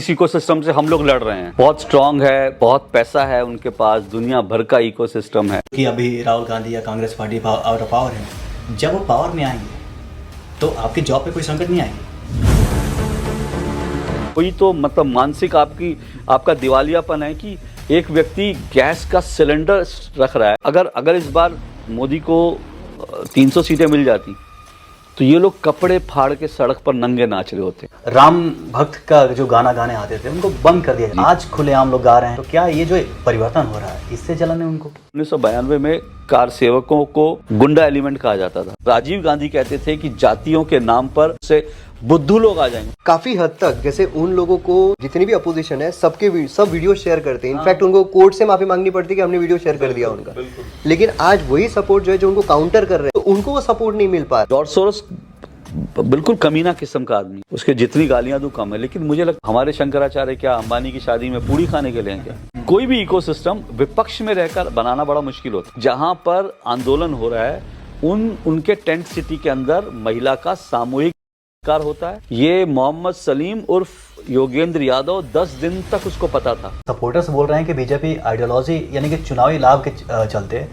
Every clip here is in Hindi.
इस इकोसिस्टम से हम लोग लड़ रहे हैं। बहुत स्ट्रांग है, बहुत पैसा है उनके पास, दुनिया भर का इकोसिस्टम है। कि अभी राहुल गांधी या Congress party out of power है, जब वो पावर में आएंगे तो आपकी जॉब पे कोई संकट नहीं आएगी। कोई तो मतलब मानसिक आपका दिवालियापन है कि एक व्यक्ति गैस का सिलेंडर रख रहा है। अगर इस बार मोदी को 300 सीटें मिल जाती तो ये लोग कपड़े फाड़ के सड़क पर नंगे नाच रहे होते। राम भक्त का जो गाना गाने आते थे उनको बंद कर दिया, आज खुलेआम लोग गा रहे हैं। तो क्या ये जो परिवर्तन हो रहा है इससे जलन है उनको? 1992 में कार सेवकों को गुंडा एलिमेंट कहा जाता था। राजीव गांधी कहते थे कि जातियों के नाम पर से बुद्धू लोग आ जाएंगे। काफी हद तक जैसे उन लोगों को जितनी भी अपोजिशन है सब वीडियो शेयर करते हैं। इनफैक्ट उनको कोर्ट से माफी मांगनी पड़ती है कि हमने वीडियो शेयर कर दिया उनका। लेकिन आज वही सपोर्ट जो है, जो उनको काउंटर कर रहे हैं, तो उनको वो सपोर्ट नहीं मिल पा रहा। जॉर्ज सोरोस बिल्कुल कमीना किस्म का आदमी, उसके जितनी गालियां दूं कम है। लेकिन मुझे लगता हमारे शंकराचार्य क्या अंबानी की शादी में पूड़ी खाने के लिए हैं क्या? कोई भी इकोसिस्टम विपक्ष में रहकर बनाना बड़ा मुश्किल होता है। जहां पर आंदोलन हो रहा है उनके टेंट सिटी के अंदर महिला का सामूहिक कार होता है। ये मोहम्मद सलीम उर्फ योगेंद्र यादव 10 दिन तक उसको पता था। सपोर्टर्स बोल रहे हैं कि बीजेपी आइडियोलॉजी यानी कि चुनावी लाभ के चलते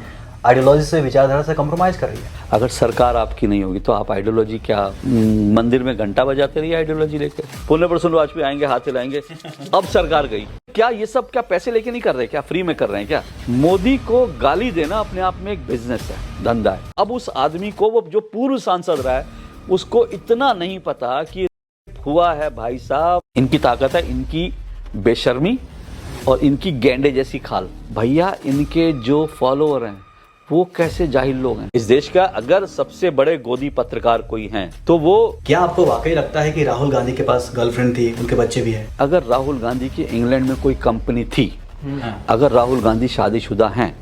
आइडियोलॉजी से, विचारधारा से कॉम्प्रोमाइज कर रही है। अगर सरकार आपकी नहीं होगी तो आप आइडियोलॉजी क्या मंदिर में घंटा बजाते रहिए आइडियोलॉजी लेकर? पुण्य प्रसन्न वाजपेयी आएंगे, हाथ हिलाएंगे। अब सरकार गई, क्या ये सब क्या पैसे लेके नहीं कर रहे? क्या फ्री में कर रहे हैं क्या? मोदी को गाली देना अपने आप में एक बिजनेस है, धंधा है। अब उस आदमी को, वो जो पूर्व सांसद रहा है, उसको इतना नहीं पता कि हुआ है। भाई साहब, इनकी ताकत है इनकी बेशर्मी और इनकी गेंडे जैसी खाल। भैया, इनके जो फॉलोअर हैं वो कैसे जाहिल लोग हैं। इस देश का अगर सबसे बड़े गोदी पत्रकार कोई हैं तो वो। क्या आपको वाकई लगता है कि राहुल गांधी के पास गर्लफ्रेंड थी, उनके बच्चे भी हैं? अगर राहुल गांधी की इंग्लैंड में कोई कंपनी थी, अगर राहुल गांधी शादीशुदा हैं,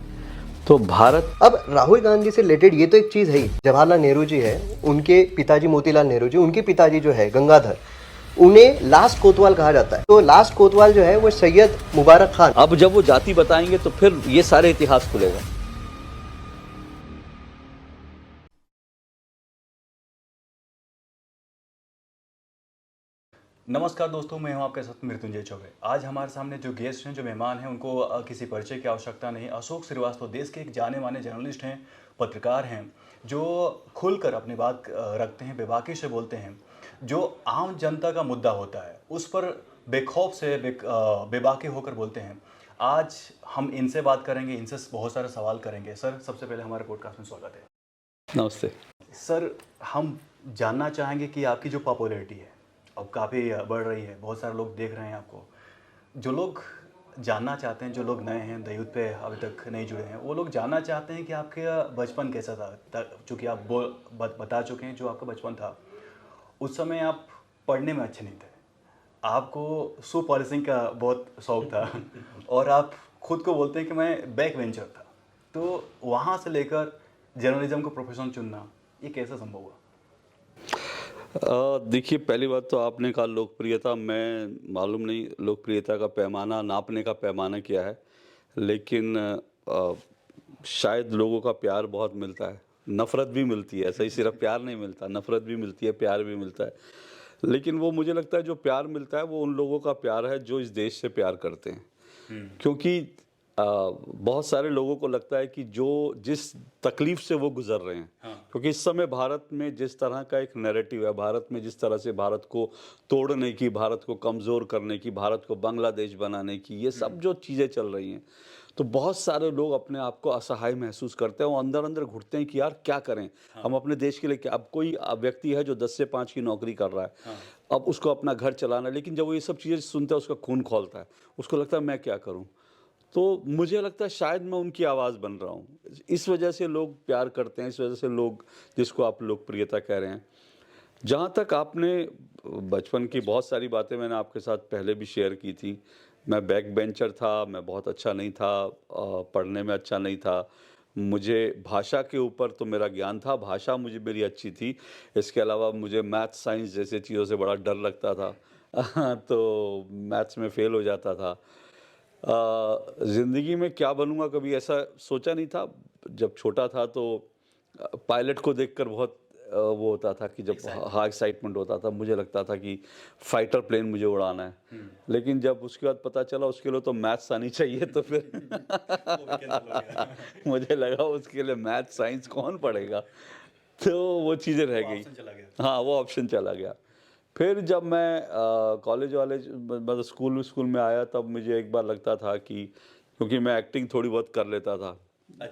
तो भारत। अब राहुल गांधी से रिलेटेड ये तो एक चीज है ही, जवाहरलाल नेहरू जी है, उनके पिताजी मोतीलाल नेहरू जी, उनके पिताजी जो है गंगाधर, उन्हें लास्ट कोतवाल कहा जाता है। तो लास्ट कोतवाल जो है वो सैयद मुबारक खान। अब जब वो जाति बताएंगे तो फिर ये सारे इतिहास खुलेगा। नमस्कार दोस्तों, मैं हूं आपके साथ मृत्युंजय चौबे। आज हमारे सामने जो गेस्ट हैं, जो मेहमान हैं, उनको किसी परिचय की आवश्यकता नहीं। अशोक श्रीवास्तव देश के एक जाने माने जर्नलिस्ट हैं, पत्रकार हैं, जो खुलकर अपनी बात रखते हैं, बेबाकी से बोलते हैं। जो आम जनता का मुद्दा होता है उस पर बेखौफ से बेबाकी होकर बोलते हैं। आज हम इनसे बात करेंगे, इनसे बहुत सारे सवाल करेंगे। सर, सबसे पहले हमारे पॉडकास्ट में स्वागत है। नमस्ते सर, हम जानना चाहेंगे कि आपकी जो पॉपुलैरिटी है अब काफ़ी बढ़ रही है, बहुत सारे लोग देख रहे हैं आपको। जो लोग जानना चाहते हैं, जो लोग नए हैं, दयूत पे अभी तक नहीं जुड़े हैं, वो लोग जानना चाहते हैं कि आपका बचपन कैसा था। चूँकि आप बता चुके हैं जो आपका बचपन था। उस समय आप पढ़ने में अच्छे नहीं थे, आपको शू पॉलिशिंग का बहुत शौक था और आप खुद को बोलते हैं कि मैं बैक वेंचर था। तो वहाँ से लेकर जर्नलिज्म को प्रोफेशन चुनना, ये कैसे संभव हुआ? देखिए, पहली बात तो आपने कहा लोकप्रियता। मैं मालूम नहीं लोकप्रियता का पैमाना, नापने का पैमाना क्या है, लेकिन शायद लोगों का प्यार बहुत मिलता है, नफ़रत भी मिलती है। ऐसा ही सिर्फ प्यार नहीं मिलता, नफ़रत भी मिलती है, प्यार भी मिलता है। लेकिन वो मुझे लगता है जो प्यार मिलता है वो उन लोगों का प्यार है जो इस देश से प्यार करते हैं। क्योंकि बहुत सारे लोगों को लगता है कि जो जिस तकलीफ से वो गुजर रहे हैं, क्योंकि इस समय भारत में जिस तरह का एक नैरेटिव है, भारत में जिस तरह से भारत को तोड़ने की, भारत को कमज़ोर करने की, भारत को बांग्लादेश बनाने की, ये सब जो चीज़ें चल रही हैं, तो बहुत सारे लोग अपने आप को असहाय महसूस करते हैं। वो अंदर अंदर घुटते हैं कि यार क्या करें हम अपने देश के लिए। क्या, अब कोई व्यक्ति है जो 10 से 5 की नौकरी कर रहा है, अब उसको अपना घर चलाना है, लेकिन जब वो ये सब चीज़ें सुनता है उसका खून खौलता है, उसको लगता है मैं क्या करूँ। तो मुझे लगता है शायद मैं उनकी आवाज़ बन रहा हूँ, इस वजह से लोग प्यार करते हैं, इस वजह से लोग, जिसको आप लोकप्रियता कह रहे हैं। जहाँ तक आपने बचपन की बहुत सारी बातें मैंने आपके साथ पहले भी शेयर की थी। मैं बैक बेंचर था, मैं बहुत अच्छा नहीं था, पढ़ने में अच्छा नहीं था। मुझे भाषा के ऊपर तो मेरा ज्ञान था, भाषा मुझे मेरी अच्छी थी। इसके अलावा मुझे मैथ्स, साइंस जैसे चीज़ों से बड़ा डर लगता था तो मैथ्स में फ़ेल हो जाता था। ज़िंदगी में क्या बनूंगा कभी ऐसा सोचा नहीं था। जब छोटा था तो पायलट को देखकर बहुत वो होता था कि जब हाँ एक्साइटमेंट होता था, मुझे लगता था कि फाइटर प्लेन मुझे उड़ाना है। लेकिन जब उसके बाद पता चला उसके लिए तो मैथ्स आनी चाहिए, तो फिर मुझे लगा उसके लिए मैथ साइंस कौन पढ़ेगा, तो वो चीज़ें रह गई। चला गया। हाँ, वो ऑप्शन चला गया। फिर जब मैं कॉलेज वाले मतलब स्कूल में आया, तब मुझे एक बार लगता था कि क्योंकि मैं एक्टिंग थोड़ी बहुत कर लेता था।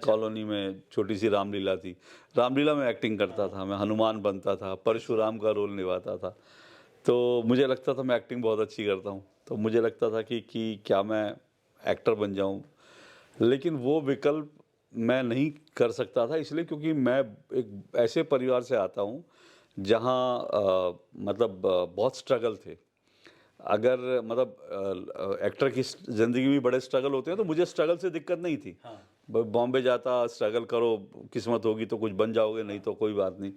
कॉलोनी में छोटी सी रामलीला थी, रामलीला में एक्टिंग करता था, मैं हनुमान बनता था, परशुराम का रोल निभाता था। तो मुझे लगता था मैं एक्टिंग बहुत अच्छी करता हूँ, तो मुझे लगता था कि क्या मैं एक्टर बन जाऊँ। लेकिन वो विकल्प मैं नहीं कर सकता था, इसलिए क्योंकि मैं एक ऐसे परिवार से आता हूँ जहाँ मतलब बहुत स्ट्रगल थे। अगर मतलब एक्टर की ज़िंदगी में बड़े स्ट्रगल होते हैं, तो मुझे स्ट्रगल से दिक्कत नहीं थी। बॉम्बे जाता, स्ट्रगल करो, किस्मत होगी तो कुछ बन जाओगे, नहीं तो कोई बात नहीं।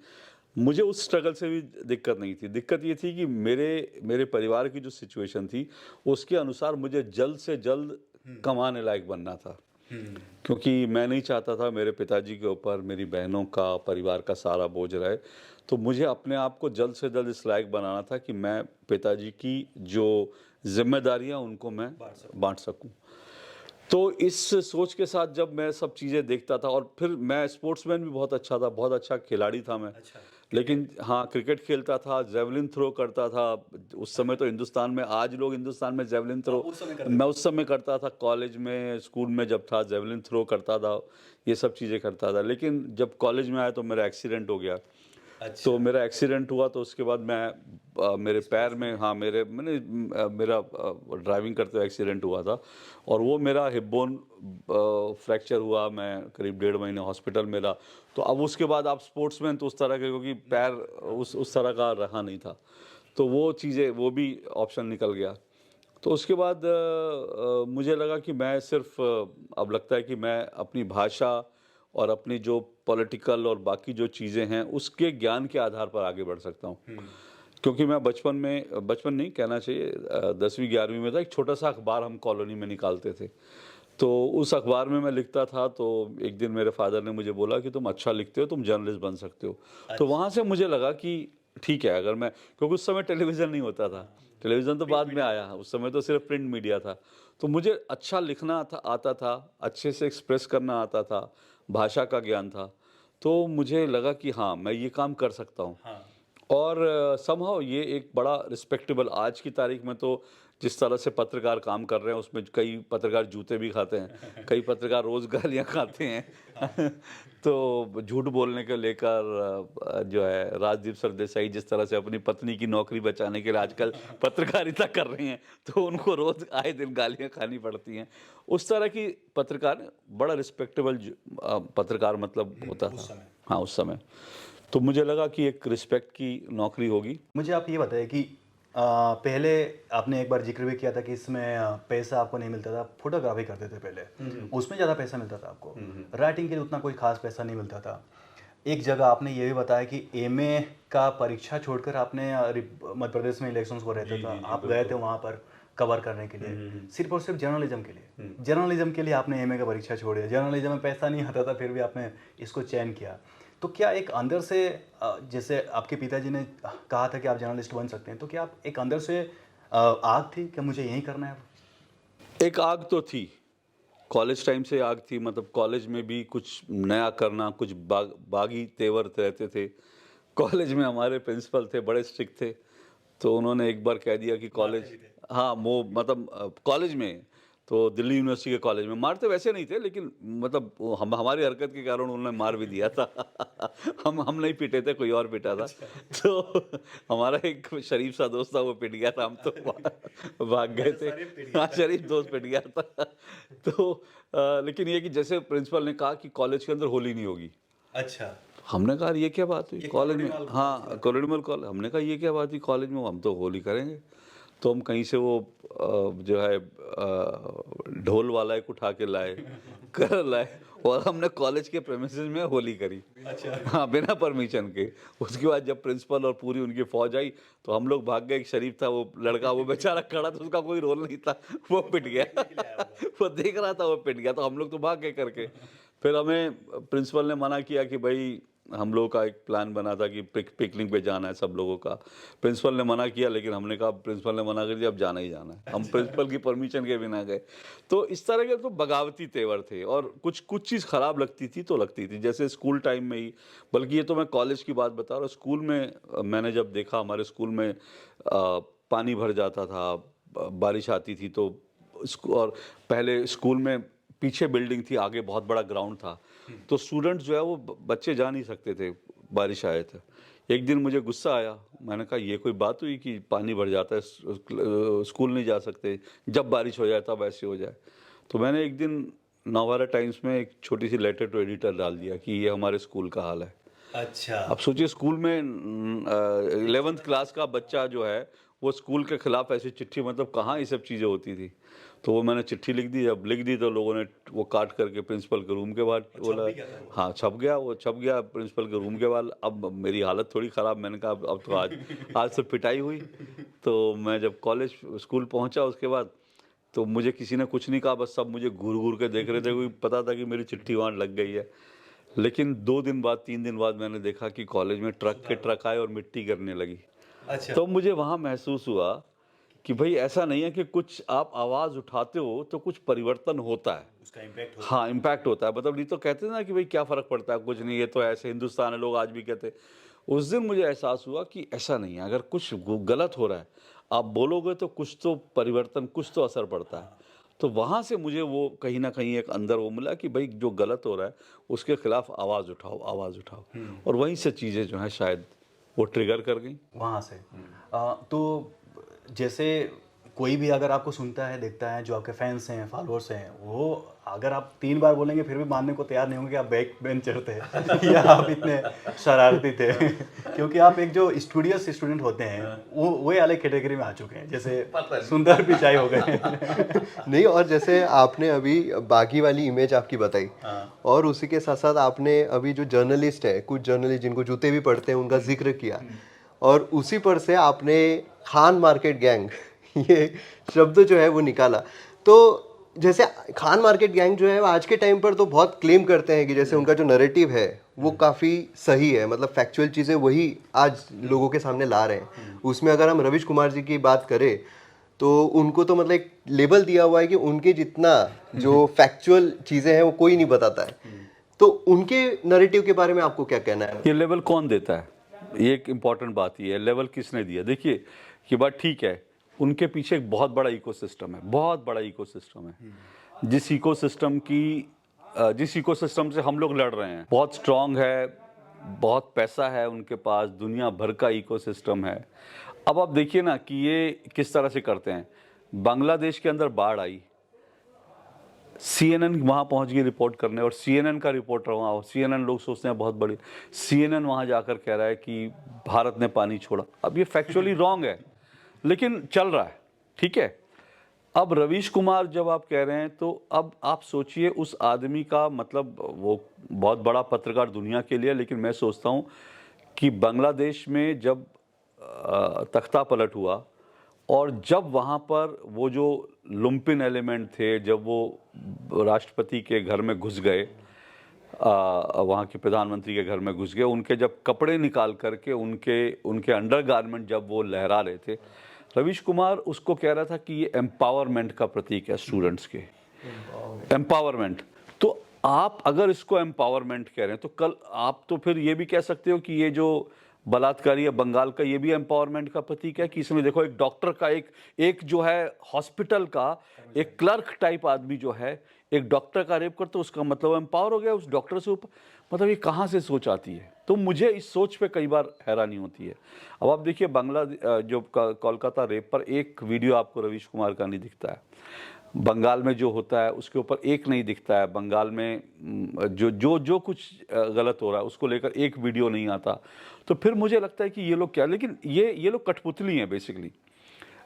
मुझे उस स्ट्रगल से भी दिक्कत नहीं थी। दिक्कत ये थी कि मेरे परिवार की जो सिचुएशन थी, उसके अनुसार मुझे जल्द से जल्द कमाने लायक बनना था। क्योंकि मैं नहीं चाहता था मेरे पिताजी के ऊपर मेरी बहनों का, परिवार का सारा बोझ रहे। तो मुझे अपने आप को जल्द से जल्द इस लायक बनाना था कि मैं पिताजी की जो जिम्मेदारियां उनको मैं बांट सकूं। तो इस सोच के साथ जब मैं सब चीज़ें देखता था, और फिर मैं स्पोर्ट्समैन भी बहुत अच्छा था, बहुत अच्छा खिलाड़ी था मैं। लेकिन हाँ, क्रिकेट खेलता था, जेवलिन थ्रो करता था। उस समय तो हिंदुस्तान में, आज लोग हिंदुस्तान में जेवलिन थ्रो, मैं उस समय करता था। कॉलेज में, स्कूल में जब था, जेवलिन थ्रो करता था, ये सब चीज़ें करता था। लेकिन जब कॉलेज में आया तो मेरा एक्सीडेंट हो गया। तो मेरा एक्सीडेंट हुआ, तो उसके बाद मैं मेरे पैर में, हाँ मेरा ड्राइविंग करते हुए एक्सीडेंट हुआ था, और वो मेरा हिप बोन फ्रैक्चर हुआ। मैं करीब 1.5 महीने हॉस्पिटल में रहा। तो अब उसके बाद आप स्पोर्ट्समैन तो उस तरह के, क्योंकि पैर उस तरह का रहा नहीं था, तो वो चीज़ें, वो भी ऑप्शन निकल गया। तो उसके बाद मुझे लगा कि मैं सिर्फ अब लगता है कि मैं अपनी भाषा और अपनी जो पॉलिटिकल और बाकी जो चीज़ें हैं उसके ज्ञान के आधार पर आगे बढ़ सकता हूँ। क्योंकि मैं बचपन नहीं कहना चाहिए, 10वीं 11वीं में था, एक छोटा सा अखबार हम कॉलोनी में निकालते थे। तो उस अखबार में मैं लिखता था। तो एक दिन मेरे फादर ने मुझे बोला कि तुम अच्छा लिखते हो, तुम जर्नलिस्ट बन सकते हो। तो वहाँ से मुझे लगा कि ठीक है, अगर मैं, क्योंकि उस समय टेलीविज़न नहीं होता था, टेलीविज़न तो बाद में आया, उस समय तो सिर्फ प्रिंट मीडिया था। तो मुझे अच्छा लिखना था, आता था, अच्छे से एक्सप्रेस करना आता था, भाषा का ज्ञान था। तो मुझे लगा कि हाँ, मैं ये काम कर सकता हूँ। और समहाउ ये एक बड़ा रिस्पेक्टेबल, आज की तारीख में तो जिस तरह से पत्रकार काम कर रहे हैं, उसमें कई पत्रकार जूते भी खाते हैं, कई पत्रकार रोज़ गालियाँ खाते हैं। तो झूठ बोलने को लेकर जो है, राजदीप सरदेसाई जिस तरह से अपनी पत्नी की नौकरी बचाने के लिए आजकल पत्रकारिता कर रहे हैं, तो उनको रोज़ आए दिन गालियाँ खानी पड़ती हैं। उस तरह की पत्रकार, बड़ा रिस्पेक्टेबल पत्रकार मतलब होता था हाँ उस समय। तो मुझे लगा कि एक रिस्पेक्ट की नौकरी होगी। मुझे आप ये बताइए कि पहले आपने एक बार जिक्र भी किया था कि इसमें पैसा आपको नहीं मिलता था, फोटोग्राफी करते थे पहले, उसमें ज़्यादा पैसा मिलता था आपको। राइटिंग के लिए उतना कोई खास पैसा नहीं मिलता था। एक जगह आपने ये भी बताया कि एमए का परीक्षा छोड़कर आपने मध्य प्रदेश में इलेक्शंस को रहता था, आप गए थे वहाँ पर कवर करने के लिए, सिर्फ और सिर्फ जर्नलिज्म के लिए। जर्नलिज्म के लिए आपने एमए का परीक्षा छोड़ दिया, जर्नलिज्म में पैसा नहीं आता था, फिर भी आपने इसको चयन किया। तो क्या एक अंदर से, जैसे आपके पिताजी ने कहा था कि आप जर्नलिस्ट बन सकते हैं, तो क्या आप एक अंदर से आग थी कि मुझे यही करना है? एक आग तो थी, कॉलेज टाइम से आग थी। मतलब कॉलेज में भी कुछ नया करना, कुछ बागी तेवर रहते थे। कॉलेज में हमारे प्रिंसिपल थे, बड़े स्ट्रिक्ट थे। तो उन्होंने एक बार कह दिया कि कॉलेज, हाँ वो मतलब कॉलेज में, तो दिल्ली यूनिवर्सिटी के कॉलेज में मारते वैसे नहीं थे, लेकिन मतलब हम हमारी हरकत के कारण उन्होंने मार भी दिया था। हम नहीं पिटे थे, कोई और पिटा था। तो हमारा एक शरीफ सा दोस्त था, वो पिट गया था, हम तो भाग गए थे। हाँ, शरीफ दोस्त पिट गया था। तो लेकिन ये कि जैसे प्रिंसिपल ने कहा कि कॉलेज के अंदर होली नहीं होगी। अच्छा। हमने कहा ये क्या बात हुई कॉलेज में, कॉलोनी हाँ कॉलोनियल कॉलेज। हमने कहा ये क्या बात हुई कॉलेज में, हम तो होली करेंगे। तो हम कहीं से वो जो है ढोल वाला एक उठा के लाए, कर लाए, और हमने कॉलेज के प्रेमिसेस में होली करी। अच्छा। हाँ, बिना परमिशन के। उसके बाद जब प्रिंसिपल और पूरी उनकी फौज आई, तो हम लोग भाग गए। एक शरीफ था वो लड़का, वो बेचारा खड़ा था, उसका कोई रोल नहीं था, वो पिट गया। वो देख रहा था, वो पिट गया, तो हम लोग तो भाग गए करके। फिर हमें प्रिंसिपल ने मना किया कि भाई हम लोगों का एक प्लान बना था कि पिकनिक पे जाना है सब लोगों का। प्रिंसिपल ने मना किया, लेकिन हमने कहा, प्रिंसिपल ने मना कर दिया, अब जाना ही जाना है। हम प्रिंसिपल की परमिशन के बिना गए। तो इस तरह के तो बगावती तेवर थे, और कुछ कुछ चीज़ ख़राब लगती थी तो लगती थी, जैसे स्कूल टाइम में ही, बल्कि ये तो मैं कॉलेज की बात बता रहा हूँ। स्कूल में मैंने जब देखा, हमारे स्कूल में पानी भर जाता था, बारिश आती थी तो और पहले स्कूल में पीछे बिल्डिंग थी, आगे बहुत बड़ा ग्राउंड था, तो स्टूडेंट्स जो है वो बच्चे जा नहीं सकते थे, बारिश आए थे। एक दिन मुझे गुस्सा आया, मैंने कहा ये कोई बात हुई कि पानी भर जाता है, स्कूल नहीं जा सकते, जब बारिश हो जाए तब ऐसे हो जाए। तो मैंने एक दिन नवभारत टाइम्स में एक छोटी सी लेटर टू एडिटर डाल दिया कि ये हमारे स्कूल का हाल है। अच्छा। अब सोचिए, स्कूल में 11th क्लास का बच्चा जो है वो स्कूल के खिलाफ ऐसी चिट्ठी, मतलब कहाँ ये सब चीज़ें होती थी। तो वो मैंने चिट्ठी लिख दी। जब लिख दी तो लोगों ने वो काट करके प्रिंसिपल के रूम के बाहर बोला। हाँ, छप गया, वो छप गया प्रिंसिपल के रूम के बाहर। अब मेरी हालत थोड़ी ख़राब, मैंने कहा अब तो आज से पिटाई हुई। तो मैं जब कॉलेज स्कूल पहुँचा उसके बाद, तो मुझे किसी ने कुछ नहीं कहा, बस सब मुझे घूर घूर के देख रहे थे, कोई पता था कि मेरी चिट्ठी वहाँ लग गई है। लेकिन 2 दिन बाद, 3 दिन बाद मैंने देखा कि कॉलेज में ट्रक के ट्रक आए और मिट्टी गिरने लगी। अच्छा। तो मुझे वहाँ महसूस हुआ कि भाई ऐसा नहीं है कि कुछ आप आवाज़ उठाते हो तो कुछ परिवर्तन होता है। उसका इम्पैक्ट हाँ, इम्पैक्ट होता है। मतलब नहीं तो कहते हैं ना कि भाई क्या फ़र्क पड़ता है, कुछ नहीं, ये तो ऐसे हिंदुस्तान है, लोग आज भी कहते हैं। उस दिन मुझे एहसास हुआ कि ऐसा नहीं है, अगर कुछ गलत हो रहा है, आप बोलोगे तो कुछ तो परिवर्तन, कुछ तो असर पड़ता है। तो वहाँ से मुझे वो कहीं न कहीं एक अंदर वो मिला कि भाई जो गलत हो रहा है, उसके खिलाफ आवाज़ उठाओ, आवाज़ उठाओ। और वहीं से चीज़ें जो हैं शायद वो ट्रिगर कर गईं। वहाँ से। तो जैसे कोई भी अगर आपको सुनता है, देखता है, जो आपके फैंस हैं, फॉलोअर्स हैं, वो अगर आप 3 बार बोलेंगे फिर भी मानने को तैयार नहीं होंगे कि आप बैक बेंचर थे या आप इतने शरारती थे क्योंकि आप एक जो स्टूडियस स्टूडेंट होते हैं वो अलग कैटेगरी में आ चुके हैं, जैसे सुंदर पिचाई हो गए। नहीं, और जैसे आपने अभी बागी वाली इमेज आपकी बताई, और उसी के साथ साथ आपने अभी जो जर्नलिस्ट है, कुछ जर्नलिस्ट जिनको जूते भी पड़ते हैं उनका जिक्र किया, और उसी पर से आपने खान मार्केट गैंग ये शब्द जो है वो निकाला। तो जैसे खान मार्केट गैंग जो है वो आज के टाइम पर तो बहुत क्लेम करते हैं कि जैसे उनका जो नैरेटिव है वो काफ़ी सही है, मतलब फैक्चुअल चीज़ें वही आज लोगों के सामने ला रहे हैं। उसमें अगर हम रवीश कुमार जी की बात करें तो उनको तो मतलब एक लेबल दिया हुआ है कि उनके जितना जो फैक्चुअल चीज़ें हैं वो कोई नहीं बताता है। तो उनके नैरेटिव के बारे में आपको क्या कहना है? ये लेवल कौन देता है, ये एक इम्पॉर्टेंट बात ये है, लेवल किसने दिया। देखिए, ये बात ठीक है, उनके पीछे एक बहुत बड़ा इकोसिस्टम है, बहुत बड़ा इकोसिस्टम है। जिस इकोसिस्टम से हम लोग लड़ रहे हैं बहुत स्ट्रांग है, बहुत पैसा है उनके पास, दुनिया भर का इकोसिस्टम है। अब आप देखिए ना कि ये किस तरह से करते हैं। बांग्लादेश के अंदर बाढ़ आई, CNN वहाँ पहुँच गई रिपोर्ट करने, और CNN का रिपोर्टर वहाँ, और CNN लोग सोचते हैं बहुत बड़ी, CNN वहाँ जाकर कह रहा है कि भारत ने पानी छोड़ा। अब ये फैक्चुअली रॉन्ग है, लेकिन चल रहा है, ठीक है। अब रवीश कुमार जब आप कह रहे हैं, तो अब आप सोचिए उस आदमी का, मतलब वो बहुत बड़ा पत्रकार दुनिया के लिए, लेकिन मैं सोचता हूँ कि बांग्लादेश में जब तख्ता पलट हुआ और जब वहाँ पर वो जो लुम्पिन एलिमेंट थे, जब वो राष्ट्रपति के घर में घुस गए, वहाँ के प्रधानमंत्री के घर में घुस गए, उनके जब कपड़े निकाल करके उनके अंडरगारमेंट जब वो लहरा रहे थे, रवीश कुमार उसको कह रहा था कि ये एम्पावरमेंट का प्रतीक है, स्टूडेंट्स के एम्पावरमेंट। तो आप अगर इसको एम्पावरमेंट कह रहे हैं तो कल आप तो फिर ये भी कह सकते हो कि ये जो बलात्कारी है बंगाल का, ये भी एम्पावरमेंट का प्रतीक है। कि इसमें देखो, एक डॉक्टर का, एक जो है हॉस्पिटल का एक क्लर्क टाइप आदमी जो है, एक डॉक्टर का रेप करते, उसका मतलब एम्पावर हो गया उस डॉक्टर से ऊपर। मतलब ये कहाँ से सोच आती है? तो मुझे इस सोच पे कई बार हैरानी होती है। अब आप देखिए, जो कोलकाता रेप पर एक वीडियो आपको रवीश कुमार का नहीं दिखता है, बंगाल में जो होता है उसके ऊपर एक नहीं दिखता है, बंगाल में जो कुछ गलत हो रहा है उसको लेकर एक वीडियो नहीं आता। तो फिर मुझे लगता है कि ये लोग क्या, लेकिन ये लोग कठपुतली हैं बेसिकली।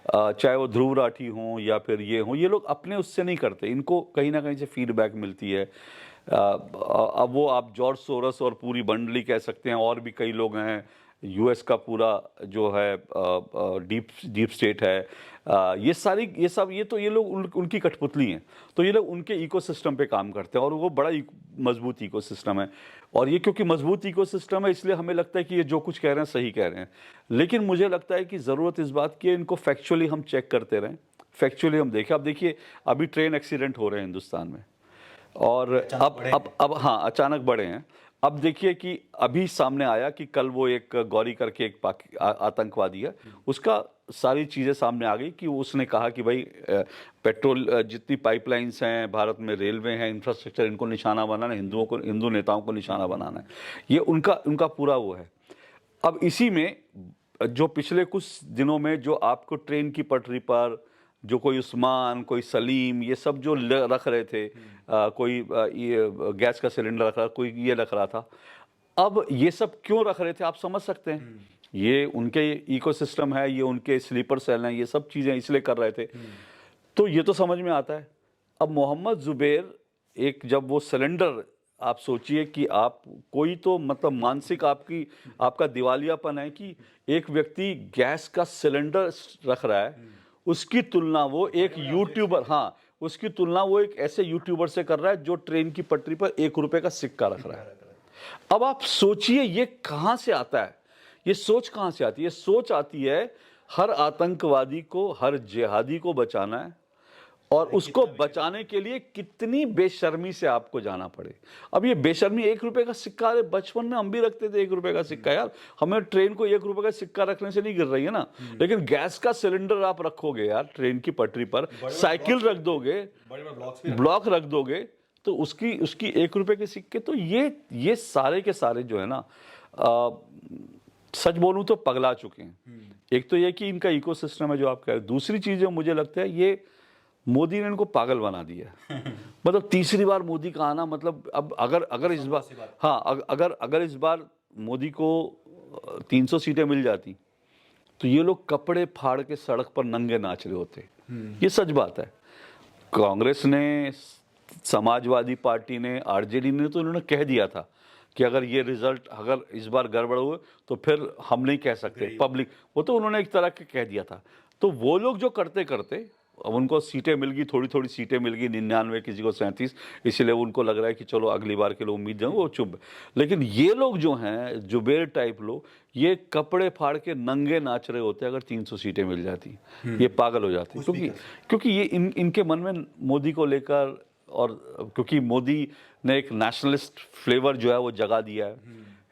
चाहे वो ध्रुव राठी हों या फिर ये हों, ये लोग अपने उससे नहीं करते, इनको कहीं ना कहीं से फीडबैक मिलती है। अब वो आप जॉर्ज सोरस और पूरी बंडली कह सकते हैं, और भी कई लोग हैं, यूएस का पूरा जो है डीप स्टेट है, ये लोग उनकी कठपुतली हैं। तो ये लोग उनके इकोसिस्टम पे काम करते हैं और वो बड़ा मजबूत इकोसिस्टम है। और ये क्योंकि मजबूत इकोसिस्टम है इसलिए हमें लगता है कि ये जो कुछ कह रहे हैं सही कह रहे हैं। लेकिन मुझे लगता है कि ज़रूरत इस बात की है, इनको फैक्चुअली हम चेक करते रहें, फैक्चुअली हम देखें। अब देखिए अभी ट्रेन एक्सीडेंट हो रहे हैं हिंदुस्तान में, और अब हाँ अचानक बढ़े हैं। अब देखिए कि अभी सामने आया कि कल वो एक गौरी करके एक आतंकवादी है, उसका सारी चीज़ें सामने आ गई कि उसने कहा कि भाई पेट्रोल जितनी पाइपलाइंस हैं भारत में, रेलवे हैं, इंफ्रास्ट्रक्चर, इनको निशाना बनाना है, हिंदू नेताओं को निशाना बनाना है। ये उनका पूरा वो है। अब इसी में जो पिछले कुछ दिनों में जो आपको ट्रेन की पटरी पर जो कोई उस्मान, कोई सलीम, ये सब जो रख रहे थे, कोई ये गैस का सिलेंडर रख रहा, कोई ये रख रहा था। अब ये सब क्यों रख रहे थे आप समझ सकते हैं। ये उनके इकोसिस्टम है, ये उनके स्लीपर सेल हैं, ये सब चीज़ें इसलिए कर रहे थे। तो ये तो समझ में आता है। अब मोहम्मद जुबैर एक जब वो सिलेंडर, आप सोचिए कि आप कोई तो मतलब मानसिक आपका दिवालियापन है कि एक व्यक्ति गैस का सिलेंडर रख रहा है, उसकी तुलना वो एक यूट्यूबर, हाँ उसकी तुलना वो एक ऐसे यूट्यूबर से कर रहा है जो ट्रेन की पटरी पर 1 रुपए का सिक्का रख रहा है। अब आप सोचिए ये कहाँ से आता है, ये सोच कहाँ से आती है। ये सोच आती है हर आतंकवादी को, हर जिहादी को बचाना है, और उसको बचाने के लिए कितनी बेशर्मी से आपको जाना पड़े। अब ये बेशर्मी 1 रुपए का सिक्का, अरे बचपन में हम भी रखते थे 1 रुपए का सिक्का यार, हमें ट्रेन को 1 रुपए का सिक्का रखने से नहीं गिर रही है ना। लेकिन गैस का सिलेंडर आप रखोगे यार ट्रेन की पटरी पर, साइकिल रख दोगे, ब्लॉक रख दोगे, तो उसकी 1 रुपए के सिक्के। तो ये सारे के सारे जो है ना, सच बोलूं तो पगला चुके हैं। एक तो ये कि इनका इकोसिस्टम है जो आप कह रहे हैं, दूसरी चीज जो मुझे लगता है ये मोदी ने इनको पागल बना दिया है। मतलब तीसरी बार मोदी का आना, मतलब अब अगर इस बार, हाँ अगर इस बार मोदी को 300 सीटें मिल जाती तो ये लोग कपड़े फाड़ के सड़क पर नंगे नाच रहे होते। ये सच बात है। कांग्रेस ने, समाजवादी पार्टी ने, आरजेडी ने तो इन्होंने कह दिया था कि अगर ये रिजल्ट अगर इस बार गड़बड़ हुए तो फिर हम नहीं कह सकते पब्लिक, वो तो उन्होंने एक तरह के कह दिया था। तो वो लोग जो करते करते अब उनको सीटें मिल गई, थोड़ी थोड़ी सीटें मिल गई, 99 किसी को 37, इसलिए उनको लग रहा है कि चलो अगली बार के लोग उम्मीद जाएंगे, वो चुप। लेकिन ये लोग जो हैं जुबैर टाइप लोग, ये कपड़े फाड़ के नंगे नाच रहे होते अगर 300 सीटें मिल जाती, ये पागल हो जाते। क्योंकि ये इनके मन में मोदी को लेकर, और क्योंकि मोदी ने एक नेशनलिस्ट फ्लेवर जो है वो जगा दिया है,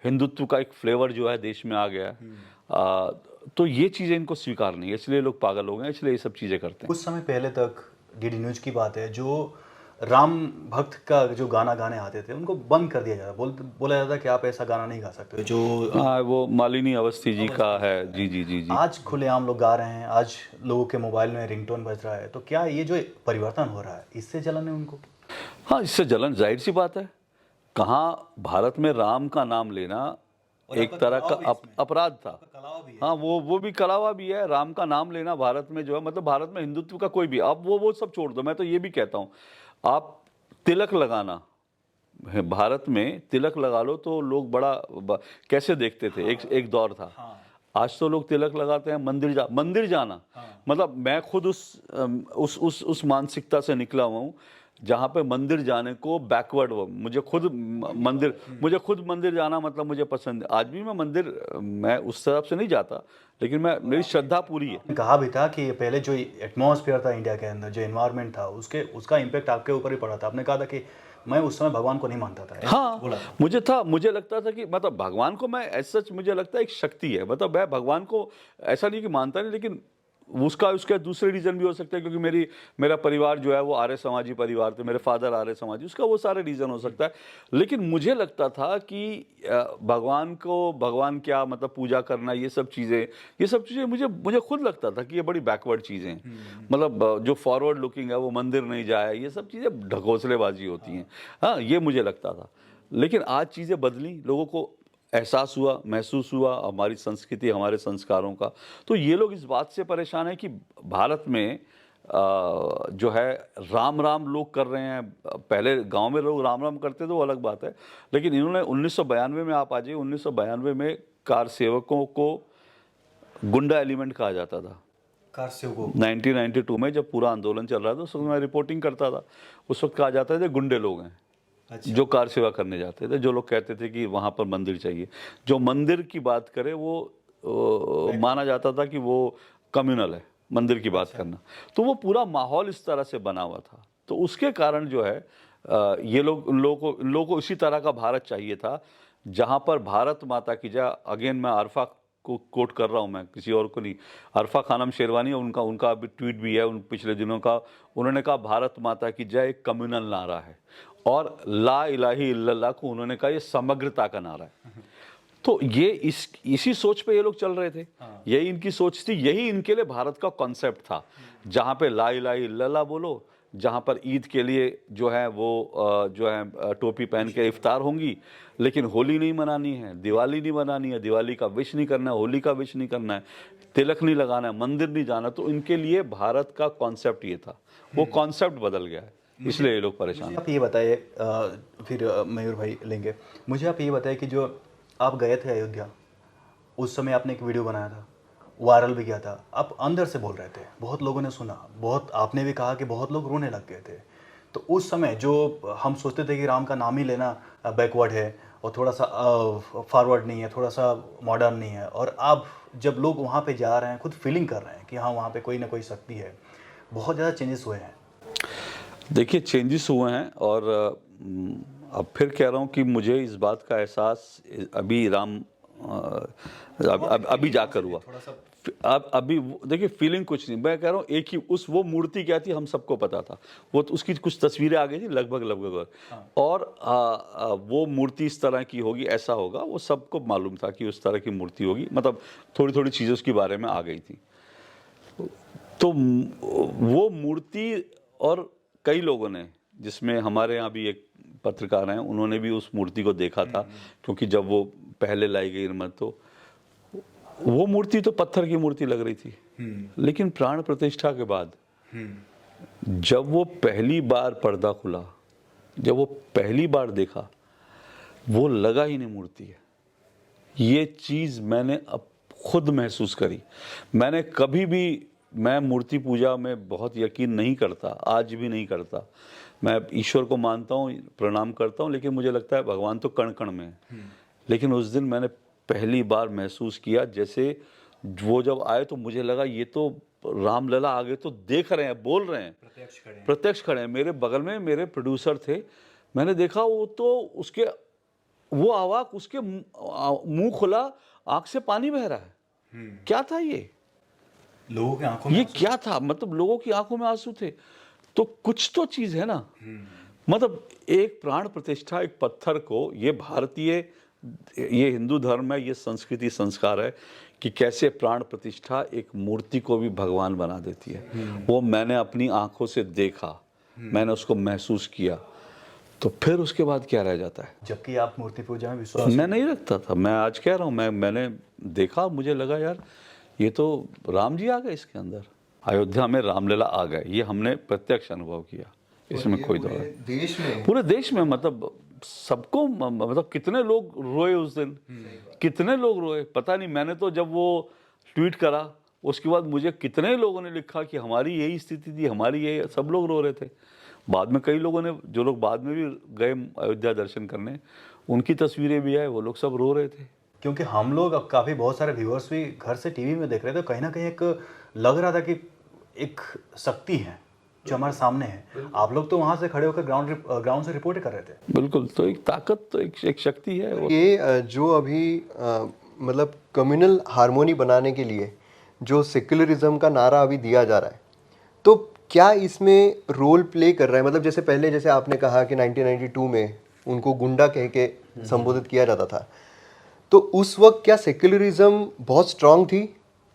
हिंदुत्व का एक फ्लेवर जो है देश में आ गया है, तो ये चीज़ें इनको स्वीकार नहीं है, इसलिए लोग पागल हो गए, इसलिए ये सब चीज़ें करते हैं। कुछ समय पहले तक डीडी न्यूज़ की बात है, जो राम भक्त का जो गाना गाने आते थे उनको बंद कर दिया जाता, बोला जाता कि आप ऐसा गाना नहीं गा सकते, जो हाँ वो मालिनी अवस्थी जी का है। जी जी जी जी। आज खुलेआम लोग गा रहे हैं, आज लोगों के मोबाइल में रिंगटोन बज रहा है। तो क्या ये जो परिवर्तन हो रहा है इससे जलन है उनको? हाँ इससे जलन, जाहिर सी बात है। कहाँ भारत में राम का नाम लेना एक तरह का अपराध था। हाँ वो भी कलावा भी है। राम का नाम लेना भारत में जो है, मतलब भारत में हिंदुत्व का कोई भी, अब वो सब छोड़ दो। मैं तो ये भी कहता हूँ, आप तिलक लगाना, भारत में तिलक लगा लो तो लोग कैसे देखते थे। एक दौर था। आज तो लोग तिलक लगाते हैं, मंदिर जाना। मतलब मैं खुद उस मानसिकता से निकला हुआ हूँ जहाँ पे मंदिर जाने को बैकवर्ड हो। मुझे खुद मंदिर जाना मतलब मुझे पसंद है। आज भी मैं उस तरफ से नहीं जाता, लेकिन मेरी श्रद्धा पूरी है। कहा भी था कि पहले जो एटमॉस्फेयर था इंडिया के अंदर, जो एनवायरनमेंट था, उसका इम्पैक्ट आपके ऊपर ही पड़ा था। आपने कहा था कि मैं उस समय भगवान को नहीं मानता था। हाँ मुझे लगता था कि मतलब भगवान को मैं ऐसा, मुझे लगता है एक शक्ति है। मतलब मैं भगवान को ऐसा नहीं कि मानता नहीं, लेकिन उसका दूसरे रीज़न भी हो सकता है, क्योंकि मेरा परिवार जो है वो आर्य समाजी परिवार थे, मेरे फादर आर्य समाजी, उसका वो सारे रीज़न हो सकता है। लेकिन मुझे लगता था कि भगवान क्या मतलब पूजा करना, ये सब चीज़ें मुझे खुद लगता था कि ये बड़ी बैकवर्ड चीज़ें हैं। मतलब जो फॉरवर्ड लुकिंग है वो मंदिर नहीं जाए, ये सब चीज़ें ढकोसलेबाजी होती हैं। हाँ ये मुझे लगता था। लेकिन आज चीज़ें बदली, लोगों को एहसास हुआ, महसूस हुआ हमारी संस्कृति, हमारे संस्कारों का। तो ये लोग इस बात से परेशान है कि भारत में जो है राम लोग कर रहे हैं। पहले गांव में लोग राम करते थे, वो अलग बात है। लेकिन इन्होंने 1992 में, आप आ जाइए 1992 में कार सेवकों को गुंडा एलिमेंट कहा जाता था। कार से को 1992 में जब पूरा आंदोलन चल रहा था उस वक्त मैं रिपोर्टिंग करता था, उस वक्त कहा जाता था गुंडे लोग हैं अच्छा जो कार सेवा करने जाते थे, जो लोग कहते थे कि वहाँ पर मंदिर चाहिए। जो मंदिर की बात करे वो माना जाता था कि वो कम्युनल है, मंदिर की बात करना। तो वो पूरा माहौल इस तरह से बना हुआ था। तो उसके कारण जो है ये लोग इन लोगों को इसी तरह का भारत चाहिए था जहाँ पर भारत माता की जय, अगेन मैं अरफा को कोट कर रहा हूँ, मैं किसी और को नहीं, अरफा खानम शेरवानी, उनका अभी ट्वीट भी है उन पिछले दिनों का। उन्होंने कहा भारत माता की जय एक कम्युनल नारा है और ला इलाही इल्लल्लाह को उन्होंने कहा ये समग्रता का नारा है। तो ये इसी सोच पे ये लोग चल रहे थे, यही इनकी सोच थी, यही इनके लिए भारत का कॉन्सेप्ट था, जहाँ पे ला इलाहा इल्लल्लाह बोलो, जहाँ पर ईद के लिए जो है वो जो है टोपी पहन के इफ्तार होंगी, लेकिन होली नहीं मनानी है, दिवाली नहीं मनानी है, दिवाली का विश नहीं करना है, होली का विश नहीं करना है, तिलक नहीं लगाना है, मंदिर नहीं जाना। तो इनके लिए भारत का कॉन्सेप्ट ये था, वो कॉन्सेप्ट बदल गया है, इसलिए ये लोग परेशान हैं। आप ये बताइए फिर मयूर भाई लेंगे। मुझे आप ये बताइए कि जो आप गए थे अयोध्या, उस समय आपने एक वीडियो बनाया था, वायरल भी किया था, आप अंदर से बोल रहे थे, बहुत लोगों ने सुना, बहुत आपने भी कहा कि बहुत लोग रोने लग गए थे। तो उस समय जो हम सोचते थे कि राम का नाम ही लेना बैकवर्ड है और थोड़ा सा फॉरवर्ड नहीं है, थोड़ा सा मॉडर्न नहीं है, और अब जब लोग वहाँ पे जा रहे हैं खुद फीलिंग कर रहे हैं कि हाँ वहाँ पे कोई ना कोई शक्ति है, बहुत ज़्यादा चेंजेस हुए हैं। देखिए चेंजेस हुए हैं और अब फिर कह रहा हूँ कि मुझे इस बात का एहसास अभी अभी जाकर हुआ। अब अभी देखिए फीलिंग कुछ नहीं, मैं कह रहा हूँ एक ही वो मूर्ति क्या थी हम सबको पता था, वो तो उसकी कुछ तस्वीरें आ गई थी लगभग और वो मूर्ति इस तरह की होगी, ऐसा होगा, वो सबको मालूम था कि उस तरह की मूर्ति होगी, मतलब थोड़ी थोड़ी चीज़ें उसके बारे में आ गई थी। तो वो मूर्ति और कई लोगों ने, जिसमें हमारे यहाँ भी एक पत्रकार हैं, उन्होंने भी उस मूर्ति को देखा था, क्योंकि जब वो पहले लाई गई निर्मत तो वो मूर्ति तो पत्थर की मूर्ति लग रही थी, लेकिन प्राण प्रतिष्ठा के बाद जब वो पहली बार पर्दा खुला, जब वो पहली बार देखा, वो लगा ही नहीं मूर्ति है। ये चीज़ मैंने अब खुद महसूस करी। मैंने कभी भी, मैं मूर्ति पूजा में बहुत यकीन नहीं करता, आज भी नहीं करता। मैं ईश्वर को मानता हूँ, प्रणाम करता हूँ, लेकिन मुझे लगता है भगवान तो कण कण में है। लेकिन उस दिन मैंने पहली बार महसूस किया, जैसे वो जब आए तो मुझे लगा ये तो रामलला आगे तो देख रहे हैं, बोल रहे हैं, प्रत्यक्ष खड़े हैं। मेरे बगल में मेरे प्रोड्यूसर थे, मैंने देखा वो तो उसके वो आवाज़, उसके मुंह खुला, आँख से पानी बह रहा है। क्या था ये? लोगों की आंखों में ये क्या था? मतलब लोगों की आंखों में आंसू थे। तो कुछ तो चीज़ है ना, मतलब एक प्राण प्रतिष्ठा, एक पत्थर को, ये भारतीय, ये हिंदू धर्म है, ये संस्कृति संस्कार है कि कैसे प्राण प्रतिष्ठा एक मूर्ति को भी भगवान बना देती है। वो मैंने अपनी आंखों से देखा, मैंने उसको महसूस किया, तो फिर उसके बाद क्या रह जाता है? जबकि आप मूर्ति पूजा में विश्वास मैं नहीं रखता था, मैं आज कह रहा हूँ, मैंने देखा, मुझे लगा यार ये तो राम जी आ गए इसके अंदर, अयोध्या में रामलला आ गए, ये हमने प्रत्यक्ष अनुभव किया, इसमें कोई दौड़ नहीं। देश में, पूरे देश में, मतलब सबको, मतलब कितने लोग रोए उस दिन, कितने लोग रोए पता नहीं। मैंने तो जब वो ट्वीट करा उसके बाद मुझे कितने लोगों ने लिखा कि हमारी यही स्थिति थी, हमारी यही, सब लोग रो रहे थे। बाद में कई लोगों ने, जो लोग बाद में भी गए अयोध्या दर्शन करने, उनकी तस्वीरें भी आए, वो लोग सब रो रहे थे। क्योंकि हम लोग अब काफ़ी बहुत सारे व्यूअर्स भी घर से टीवी में देख रहे थे, कहीं ना कहीं एक लग रहा था कि एक शक्ति है जो हमारे सामने है। आप लोग तो वहाँ से खड़े होकर ग्राउंड से रिपोर्ट कर रहे थे। बिल्कुल, तो एक ताकत, तो एक शक्ति है। ये जो अभी मतलब कम्युनल हार्मोनी बनाने के लिए जो सेक्युलरिज्म का नारा अभी दिया जा रहा है, तो क्या इसमें रोल प्ले कर रहा है? मतलब जैसे पहले, जैसे आपने कहा कि 1992 में उनको गुंडा कह के संबोधित किया जाता था, तो उस वक्त क्या सेक्युलरिज्म बहुत स्ट्रांग थी,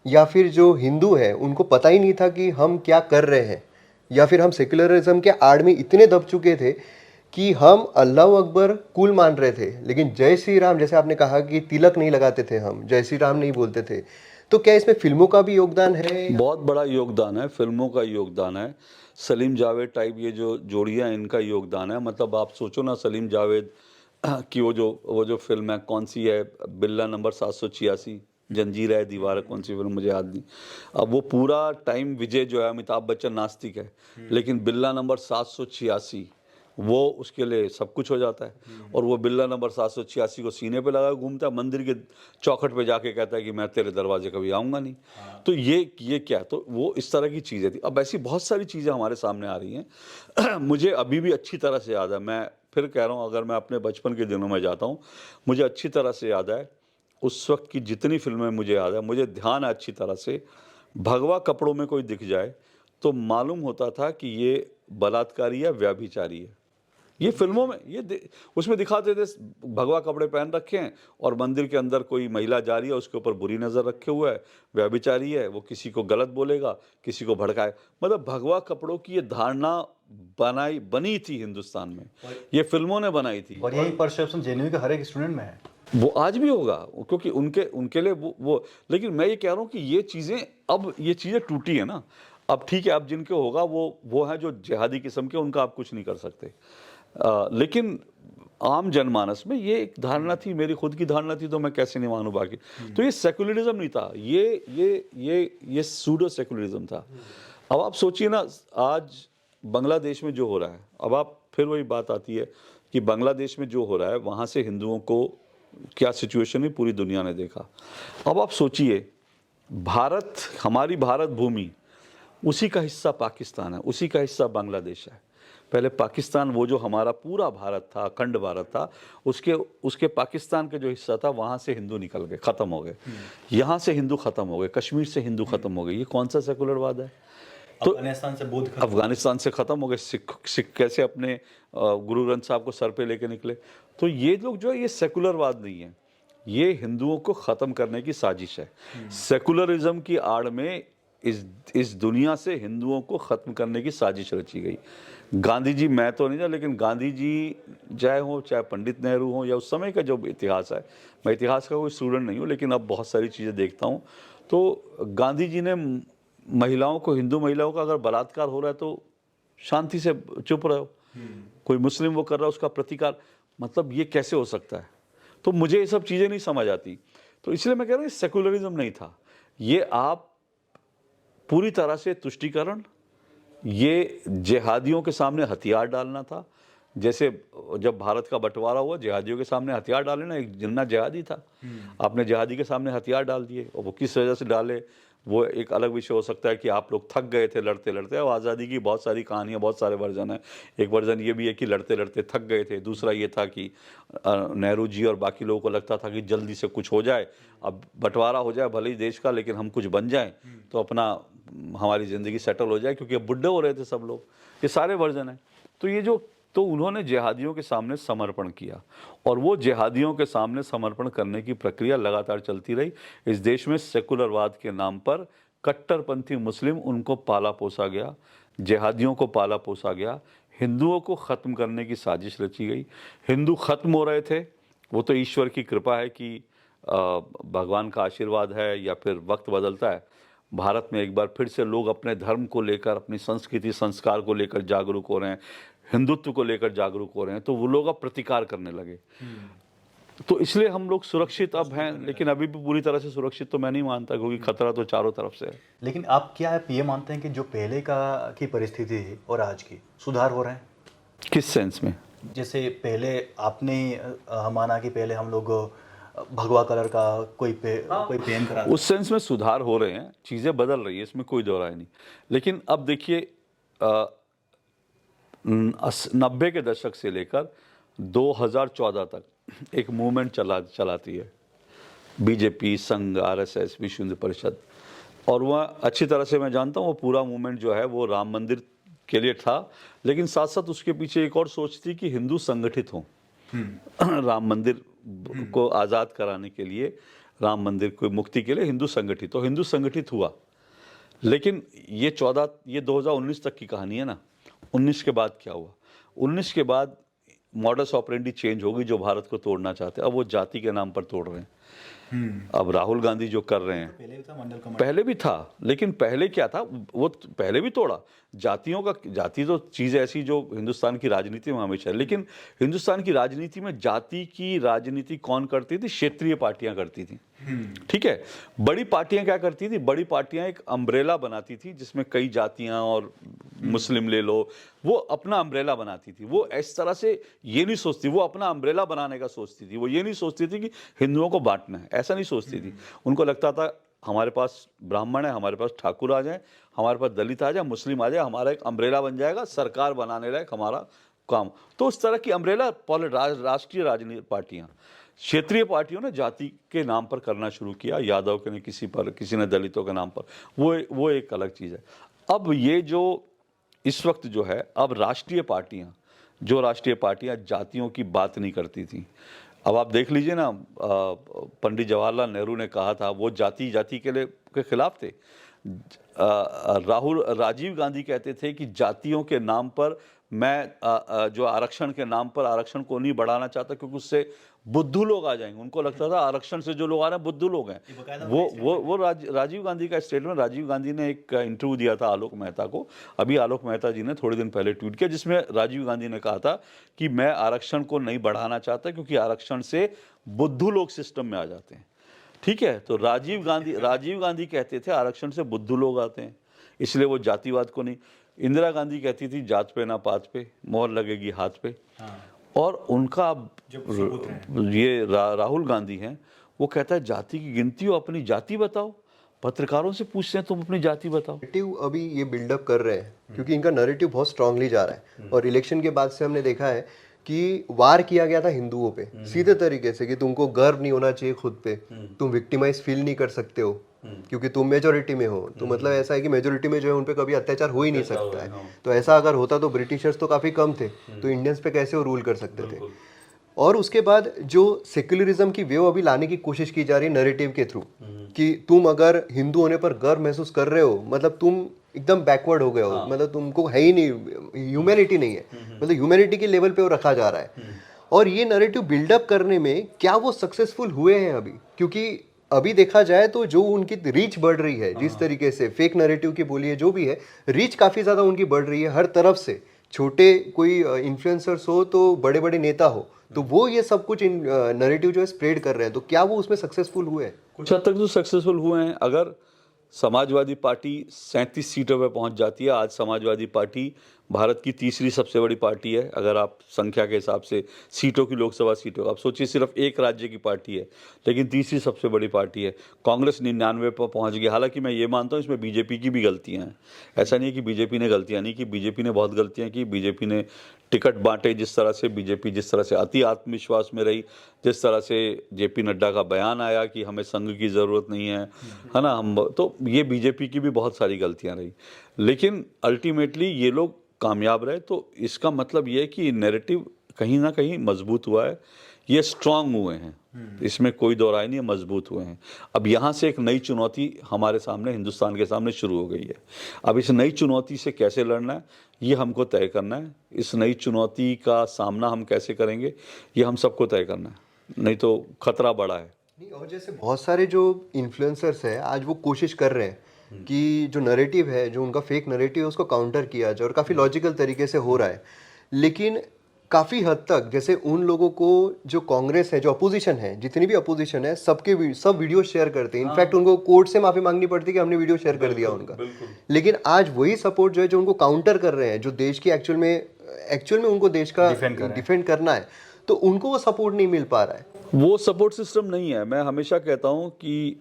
या फिर जो हिंदू है उनको पता ही नहीं था कि हम क्या कर रहे हैं, या फिर हम सेक्युलरिज्म के आड़ में इतने दब चुके थे कि हम अल्लाह अकबर कुल मान रहे थे, लेकिन जय श्री राम, जैसे आपने कहा कि तिलक नहीं लगाते थे, हम जय श्री राम नहीं बोलते थे। तो क्या इसमें फिल्मों का भी योगदान है? बहुत बड़ा योगदान है, फिल्मों का योगदान है, सलीम जावेद टाइप ये जो जोड़ियाँ, इनका योगदान है। मतलब आप सोचो ना, सलीम जावेद कि वो जो फिल्म है, कौन सी है, बिल्ला नंबर 786, जंजीर है, दीवार है, कौन सी फिल्म मुझे याद नहीं। अब वो पूरा टाइम विजय जो है, अमिताभ बच्चन नास्तिक है, लेकिन बिल्ला नंबर 786 वो उसके लिए सब कुछ हो जाता है। और वो बिल्ला नंबर 786 को सीने पे लगा घूमता है, मंदिर के चौखट पे जाके कहता है कि मैं तेरे दरवाजे कभी आऊँगा नहीं। तो ये क्या है, तो वो इस तरह की चीज़ें थी। अब ऐसी बहुत सारी चीज़ें हमारे सामने आ रही हैं मुझे अभी भी अच्छी तरह से याद है, मैं फिर कह रहा हूँ, अगर मैं अपने बचपन के दिनों में जाता हूँ, मुझे अच्छी तरह से याद है उस वक्त की जितनी फिल्में मुझे याद है, मुझे ध्यान है अच्छी तरह से, भगवा कपड़ों में कोई दिख जाए तो मालूम होता था कि ये बलात्कारी या व्यभिचारी है। ये फिल्मों में उसमें दिखाते थे, भगवा कपड़े पहन रखे हैं और मंदिर के अंदर कोई महिला जा रही है, उसके ऊपर बुरी नज़र रखे हुआ है, व्यभिचारी है, वो किसी को गलत बोलेगा, किसी को भड़काए। मतलब भगवा कपड़ों की ये धारणा बनी थी हिंदुस्तान में, ये फिल्मों ने बनाई थी। और यही परसेप्शन जेएनयू के हर एक स्टूडेंट में है। वो आज भी होगा, क्योंकि उनके लिए वो लेकिन मैं ये कह रहा हूँ कि ये चीज़ें टूटी है ना। अब ठीक है, अब जिनके होगा वो है जो जिहादी किस्म के, उनका आप कुछ नहीं कर सकते। लेकिन आम जनमानस में ये एक धारणा थी, मेरी खुद की धारणा थी, तो मैं कैसे नहीं मानूं बाकी। तो ये सेकुलरिज्म नहीं था, ये सूडो सेकुलरिज्म था। अब आप सोचिए ना, आज बांग्लादेश में जो हो रहा है, अब आप फिर वही बात आती है कि बांग्लादेश में जो हो रहा है, वहाँ से हिंदुओं को क्या सिचुएशन है पूरी दुनिया ने देखा। अब आप सोचिए, हमारी भारत भूमि, उसी का हिस्सा पाकिस्तान है, उसी का हिस्सा बांग्लादेश है। पहले पाकिस्तान, वो जो हमारा पूरा भारत था, अखंड भारत था, उसके पाकिस्तान का जो हिस्सा था, वहाँ से हिंदू निकल गए, ख़त्म हो गए। यहाँ से हिंदू ख़त्म हो गए, कश्मीर से हिंदू ख़त्म हो गए। ये कौन सा सेकुलरवाद है? तो अफगानिस्तान से ख़त्म हो गए। सिख कैसे अपने गुरु ग्रंथ साहब को सर पे लेके निकले। तो ये लोग जो है, ये सेकुलरवाद नहीं है, ये हिंदुओं को ख़त्म करने की साजिश है। सेकुलरिज्म की आड़ में इस दुनिया से हिंदुओं को ख़त्म करने की साजिश रची गई। गांधी जी, मैं तो नहीं था, लेकिन गांधी जी चाहे हो, चाहे पंडित नेहरू हो, या उस समय का जो इतिहास है, मैं इतिहास का कोई स्टूडेंट नहीं हूँ, लेकिन अब बहुत सारी चीज़ें देखता हूँ। तो गांधी जी ने महिलाओं को, हिंदू महिलाओं का अगर बलात्कार हो रहा है तो शांति से चुप रहो, कोई मुस्लिम वो कर रहा है उसका प्रतिकार, मतलब ये कैसे हो सकता है? तो मुझे ये सब चीज़ें नहीं समझ आती। तो इसलिए मैं कह रहा हूँ, सेकुलरिज्म नहीं था ये। आप पूरी तरह से तुष्टीकरण, ये जिहादियों के सामने हथियार डालना था। जैसे जब भारत का बंटवारा हुआ, जिहादियों के सामने हथियार डाले ना, एक जिन्ना जिहादी था, आपने जिहादी के सामने हथियार डाल दिए, और वो किस वजह से डाले वो एक अलग विषय हो सकता है कि आप लोग थक गए थे लड़ते लड़ते। और आज़ादी की बहुत सारी कहानियाँ, बहुत सारे वर्जन हैं। एक वर्जन ये भी है कि लड़ते लड़ते थक गए थे। दूसरा ये था कि नेहरू जी और बाकी लोगों को लगता था कि जल्दी से कुछ हो जाए, अब बंटवारा हो जाए भले ही देश का, लेकिन हम कुछ बन जाएं तो अपना हमारी ज़िंदगी सेटल हो जाए, क्योंकि अब बुढ़े हो रहे थे सब लोग। ये सारे वर्जन हैं। तो उन्होंने जिहादियों के सामने समर्पण किया, और वो जिहादियों के सामने समर्पण करने की प्रक्रिया लगातार चलती रही। इस देश में सेकुलरवाद के नाम पर कट्टरपंथी मुस्लिम, उनको पाला पोसा गया, जिहादियों को पाला पोसा गया, हिंदुओं को ख़त्म करने की साजिश रची गई। हिंदू ख़त्म हो रहे थे, वो तो ईश्वर की कृपा है कि भगवान का आशीर्वाद है, या फिर वक्त बदलता है। भारत में एक बार फिर से लोग अपने धर्म को लेकर, अपनी संस्कृति संस्कार को लेकर जागरूक हो रहे हैं, हिंदुत्व को लेकर जागरूक हो रहे हैं, तो वो लोग अब प्रतिकार करने लगे। तो इसलिए हम लोग सुरक्षित अब हैं, लेकिन अभी भी पूरी तरह से सुरक्षित तो मैं नहीं मानता, क्योंकि खतरा तो चारों तरफ से है। लेकिन आप ये मानते हैं कि जो पहले की परिस्थिति थी और आज की सुधार हो रहे हैं? किस सेंस में? जैसे पहले आपने माना कि पहले हम लोग भगवा कलर का कोई पेन करा, उस सेंस में सुधार हो रहे हैं, चीज़ें बदल रही है, इसमें कोई दो राय नहीं। लेकिन अब देखिए, 90 के दशक से लेकर 2014 तक एक मूवमेंट चलाती है बीजेपी, संघ, आरएसएस, विश्व हिंदू परिषद। और वह अच्छी तरह से मैं जानता हूँ, वो पूरा मूवमेंट जो है वो राम मंदिर के लिए था, लेकिन साथ साथ उसके पीछे एक और सोच थी कि हिंदू संगठित हों। राम मंदिर को आज़ाद कराने के लिए, राम मंदिर को मुक्ति के लिए हिंदू संगठित हो। हिंदू संगठित हुआ, लेकिन ये 2019 तक की कहानी है ना। 19 के बाद क्या हुआ? 19 के बाद मॉडस ऑपरेंडी चेंज होगी, जो भारत को तोड़ना चाहते हैं अब वो जाति के नाम पर तोड़ रहे हैं। अब राहुल गांधी जो कर रहे हैं, पहले भी था मंडल कमेटी। पहले भी था, लेकिन पहले क्या था, वो पहले भी तोड़ा। जाति तो चीज़ ऐसी जो हिंदुस्तान की राजनीति में हमेशा है, लेकिन हिंदुस्तान की राजनीति में जाति की राजनीति कौन करती थी? क्षेत्रीय पार्टियां करती थी। ठीक है, बड़ी पार्टियां क्या करती थी? बड़ी पार्टियां एक अम्ब्रेला बनाती थी जिसमें कई जातियां, और मुस्लिम ले लो, वो अपना अम्ब्रेला बनाती थी। वो इस तरह से ये नहीं सोचती, वो अपना अम्ब्रेला बनाने का सोचती थी। वो ये नहीं सोचती थी कि हिंदुओं को बांटना है, ऐसा नहीं सोचती थी। उनको लगता था हमारे पास ब्राह्मण है, हमारे पास ठाकुर आ जाए, हमारे पास दलित आ जाए, मुस्लिम आ जाए, हमारा एक अम्ब्रेला बन जाएगा, सरकार बनाने लायक हमारा काम। तो उस तरह की अम्ब्रेला राष्ट्रीय राजनीति पार्टियां, क्षेत्रीय पार्टियों ने जाति के नाम पर करना शुरू किया। यादव के ने किसी पर, किसी ने दलितों के नाम पर, वो एक अलग चीज़ है। अब ये जो इस वक्त जो है, अब राष्ट्रीय पार्टियां जातियों की बात नहीं करती थी। अब आप देख लीजिए ना, पंडित जवाहरलाल नेहरू ने कहा था, वो जाति के खिलाफ थे। राजीव गांधी कहते थे कि जातियों के नाम पर मैं जो आरक्षण के नाम पर आरक्षण को नहीं बढ़ाना चाहता, क्योंकि उससे बुद्धू लोग आ जाएंगे। उनको लगता था आरक्षण से जो लोग आ रहे हैं बुद्धू लोग हैं। वो राजीव गांधी का स्टेटमेंट, राजीव गांधी ने एक इंटरव्यू दिया था आलोक मेहता को। अभी आलोक मेहता जी ने थोड़े दिन पहले ट्वीट किया, जिसमें राजीव गांधी ने कहा था कि मैं आरक्षण को नहीं बढ़ाना चाहता, क्योंकि आरक्षण से बुद्धू लोग सिस्टम में आ जाते हैं। ठीक है, तो राजीव गांधी कहते थे आरक्षण से बुद्धू लोग आते हैं, इसलिए वो जातिवाद को नहीं। इंदिरा गांधी कहती थी जात पे ना पात पे, मोहर लगेगी हाथ पे। और उनका ये राहुल गांधी हैं, वो कहता है जाति की गिनती हो, अपनी जाति बताओ। पत्रकारों से पूछते हैं तुम अपनी जाति बताओ। नैरेटिव अभी ये बिल्डअप कर रहे हैं क्योंकि इनका नैरेटिव बहुत स्ट्रांगली जा रहा है। और इलेक्शन के बाद से हमने देखा है कि वार किया गया था हिंदुओं पे सीधे तरीके से कि तुमको गर्व नहीं होना चाहिए खुद पे, तुम विक्टिमाइज फील नहीं कर सकते हो क्योंकि तुम मेजोरिटी में हो। तो मतलब ऐसा है कि मेजोरिटी में जो है उन पे कभी अत्याचार हो ही नहीं सकता है। तो ऐसा अगर होता तो ब्रिटिशर्स तो काफी कम थे, तो इंडियंस पे कैसे वो रूल कर सकते थे। और उसके बाद जो सेक्युलरिज्म की वेव अभी लाने की कोशिश की जा रही है नैरेटिव के थ्रू, कि तुम अगर हिंदू होने पर गर्व महसूस कर रहे हो, मतलब तुम एकदम बैकवर्ड हो गए हो, मतलब तुमको है ही नहीं, ह्यूमैनिटी नहीं है, मतलब ह्यूमैनिटी के लेवल पे वो रखा जा रहा है। और ये नैरेटिव बिल्डअप करने में क्या वो सक्सेसफुल हुए हैं अभी? क्योंकि अभी देखा जाए तो जो उनकी रीच बढ़ रही है, जिस तरीके से फेक नैरेटिव की बोलिए जो भी है, रीच काफी ज्यादा उनकी बढ़ रही है हर तरफ से। छोटे कोई इन्फ्लुएंसर्स हो तो बड़े बड़े नेता हो, तो वो ये सब कुछ नैरेटिव जो है स्प्रेड कर रहे हैं। तो क्या वो उसमें सक्सेसफुल हुए? कुछ हद तक तो सक्सेसफुल हुए हैं। अगर समाजवादी पार्टी 37 सीटों पर पहुंच जाती है, आज समाजवादी पार्टी भारत की तीसरी सबसे बड़ी पार्टी है अगर आप संख्या के हिसाब से, सीटों की, लोकसभा सीटों। आप सोचिए सिर्फ एक राज्य की पार्टी है, लेकिन तीसरी सबसे बड़ी पार्टी है। कांग्रेस 99 पर पहुंच गई। हालांकि मैं ये मानता हूं इसमें बीजेपी की भी गलतियां हैं। ऐसा नहीं है कि बीजेपी ने गलतियां नहीं की, बीजेपी ने बहुत गलतियां की। बीजेपी ने टिकट बांटे जिस तरह से, बीजेपी जिस तरह से अति आत्मविश्वास में रही, जिस तरह से जेपी नड्डा का बयान आया कि हमें संघ की ज़रूरत नहीं है ना, तो ये बीजेपी की भी बहुत सारी गलतियां रही। लेकिन अल्टीमेटली ये लोग कामयाब रहे। तो इसका मतलब ये है कि नैरेटिव कहीं ना कहीं मजबूत हुआ है, ये स्ट्रांग हुए हैं, इसमें कोई दो राय नहीं है, मजबूत हुए हैं। अब यहाँ से एक नई चुनौती हमारे सामने, हिंदुस्तान के सामने शुरू हो गई है। अब इस नई चुनौती से कैसे लड़ना है ये हमको तय करना है। इस नई चुनौती का सामना हम कैसे करेंगे ये हम सबको तय करना है, नहीं तो खतरा बड़ा है। नहीं, और जैसे बहुत सारे जो इन्फ्लुएंसर्स हैं आज वो कोशिश कर रहे हैं कि जो नैरेटिव है, जो उनका फेक नैरेटिव है, उसको काउंटर किया जाए, और काफ़ी लॉजिकल तरीके से हो रहा है। लेकिन काफ़ी हद तक जैसे उन लोगों को, जो कांग्रेस है, जो अपोजिशन है, जितनी भी अपोजिशन है, सब वीडियो शेयर करते हैं। इनफैक्ट उनको कोर्ट से माफ़ी मांगनी पड़ती है कि हमने वीडियो शेयर कर दिया उनका। लेकिन आज वही सपोर्ट जो है, जो उनको काउंटर कर रहे हैं, जो देश की एक्चुअल में उनको देश का डिफेंड करना है, तो उनको वो सपोर्ट नहीं मिल पा रहा है। वो सपोर्ट सिस्टम नहीं है। मैं हमेशा कहता हूँ कि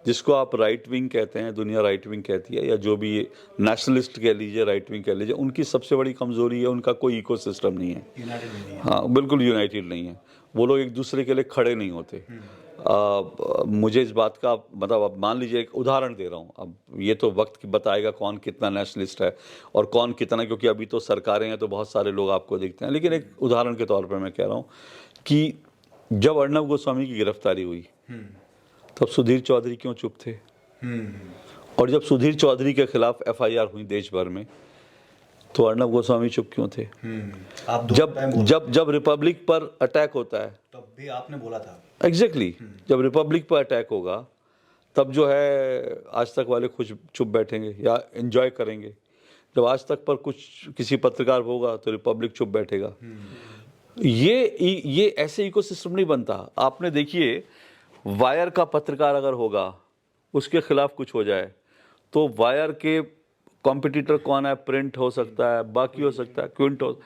जिसको आप राइट विंग कहते हैं, दुनिया राइट विंग कहती है, या जो भी नेशनलिस्ट कह लीजिए, राइट विंग कह लीजिए, उनकी सबसे बड़ी कमज़ोरी है उनका कोई इकोसिस्टम नहीं है। यूनाइटेड नहीं है। हाँ, बिल्कुल यूनाइटेड नहीं है। वो लोग एक दूसरे के लिए खड़े नहीं होते। मुझे इस बात का मतलब, अब मान लीजिए एक उदाहरण दे रहा हूँ, अब ये तो वक्त बताएगा कौन कितना नेशनलिस्ट है और कौन कितना, क्योंकि अभी तो सरकारें हैं तो बहुत सारे लोग आपको दिखते हैं। लेकिन एक उदाहरण के तौर पर मैं कह रहा हूँ कि जब अर्णब गोस्वामी की गिरफ्तारी हुई तब सुधीर चौधरी क्यों चुप थे? और जब सुधीर चौधरी के खिलाफ FIR हुई देश भर में तो अर्णब गोस्वामी चुप क्यों थे? जब रिपब्लिक पर अटैक होता है भी आपने बोला था। एग्जैक्टली जब रिपब्लिक पर अटैक होगा तब जो है आज तक वाले खुश चुप बैठेंगे या एंजॉय करेंगे। जब आज तक पर कुछ किसी पत्रकार पर होगा तो रिपब्लिक चुप बैठेगा। ये ऐसे इकोसिस्टम नहीं बनता। आपने देखिए, वायर का पत्रकार अगर होगा, उसके खिलाफ कुछ हो जाए तो वायर के कॉम्पिटिटर कौन है, प्रिंट हो सकता है, बाकी हो सकता है, क्विंट हो,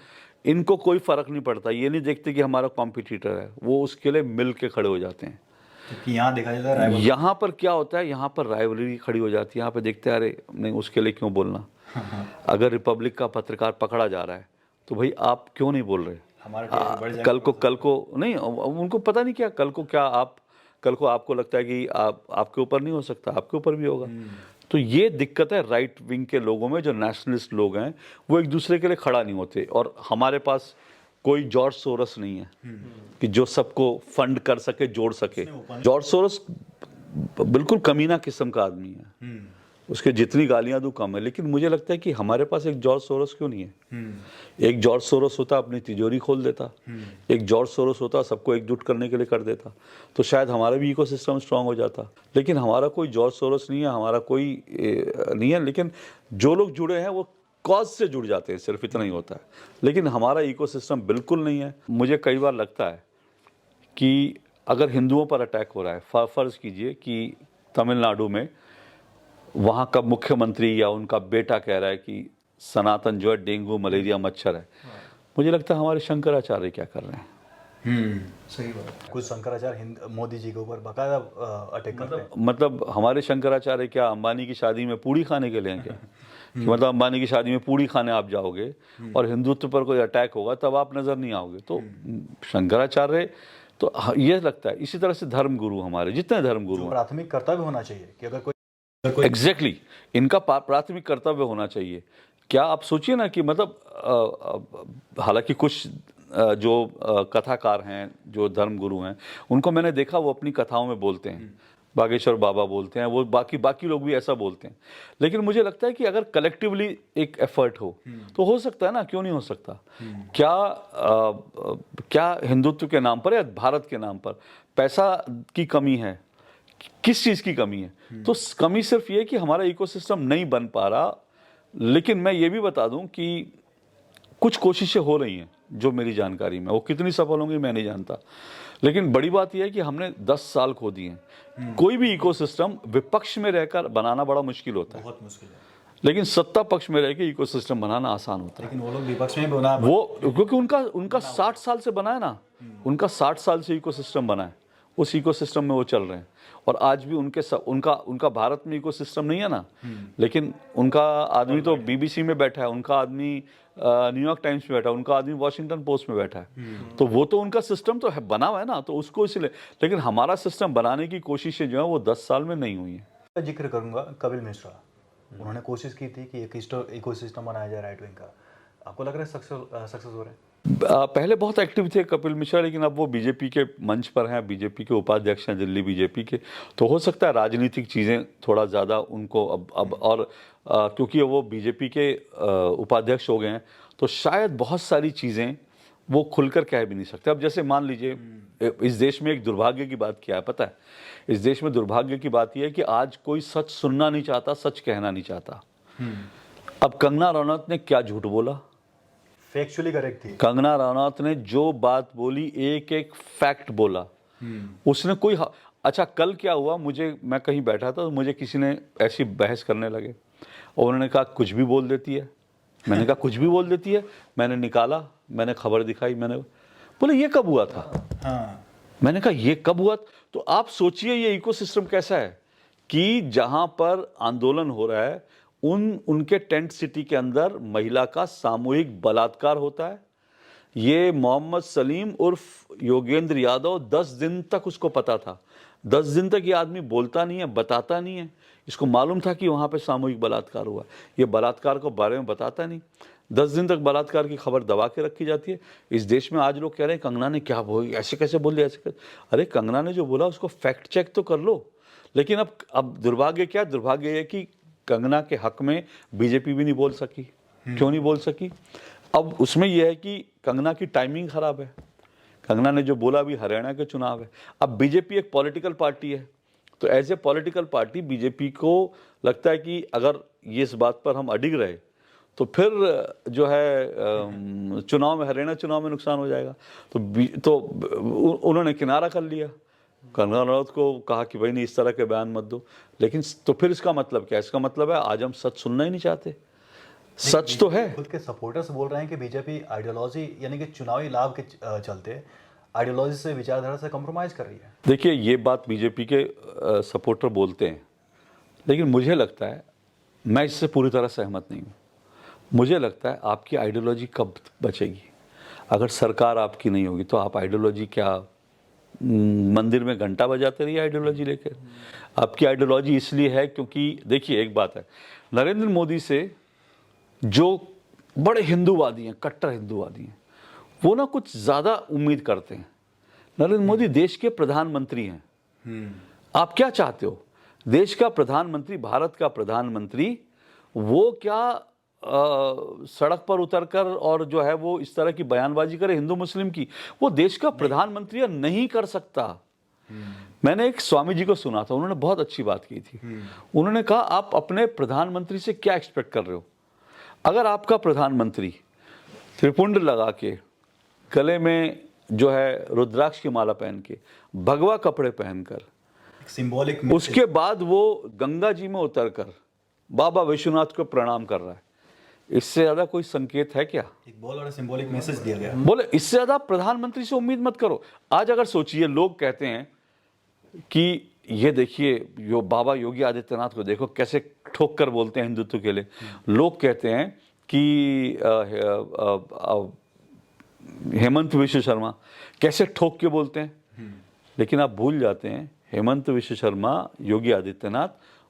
इनको कोई फर्क नहीं पड़ता। ये नहीं देखते कि हमारा कॉम्पिटिटर है, वो उसके लिए मिल के खड़े हो जाते हैं। क्योंकि यहाँ देखा जाता है यहाँ पर क्या होता है, यहाँ पर राइवलरी खड़ी हो जाती है। यहाँ पे देखते हैं अरे नहीं, उसके लिए क्यों बोलना। अगर रिपब्लिक का पत्रकार पकड़ा जा रहा है तो भाई आप क्यों नहीं बोल रहे। कल को नहीं, उनको पता नहीं क्या कल को आपको लगता है कि आपके ऊपर नहीं हो सकता, आपके ऊपर भी होगा। तो ये दिक्कत है राइट विंग के लोगों में। जो नेशनलिस्ट लोग हैं वो एक दूसरे के लिए खड़ा नहीं होते। और हमारे पास कोई जॉर्ज सोरस नहीं है कि जो सबको फंड कर सके, जोड़ सके। जॉर्ज सोरस बिल्कुल कमीना किस्म का आदमी है, उसके जितनी गालियां दूं कम है। लेकिन मुझे लगता है कि हमारे पास एक जॉर्ज सोरस क्यों नहीं है। एक जॉर्ज सोरस होता अपनी तिजोरी खोल देता, एक जॉर्ज सोरस होता सबको एकजुट करने के लिए कर देता, तो शायद हमारा भी इकोसिस्टम स्ट्रांग हो जाता। लेकिन हमारा कोई जॉर्ज सोरस नहीं है, हमारा कोई नहीं है। लेकिन जो लोग जुड़े हैं वो कॉज से जुड़ जाते हैं, सिर्फ इतना ही होता है। लेकिन हमारा इकोसिस्टम बिल्कुल नहीं है। मुझे कई बार लगता है कि अगर हिंदुओं पर अटैक हो रहा है, फर्ज कीजिए कि तमिलनाडु में वहाँ का मुख्यमंत्री या उनका बेटा कह रहा है कि सनातन जो है डेंगू मलेरिया मच्छर है, मुझे लगता है हमारे शंकराचार्य क्या कर रहे हैं। सही बात। कुछ शंकराचार्य मोदी जी के ऊपर बाकायदा अटैक करते हैं। मतलब हमारे शंकराचार्य क्या अंबानी की शादी में पूड़ी खाने के लिए हैं क्या? कि मतलब अंबानी की शादी में पूड़ी खाने आप जाओगे और हिंदुत्व पर कोई अटैक होगा तब आप नजर नहीं आओगे। तो शंकराचार्य तो ये लगता है। इसी तरह से धर्म गुरु, हमारे जितने धर्म गुरु हैं, प्राथमिक कर्तव्य होना चाहिए कि अगर कोई एग्जैक्टली इनका प्राथमिक कर्तव्य होना चाहिए। क्या आप सोचिए ना कि मतलब हालांकि कुछ जो कथाकार हैं, जो धर्म गुरु हैं, उनको मैंने देखा वो अपनी कथाओं में बोलते हैं, बागेश्वर बाबा बोलते हैं, वो बाकी लोग भी ऐसा बोलते हैं। लेकिन मुझे लगता है कि अगर कलेक्टिवली एक एफर्ट हो तो हो सकता है ना, क्यों नहीं हो सकता। क्या हिंदुत्व के नाम पर या भारत के नाम पर पैसा की कमी है, किस चीज़ की कमी है? तो कमी सिर्फ ये कि हमारा इकोसिस्टम नहीं बन पा रहा। लेकिन मैं ये भी बता दूं कि कुछ कोशिशें हो रही हैं जो मेरी जानकारी में, वो कितनी सफल होंगी मैं नहीं जानता। लेकिन बड़ी बात यह है कि हमने 10 साल खो दिए हैं। कोई भी इकोसिस्टम विपक्ष में रहकर बनाना बड़ा मुश्किल होता है, बहुत मुश्किल है। लेकिन सत्ता पक्ष में रह के इकोसिस्टम बनाना आसान होता है। लेकिन वो लोग विपक्ष में बना, वो क्योंकि उनका 60 साल से बना है ना, उनका 60 साल से इकोसिस्टम बना है, उस इकोसिस्टम में वो चल रहे हैं। और आज भी उनका भारत में इकोसिस्टम नहीं है ना, लेकिन उनका आदमी तो बीबीसी में बैठा है, उनका आदमी न्यूयॉर्क टाइम्स में बैठा है, उनका आदमी वॉशिंगटन पोस्ट में बैठा है। तो वो तो उनका सिस्टम तो है, बना हुआ है ना, तो उसको इसलिए। लेकिन हमारा सिस्टम बनाने की कोशिशें जो है वो 10 साल में नहीं हुई है। जिक्र करूंगा कपिल मिश्रा, उन्होंने कोशिश की थी कि एक इकोसिस्टम बनाया जाए राइट विंग का। आपको लग रहा है सक्सेस हो रहा है? पहले बहुत एक्टिव थे कपिल मिश्रा, लेकिन अब वो बीजेपी के मंच पर हैं, बीजेपी के उपाध्यक्ष हैं दिल्ली बीजेपी के। तो हो सकता है राजनीतिक चीज़ें थोड़ा ज़्यादा उनको अब और क्योंकि वो बीजेपी के उपाध्यक्ष हो गए हैं तो शायद बहुत सारी चीज़ें वो खुलकर कह भी नहीं सकते। अब जैसे मान लीजिए इस देश में एक दुर्भाग्य की बात क्या है पता है? इस देश में दुर्भाग्य की बात यह है कि आज कोई सच सुनना नहीं चाहता, सच कहना नहीं चाहता। अब कंगना रनौत ने क्या झूठ बोला? फैक्चुअली करेक्ट थी। कंगना रनौत ने जो बात बोली एक एक फैक्ट बोला। उसने कोई अच्छा कल क्या हुआ, मैं कहीं बैठा था तो मुझे किसी ने ऐसी बहस करने लगे और उन्होंने कहा कुछ भी बोल देती है। मैंने कहा कुछ भी बोल देती है? मैंने निकाला, मैंने खबर दिखाई, मैंने बोले ये कब हुआ था? हाँ। मैंने कहा ये कब हुआ? तो आप सोचिए ये इकोसिस्टम कैसा है कि जहां पर आंदोलन हो रहा है उनके टेंट सिटी के अंदर महिला का सामूहिक बलात्कार होता है। ये मोहम्मद सलीम उर्फ योगेंद्र यादव 10 दिन तक उसको पता था। 10 दिन तक ये आदमी बोलता नहीं है, बताता नहीं है। इसको मालूम था कि वहाँ पे सामूहिक बलात्कार हुआ, ये बलात्कार को बारे में बताता नहीं। 10 दिन तक बलात्कार की खबर दबा के रखी जाती है। इस देश में आज लोग कह रहे हैं कंगना ने क्या बोली, ऐसे कैसे बोल दिया, ऐसे कैसे। अरे कंगना ने जो बोला उसको फैक्ट चेक तो कर लो। लेकिन अब दुर्भाग्य क्या, दुर्भाग्य है कि कंगना के हक में बीजेपी भी नहीं बोल सकी। क्यों नहीं बोल सकी? अब उसमें यह है कि कंगना की टाइमिंग खराब है। कंगना ने जो बोला भी हरियाणा के चुनाव है। अब बीजेपी एक पॉलिटिकल पार्टी है, तो as a political party BJP को लगता है कि अगर ये इस बात पर हम अडिग रहे तो फिर जो है चुनाव में, हरियाणा चुनाव में नुकसान हो जाएगा। तो उन्होंने किनारा कर लिया, कंगना रनौत को कहा कि भाई नहीं इस तरह के बयान मत दो। लेकिन तो फिर इसका मतलब क्या है? इसका मतलब है आज हम सच सुनना ही नहीं चाहते। सच तो है। खुद के सपोर्टर्स बोल रहे हैं कि बीजेपी आइडियोलॉजी यानी कि चुनावी लाभ के चलते आइडियोलॉजी से, विचारधारा से कॉम्प्रोमाइज़ कर रही है। देखिए ये बात बीजेपी के सपोर्टर बोलते हैं, लेकिन मुझे लगता है मैं इससे पूरी तरह सहमत नहीं हूँ। मुझे लगता है आपकी आइडियोलॉजी कब बचेगी? अगर सरकार आपकी नहीं होगी तो आप आइडियोलॉजी क्या मंदिर में घंटा बजाते रहिए आइडियोलॉजी लेकर? आपकी आइडियोलॉजी इसलिए है क्योंकि देखिए एक बात है, नरेंद्र मोदी से जो बड़े हिंदूवादी हैं, कट्टर हिंदूवादी हैं, वो ना कुछ ज़्यादा उम्मीद करते हैं। नरेंद्र मोदी देश के प्रधानमंत्री हैं। आप क्या चाहते हो? देश का प्रधानमंत्री, भारत का प्रधानमंत्री, वो क्या सड़क पर उतरकर और जो है वो इस तरह की बयानबाजी करे हिंदू मुस्लिम की? वो देश का प्रधानमंत्री नहीं कर सकता। मैंने एक स्वामी जी को सुना था, उन्होंने बहुत अच्छी बात की थी। उन्होंने कहा आप अपने प्रधानमंत्री से क्या एक्सपेक्ट कर रहे हो? अगर आपका प्रधानमंत्री त्रिपुंड लगा के, गले में जो है रुद्राक्ष की माला पहन के, भगवा कपड़े पहनकर, सिंबॉलिक, उसके बाद वो गंगा जी में उतरकर बाबा विश्वनाथ को प्रणाम कर रहा है, इससे ज्यादा कोई संकेत है क्या? एक बहुत बड़ा सिंबॉलिक मैसेज दिया गया। बोले इससे ज्यादा प्रधानमंत्री से उम्मीद मत करो। आज अगर सोचिए, लोग कहते हैं कि ये देखिए यो बाबा योगी आदित्यनाथ को देखो कैसे ठोक कर बोलते हैं हिंदुत्व के लिए। लोग कहते हैं कि हेमंत विश्व शर्मा कैसे ठोक के बोलते हैं, लेकिन आप भूल जाते हैं हेमंत विश्व शर्मा, योगी आदित्यनाथ,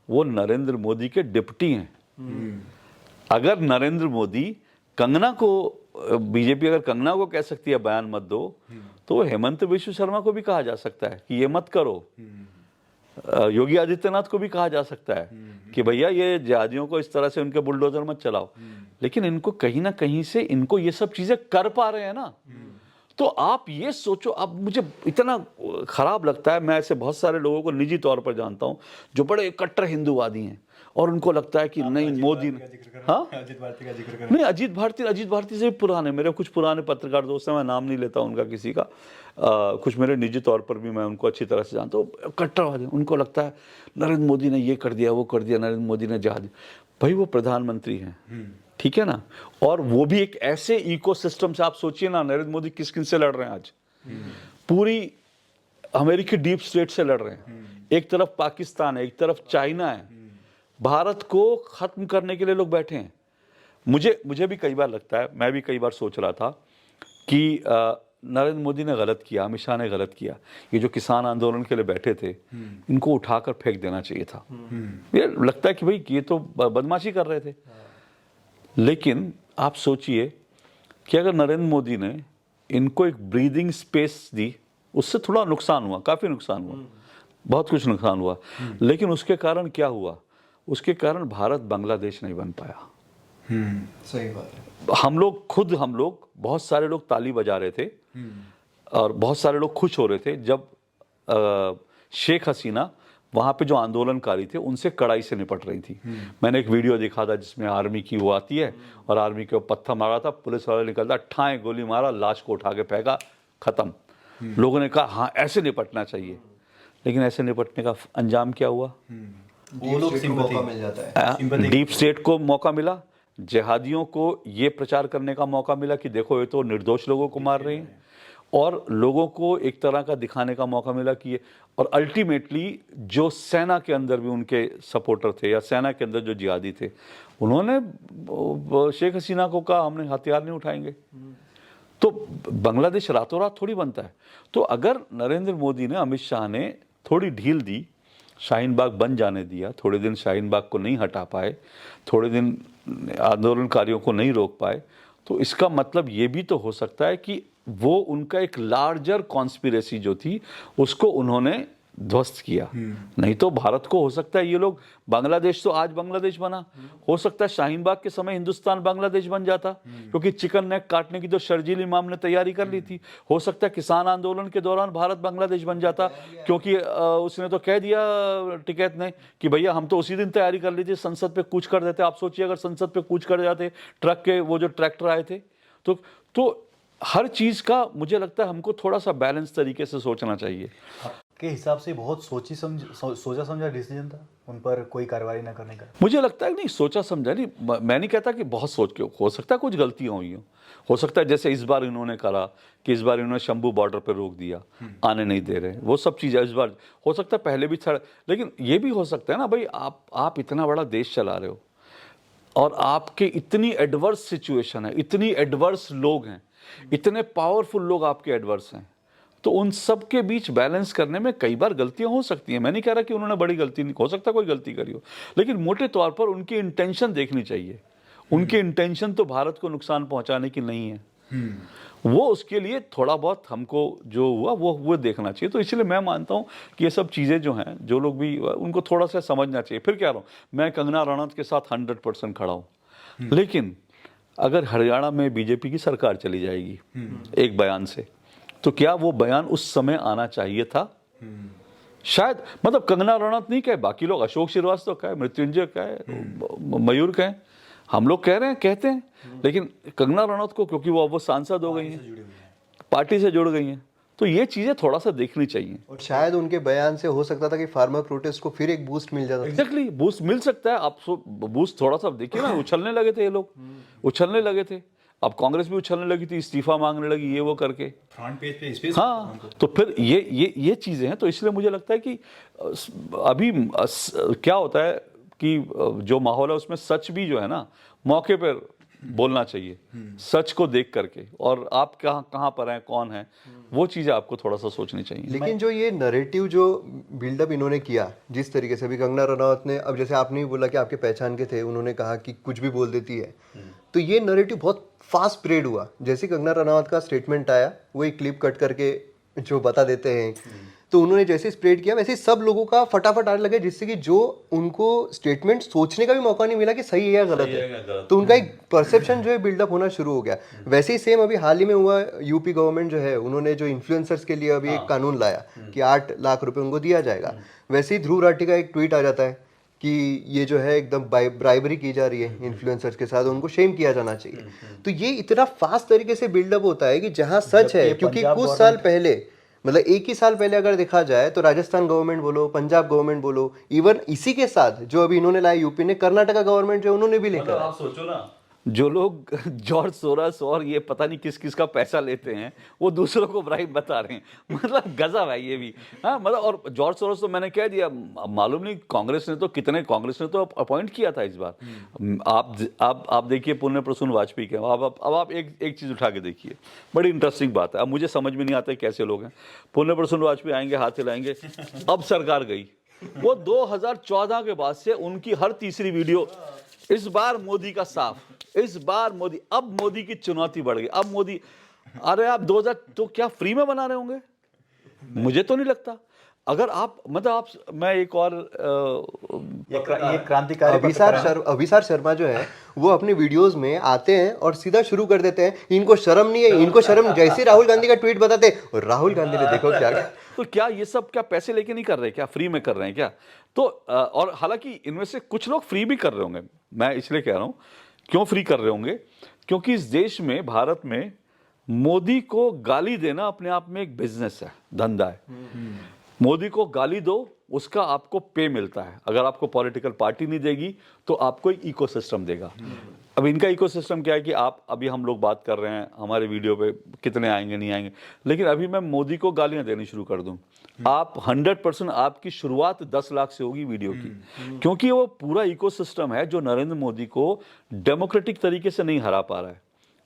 वो नरेंद्र मोदी के डिप्टी हैं। अगर नरेंद्र मोदी कंगना को, बीजेपी अगर कंगना को कह सकती है बयान मत दो, तो वो हेमंत विश्व शर्मा को भी कहा जा सकता है कि ये मत करो। योगी आदित्यनाथ को भी कहा जा सकता है कि भैया ये जिहादियों को इस तरह से उनके बुलडोजर मत चलाओ। लेकिन इनको कहीं ना कहीं से इनको ये सब चीजें कर पा रहे हैं ना। तो आप ये सोचो, अब मुझे इतना खराब लगता है, मैं ऐसे बहुत सारे लोगों को निजी तौर पर जानता हूं जो बड़े कट्टर हिंदूवादी हैं और उनको लगता है कि नहीं मोदी, हाँ अजीत भारती का जिक्र नहीं, अजीत भारती से भी पुराने, मेरे कुछ पुराने पत्रकार दोस्त हैं, मैं नाम नहीं लेता उनका किसी का, कुछ मेरे निजी तौर पर भी मैं उनको अच्छी तरह से जानता हूँ, कट्टरवादी। उनको लगता है नरेंद्र मोदी ने ये कर दिया, वो कर दिया, नरेंद्र मोदी ने जहा दिया। भाई वो प्रधानमंत्री हैं, ठीक है ना, और वो भी एक ऐसे इकोसिस्टम से। आप सोचिए ना, नरेंद्र मोदी किस किन से लड़ रहे हैं आज? पूरी अमेरिकी डीप स्टेट से लड़ रहे हैं। एक तरफ पाकिस्तान है, एक तरफ चाइना है। भारत को खत्म करने के लिए लोग बैठे हैं। मुझे भी कई बार लगता है, मैं भी कई बार सोच रहा था कि नरेंद्र मोदी ने गलत किया, अमित शाह ने गलत किया। ये जो किसान आंदोलन के लिए बैठे थे, इनको उठाकर फेंक देना चाहिए था। ये लगता है कि भाई ये तो बदमाशी कर रहे थे। लेकिन आप सोचिए कि अगर नरेंद्र मोदी ने इनको एक ब्रीदिंग स्पेस दी, उससे थोड़ा नुकसान हुआ, काफ़ी नुकसान हुआ, बहुत कुछ नुकसान हुआ। लेकिन उसके कारण क्या हुआ? उसके कारण भारत बांग्लादेश नहीं बन पाया। सही बात है। हम लोग बहुत सारे लोग ताली बजा रहे थे और बहुत सारे लोग खुश हो रहे थे जब शेख हसीना वहाँ पे जो आंदोलनकारी थे उनसे कड़ाई से निपट रही थी। मैंने एक वीडियो देखा था जिसमें आर्मी की वो आती है और आर्मी के ऊपर पत्थर मारा था, पुलिस वाला निकलता, ठाए गोली मारा, लाश को उठा के फेंका, खत्म। लोगों ने कहा हाँ ऐसे निपटना चाहिए। लेकिन ऐसे निपटने का अंजाम क्या हुआ? वो लोग मौका मिल जाता है। डीप स्टेट को मौका मिला, जिहादियों को ये प्रचार करने का मौका मिला कि देखो ये तो निर्दोष लोगों को मार रहे हैं, और लोगों को एक तरह का दिखाने का मौका मिला कि ये, और अल्टीमेटली जो सेना के अंदर भी उनके सपोर्टर थे या सेना के अंदर जो जिहादी थे, उन्होंने शेख हसीना को कहा हमने हथियार नहीं उठाएंगे। तो बांग्लादेश रातों रात थोड़ी बनता है। तो अगर नरेंद्र मोदी ने, अमित शाह ने थोड़ी ढील दी, शाहीन बाग बन जाने दिया, थोड़े दिन शाहीन बाग को नहीं हटा पाए, थोड़े दिन आंदोलनकारियों को नहीं रोक पाए, तो इसका मतलब ये भी तो हो सकता है कि वो उनका एक लार्जर कॉन्स्पिरेसी जो थी उसको उन्होंने ध्वस्त किया। नहीं तो भारत को हो सकता है ये लोग, बांग्लादेश तो आज बांग्लादेश बना, हो सकता है शाहीन बाग के समय हिंदुस्तान बांग्लादेश बन जाता, क्योंकि चिकन नेक काटने की जो शर्जील इमाम ने तैयारी कर ली थी। हो सकता है किसान आंदोलन के दौरान भारत बांग्लादेश बन जाता, क्योंकि उसने तो कह दिया टिकैत ने कि भैया हम तो उसी दिन तैयारी कर ली थी, संसद पे कूच कर देते। आप सोचिए अगर संसद पे कूच कर जाते ट्रक के वो जो ट्रैक्टर आए थे, तो हर चीज का मुझे लगता है हमको थोड़ा सा बैलेंस तरीके से सोचना चाहिए। के हिसाब से बहुत सोचा समझा डिसीजन था उन पर कोई कार्रवाई न करने का? मुझे लगता है कि नहीं, सोचा समझा नहीं, मैं नहीं कहता कि बहुत सोच के, हो सकता है कुछ गलतियां हुई हो सकता है जैसे इस बार इन्होंने करा कि इस बार इन्होंने शंभू बॉर्डर पर रोक दिया, आने नहीं दे रहे, वो सब चीज़ें इस बार हो सकता है पहले भी था। लेकिन ये भी हो सकता है ना भाई, आप इतना बड़ा देश चला रहे हो और आपके इतनी एडवर्स सिचुएशन है, इतनी एडवर्स लोग हैं, इतने पावरफुल लोग आपके एडवर्स हैं, तो उन सब के बीच बैलेंस करने में कई बार गलतियां हो सकती हैं। मैं नहीं कह रहा कि उन्होंने बड़ी गलती नहीं, हो सकता कोई गलती करी हो, लेकिन मोटे तौर पर उनकी इंटेंशन देखनी चाहिए। उनकी इंटेंशन तो भारत को नुकसान पहुंचाने की नहीं है, वो उसके लिए थोड़ा बहुत हमको जो हुआ वो देखना चाहिए। तो इसलिए मैं मानता हूं कि ये सब चीज़ें जो हैं, जो लोग भी उनको थोड़ा सा समझना चाहिए। फिर क्या रहा हूँ मैं, कंगना रनौत के साथ 100% खड़ा हूँ, लेकिन अगर हरियाणा में बीजेपी की सरकार चली जाएगी एक बयान से, तो क्या वो बयान उस समय आना चाहिए था? शायद, मतलब कंगना रनौत नहीं कहे, बाकी लोग, अशोक श्रीवास्तव कहे, मृत्युंजय कहे, मयूर कहे, हम लोग कह रहे हैं, कहते हैं, लेकिन कंगना रनौत को, क्योंकि वो सांसद हो गई हैं, पार्टी से जुड़ गई हैं, तो ये चीजें थोड़ा सा देखनी चाहिए। और शायद उनके बयान से हो सकता था कि फार्मर प्रोटेस्ट को फिर एक बूस्ट मिल जाता। एग्जैक्टली, बूस्ट मिल सकता है। आप बूस्ट थोड़ा सा देखिए ना, उछलने लगे थे ये लोग, उछलने लगे थे। अब कांग्रेस भी उछलने लगी थी, इस्तीफा मांगने लगी, ये वो करके फ्रंट पेज पे स्पेस। हाँ, तो फिर ये चीजें हैं। तो इसलिए मुझे लगता है कि अभी क्या होता है कि जो माहौल है उसमें सच भी जो है ना, मौके पर बोलना चाहिए, सच को देख करके, और आप कहाँ पर हैं, कौन है, वो चीजें आपको थोड़ा सा सोचनी चाहिए। लेकिन जो ये नैरेटिव जो बिल्डअप इन्होंने किया, जिस तरीके से, अभी कंगना रनौत ने, अब जैसे आपने भी बोला कि आपके पहचान के थे, उन्होंने कहा कि कुछ भी बोल देती है, तो ये नैरेटिव बहुत फास्ट स्प्रेड हुआ। जैसे कंगना रनौत का स्टेटमेंट आया, वो एक क्लिप कट करके जो बता देते हैं, तो उन्होंने जैसे स्प्रेड किया वैसे सब लोगों का फटाफट आने लगे, जिससे कि जो उनको स्टेटमेंट सोचने का भी मौका नहीं मिला कि सही है या गलत है, तो उनका एक परसेप्शन जो है बिल्डअप होना शुरू हो गया। वैसे ही सेम अभी हाल ही में हुआ, यूपी गवर्नमेंट जो है, उन्होंने जो इन्फ्लुएंसर्स के लिए अभी एक कानून लाया कि 8 लाख रुपए उनको दिया जाएगा। वैसे ही ध्रुव राठी का एक ट्वीट आ जाता है कि ये जो है एकदम ब्राइबरी की जा रही है इन्फ्लुएंसर्स के साथ, उनको शेम किया जाना चाहिए। तो ये इतना फास्ट तरीके से बिल्डअप होता है कि जहां सच है, क्योंकि कुछ साल पहले, मतलब एक ही साल पहले अगर देखा जाए तो राजस्थान गवर्नमेंट बोलो, पंजाब गवर्नमेंट बोलो, इवन इसी के साथ जो अभी इन्होंने लाया यूपी ने, कर्नाटका गवर्नमेंट जो उन्होंने भी लेकर, आप सोचो ना, जो लोग जॉर्ज सोरस और ये पता नहीं किस किस का पैसा लेते हैं, वो दूसरों को ब्राइब बता रहे हैं, मतलब गजब है ये भी। हाँ, मतलब, और जॉर्ज सोरस तो मैंने कह दिया, मालूम नहीं कांग्रेस ने तो अपॉइंट किया था इस बार। आप देखिए पुण्य प्रसून वाजपेयी के, अब आप एक चीज़ उठा के देखिए, बड़ी इंटरेस्टिंग बात है। अब मुझे समझ में नहीं आता है कैसे लोग हैं, पुण्य प्रसून वाजपेयी आएंगे, हाथ हिलाएंगे, अब सरकार गई, वो 2014 के बाद से उनकी हर तीसरी वीडियो, इस बार मोदी का साफ, इस बार मोदी, अब मोदी की चुनौती बढ़ गई, अब मोदी, अरे आप 2000 तो क्या फ्री में बना रहे होंगे? मुझे तो नहीं लगता। अगर आप, मतलब आप, मैं एक और ये क्रांतिकारी अभिसार शर्मा जो है, वो अपने वीडियोस में आते हैं और सीधा शुरू कर देते हैं, इनको शर्म नहीं है, इनको शर्म, जैसे राहुल गांधी का ट्वीट बताते हैं, और राहुल गांधी ने देखो क्या। तो क्या ये सब क्या पैसे लेके नहीं कर रहे, क्या फ्री में कर रहे हैं क्या? तो और हालांकि इनमें से कुछ लोग फ्री भी कर रहे होंगे, मैं इसलिए कह रहा हूं, क्यों फ्री कर रहे होंगे? क्योंकि इस देश में, भारत में, मोदी को गाली देना अपने आप में एक बिजनेस है, धंधा है। मोदी को गाली दो, उसका आपको पे मिलता है। अगर आपको पॉलिटिकल पार्टी नहीं देगी तो आपको एक इकोसिस्टम देगा। अब इनका इकोसिस्टम क्या है कि आप, अभी हम लोग बात कर रहे हैं, हमारे वीडियो पे कितने आएंगे नहीं आएंगे, लेकिन अभी मैं मोदी को गालियां देनी शुरू कर दूं, आप 100% आपकी शुरुआत 10 लाख से होगी वीडियो की, क्योंकि वो पूरा इकोसिस्टम है जो नरेंद्र मोदी को डेमोक्रेटिक तरीके से नहीं हरा पा रहा है।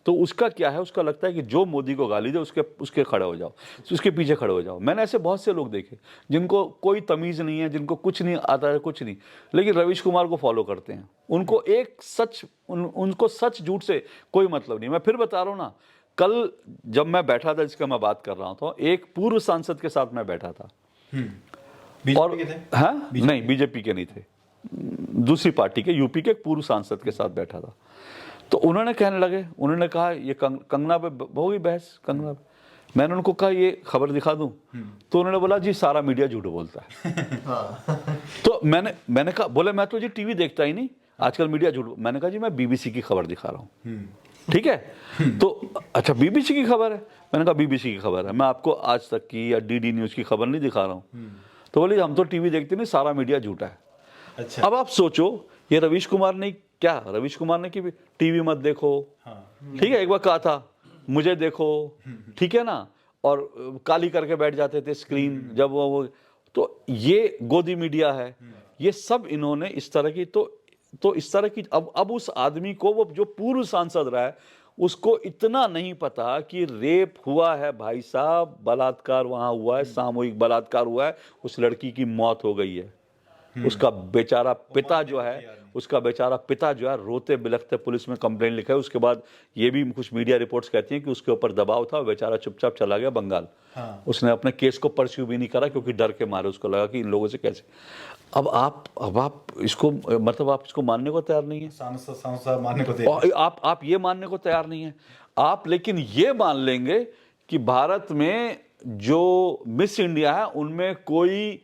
तो उसका क्या है, उसका लगता है कि जो मोदी को गाली दे उसके खड़े हो जाओ, उसके पीछे खड़े हो जाओ। मैंने ऐसे बहुत से लोग देखे जिनको कोई तमीज़ नहीं है, जिनको कुछ नहीं आता है, कुछ नहीं, लेकिन रवीश कुमार को फॉलो करते हैं। उनको एक सच, उनको सच झूठ से कोई मतलब नहीं। मैं फिर बता रहा हूँ ना, कल जब मैं बैठा था, जिसका मैं बात कर रहा था, एक पूर्व सांसद के साथ मैं बैठा था, बीजेपी के थे? हाँ नहीं, बीजेपी के नहीं थे, दूसरी पार्टी के, यूपी के एक पूर्व सांसद के साथ बैठा था। तो उन्होंने कहने लगे, उन्होंने कहा ये कंगना पे होगी बहस, कंगना पे। मैंने उनको कहा ये खबर दिखा दूं, तो उन्होंने बोला जी सारा मीडिया झूठ बोलता है। तो मैंने कहा, बोले मैं तो जी टीवी देखता ही नहीं, आजकल मीडिया झूठ। मैंने कहा जी मैं बीबीसी की खबर दिखा रहा हूँ, ठीक है? तो अच्छा बीबीसी की खबर है? मैंने कहा बीबीसी की खबर है, मैं आपको आज तक की या डीडी न्यूज़ की खबर नहीं दिखा रहा हूँ। तो बोले हम तो टीवी देखते नहीं, सारा मीडिया झूठा है। अच्छा। अब आप सोचो, ये रवीश कुमार ने क्या, रवीश कुमार ने कि टीवी मत देखो, ठीक है, एक बार कहा था मुझे देखो, ठीक है ना, और काली करके बैठ जाते थे स्क्रीन जब वो तो ये गोदी मीडिया है, ये सब इन्होंने इस तरह की तो इस तरह की। अब उस आदमी को, वो जो पूर्व सांसद रहा है, उसको इतना नहीं पता कि रेप हुआ है भाई साहब, बलात्कार वहां हुआ है, सामूहिक बलात्कार हुआ है, उस लड़की की मौत हो गई है। उसका बेचारा पिता जो है, रोते बिलखते पुलिस में कंप्लेंट लिखा है। उसके बाद ये भी कुछ मीडिया रिपोर्ट्स कहती हैं कि उसके ऊपर दबाव था, बेचारा चुपचाप चला गया बंगाल। उसने अपने केस को परस्यू भी नहीं करा, क्योंकि डर के मारे उसको लगा कि इन लोगों से कैसे। अब आप इसको, मतलब आप इसको मानने को तैयार नहीं है, सांसद मानने को तैयार, आप ये मानने को तैयार नहीं है आप, लेकिन ये मान लेंगे कि भारत में जो मिस इंडिया है उनमें कोई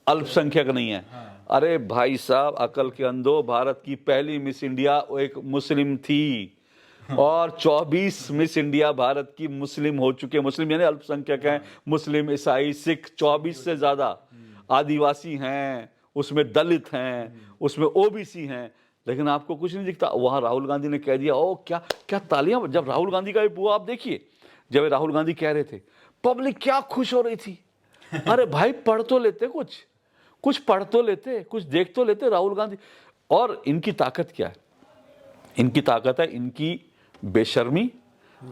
अल्पसंख्यक नहीं है। अरे भाई साहब, अकल के अंधो, भारत की पहली मिस इंडिया एक मुस्लिम थी, और 24 मिस इंडिया भारत की मुस्लिम हो चुके। मुस्लिम यानी अल्पसंख्यक हैं, मुस्लिम, ईसाई, सिख, 24 से ज्यादा, आदिवासी हैं, उसमें दलित हैं, उसमें ओबीसी हैं, लेकिन आपको कुछ नहीं दिखता। वहां राहुल गांधी ने कह दिया, ओ क्या क्या तालियां। जब राहुल गांधी का हुआ, आप देखिए, जब राहुल गांधी कह रहे थे, पब्लिक क्या खुश हो रही थी। अरे भाई पढ़ तो लेते, कुछ पढ़ तो लेते, कुछ देख तो लेते राहुल गांधी। और इनकी ताकत क्या है? इनकी ताकत है इनकी बेशर्मी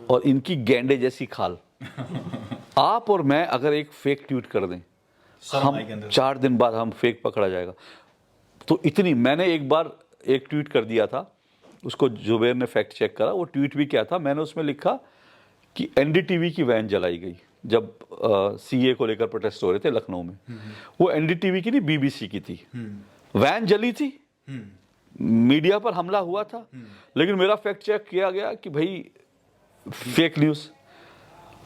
और इनकी गेंडे जैसी खाल। आप और मैं अगर एक फेक ट्वीट कर दें, हम 4 दिन बाद हम फेक पकड़ा जाएगा। तो इतनी, मैंने एक बार एक ट्वीट कर दिया था, उसको जुबेर ने फैक्ट चेक करा। वो ट्वीट भी क्या था, मैंने उसमें लिखा कि एनडीटीवी की वैन जलाई गई जब सीए को लेकर प्रोटेस्ट हो रहे थे लखनऊ में। वो एनडीटीवी की नहीं, बीबीसी की थी। वैन जली थी, मीडिया पर हमला हुआ था, लेकिन मेरा फैक्ट चेक किया गया कि भाई फेक न्यूज।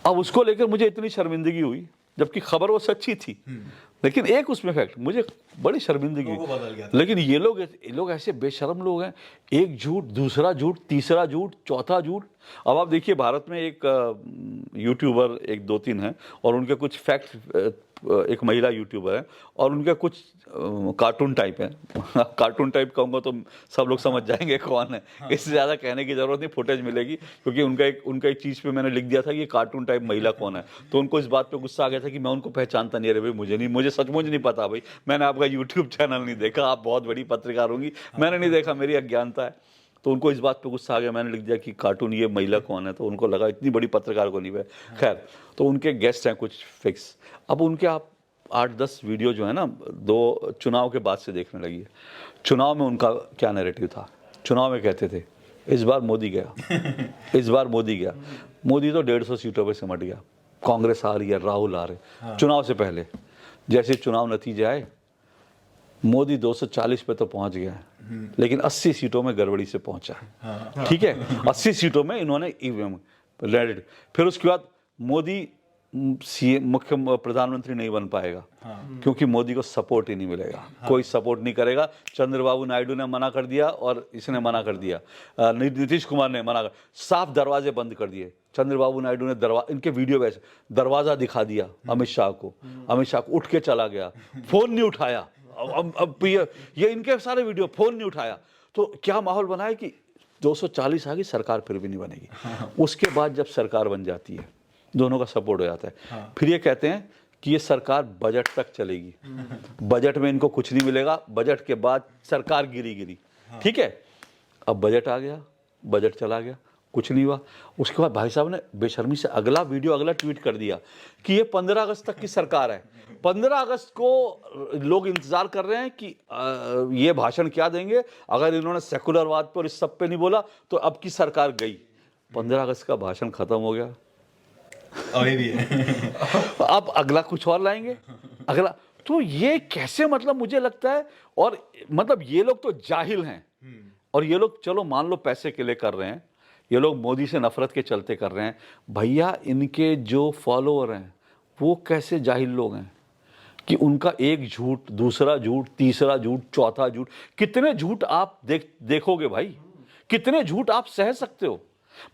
अब उसको लेकर मुझे इतनी शर्मिंदगी हुई, जबकि खबर वो सच्ची थी, लेकिन एक उसमें फैक्ट मुझे बड़ी शर्मिंदगी हुई। लेकिन ये लोग ऐसे बेशर्म लोग हैं, एक झूठ, दूसरा झूठ, तीसरा झूठ, चौथा झूठ। अब आप देखिए, भारत में एक यूट्यूबर, एक 2-3 हैं, और उनके कुछ फैक्ट, एक महिला यूट्यूबर है, और उनके कुछ कार्टून टाइप है। कार्टून टाइप कहूँगा तो सब लोग समझ जाएंगे कौन है, इससे ज़्यादा कहने की ज़रूरत नहीं, फुटेज मिलेगी, क्योंकि उनका एक चीज़ पे मैंने लिख दिया था कि ये कार्टून टाइप महिला कौन है। तो उनको इस बात पे गुस्सा आ गया था कि मैं उनको पहचानता नहीं। अरे भाई मुझे सचमुच नहीं पता भाई, मैंने आपका यूट्यूब चैनल नहीं देखा, आप बहुत बड़ी पत्रकार होंगी, मैंने नहीं देखा, मेरी अज्ञानता है। तो उनको इस बात पे गुस्सा आ गया, मैंने लिख दिया कि कार्टून ये महिला कौन है, तो उनको लगा इतनी बड़ी पत्रकार को नहीं है। खैर, तो उनके गेस्ट हैं कुछ फिक्स। अब उनके आप 8-10 वीडियो जो है ना, 2 चुनाव के बाद से देखने लगी है। चुनाव में उनका क्या नैरेटिव था? चुनाव में कहते थे इस बार मोदी गया, इस बार मोदी गया। मोदी तो 150 सीटों पे सिमट गया, कांग्रेस आ रही है, राहुल आ रहे। चुनाव से पहले जैसे चुनाव नतीजे आए, मोदी 240 पे तो पहुंच गया है, लेकिन 80 सीटों में गड़बड़ी से पहुंचा है। ठीक है, 80 सीटों में इन्होंने ईवीएम। फिर उसके बाद मोदी मुख्य प्रधानमंत्री नहीं बन पाएगा, क्योंकि मोदी को सपोर्ट ही नहीं मिलेगा, कोई सपोर्ट नहीं करेगा। चंद्रबाबू नायडू ने मना कर दिया, और इसने मना कर दिया, नीतीश कुमार ने मना कर, साफ दरवाजे बंद कर दिए। चंद्रबाबू नायडू ने इनके वीडियो वैसे दरवाजा दिखा दिया अमित शाह को, अमित शाह उठ के चला गया, फोन नहीं उठाया। अब ये इनके सारे वीडियो, फोन नहीं उठाया। तो क्या माहौल बना है कि 240 आ गई, सरकार फिर भी नहीं बनेगी। उसके बाद जब सरकार बन जाती है, दोनों का सपोर्ट हो जाता है, फिर ये कहते हैं कि ये सरकार बजट तक चलेगी। बजट में इनको कुछ नहीं मिलेगा, बजट के बाद सरकार गिरी। ठीक है, अब बजट आ गया, बजट चला गया, कुछ नहीं हुआ। उसके बाद भाई साहब ने बेशर्मी से अगला ट्वीट कर दिया कि ये 15 अगस्त तक की सरकार है। 15 अगस्त को लोग इंतजार कर रहे हैं कि ये भाषण क्या देंगे। अगर इन्होंने सेकुलरवाद पर इस सब पे नहीं बोला तो अब की सरकार गई। 15 अगस्त का भाषण खत्म हो गया, अभी भी है। अब अगला कुछ और लाएंगे। अगला तो ये कैसे, मतलब मुझे लगता है, और मतलब ये लोग तो जाहिल हैं, और ये लोग चलो मान लो पैसे के लिए कर रहे हैं, ये लोग मोदी से नफरत के चलते कर रहे हैं, भैया इनके जो फॉलोअर हैं वो कैसे जाहिल लोग हैं कि उनका एक झूठ, दूसरा झूठ, तीसरा झूठ, चौथा झूठ, कितने झूठ आप देखोगे भाई, कितने झूठ आप सह सकते हो।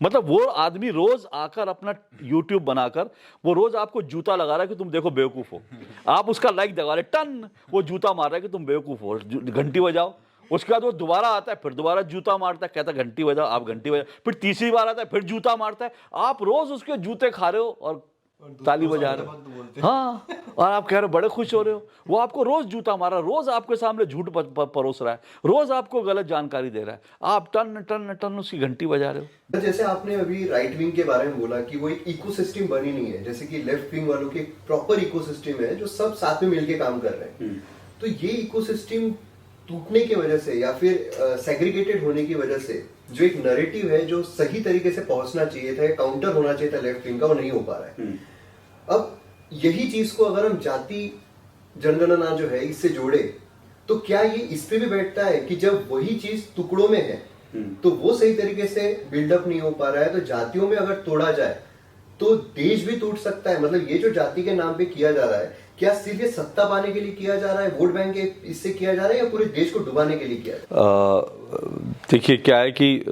मतलब वो आदमी रोज आकर अपना YouTube बनाकर वो रोज आपको जूता लगा रहा है कि तुम देखो बेवकूफ हो, आप उसका लाइक दबा रहे, टन वो जूता मार रहा है कि तुम बेवकूफ हो, घंटी बजाओ। उसके बाद वो दोबारा आता है, फिर दोबारा जूता मारता है, कहता है घंटी बजाओ, आप घंटी बजाओ, फिर तीसरी बार आता है, फिर जूता मारता है, आप रोज उसके जूते खा रहे हो और ताली बजा रहे हो, हाँ, और आप कह रहे हो बड़े खुश हो रहे हो। वो आपको रोज जूता मारा, रोज आपके सामने झूठ परोस रहा है, रोज आपको गलत जानकारी दे रहा है, आप टन टन टन उसकी घंटी बजा रहे हो। जैसे आपने अभी राइट विंग के बारे में बोला कि वो एक इकोसिस्टम बनी नहीं है, जैसे कि लेफ्ट विंग वालों की प्रॉपर इकोसिस्टम है जो सब साथ में मिलके काम कर रहे हैं। तो ये इकोसिस्टम टूटने की वजह से या फिर सेग्रीगेटेड होने की वजह से जो एक नैरेटिव है जो सही तरीके से पहुंचना चाहिए था, काउंटर होना चाहिए था लेफ्ट विंग का, वो नहीं हो पा रहा है। अब यही चीज को अगर हम जाति जनगणना जो है इससे जोड़े तो क्या ये इस पे भी बैठता है कि जब वही चीज टुकड़ों में है तो वो सही तरीके से बिल्डअप नहीं हो पा रहा है, तो जातियों में अगर तोड़ा जाए तो देश भी टूट सकता है। मतलब ये जो जाति के नाम पे किया जा रहा है, क्या सिर्फ ये सत्ता पाने के लिए किया जा रहा है, वोट बैंक के इससे किया जा रहा है, या पूरे देश को डुबाने के लिए किया जा रहा है? देखिए क्या है कि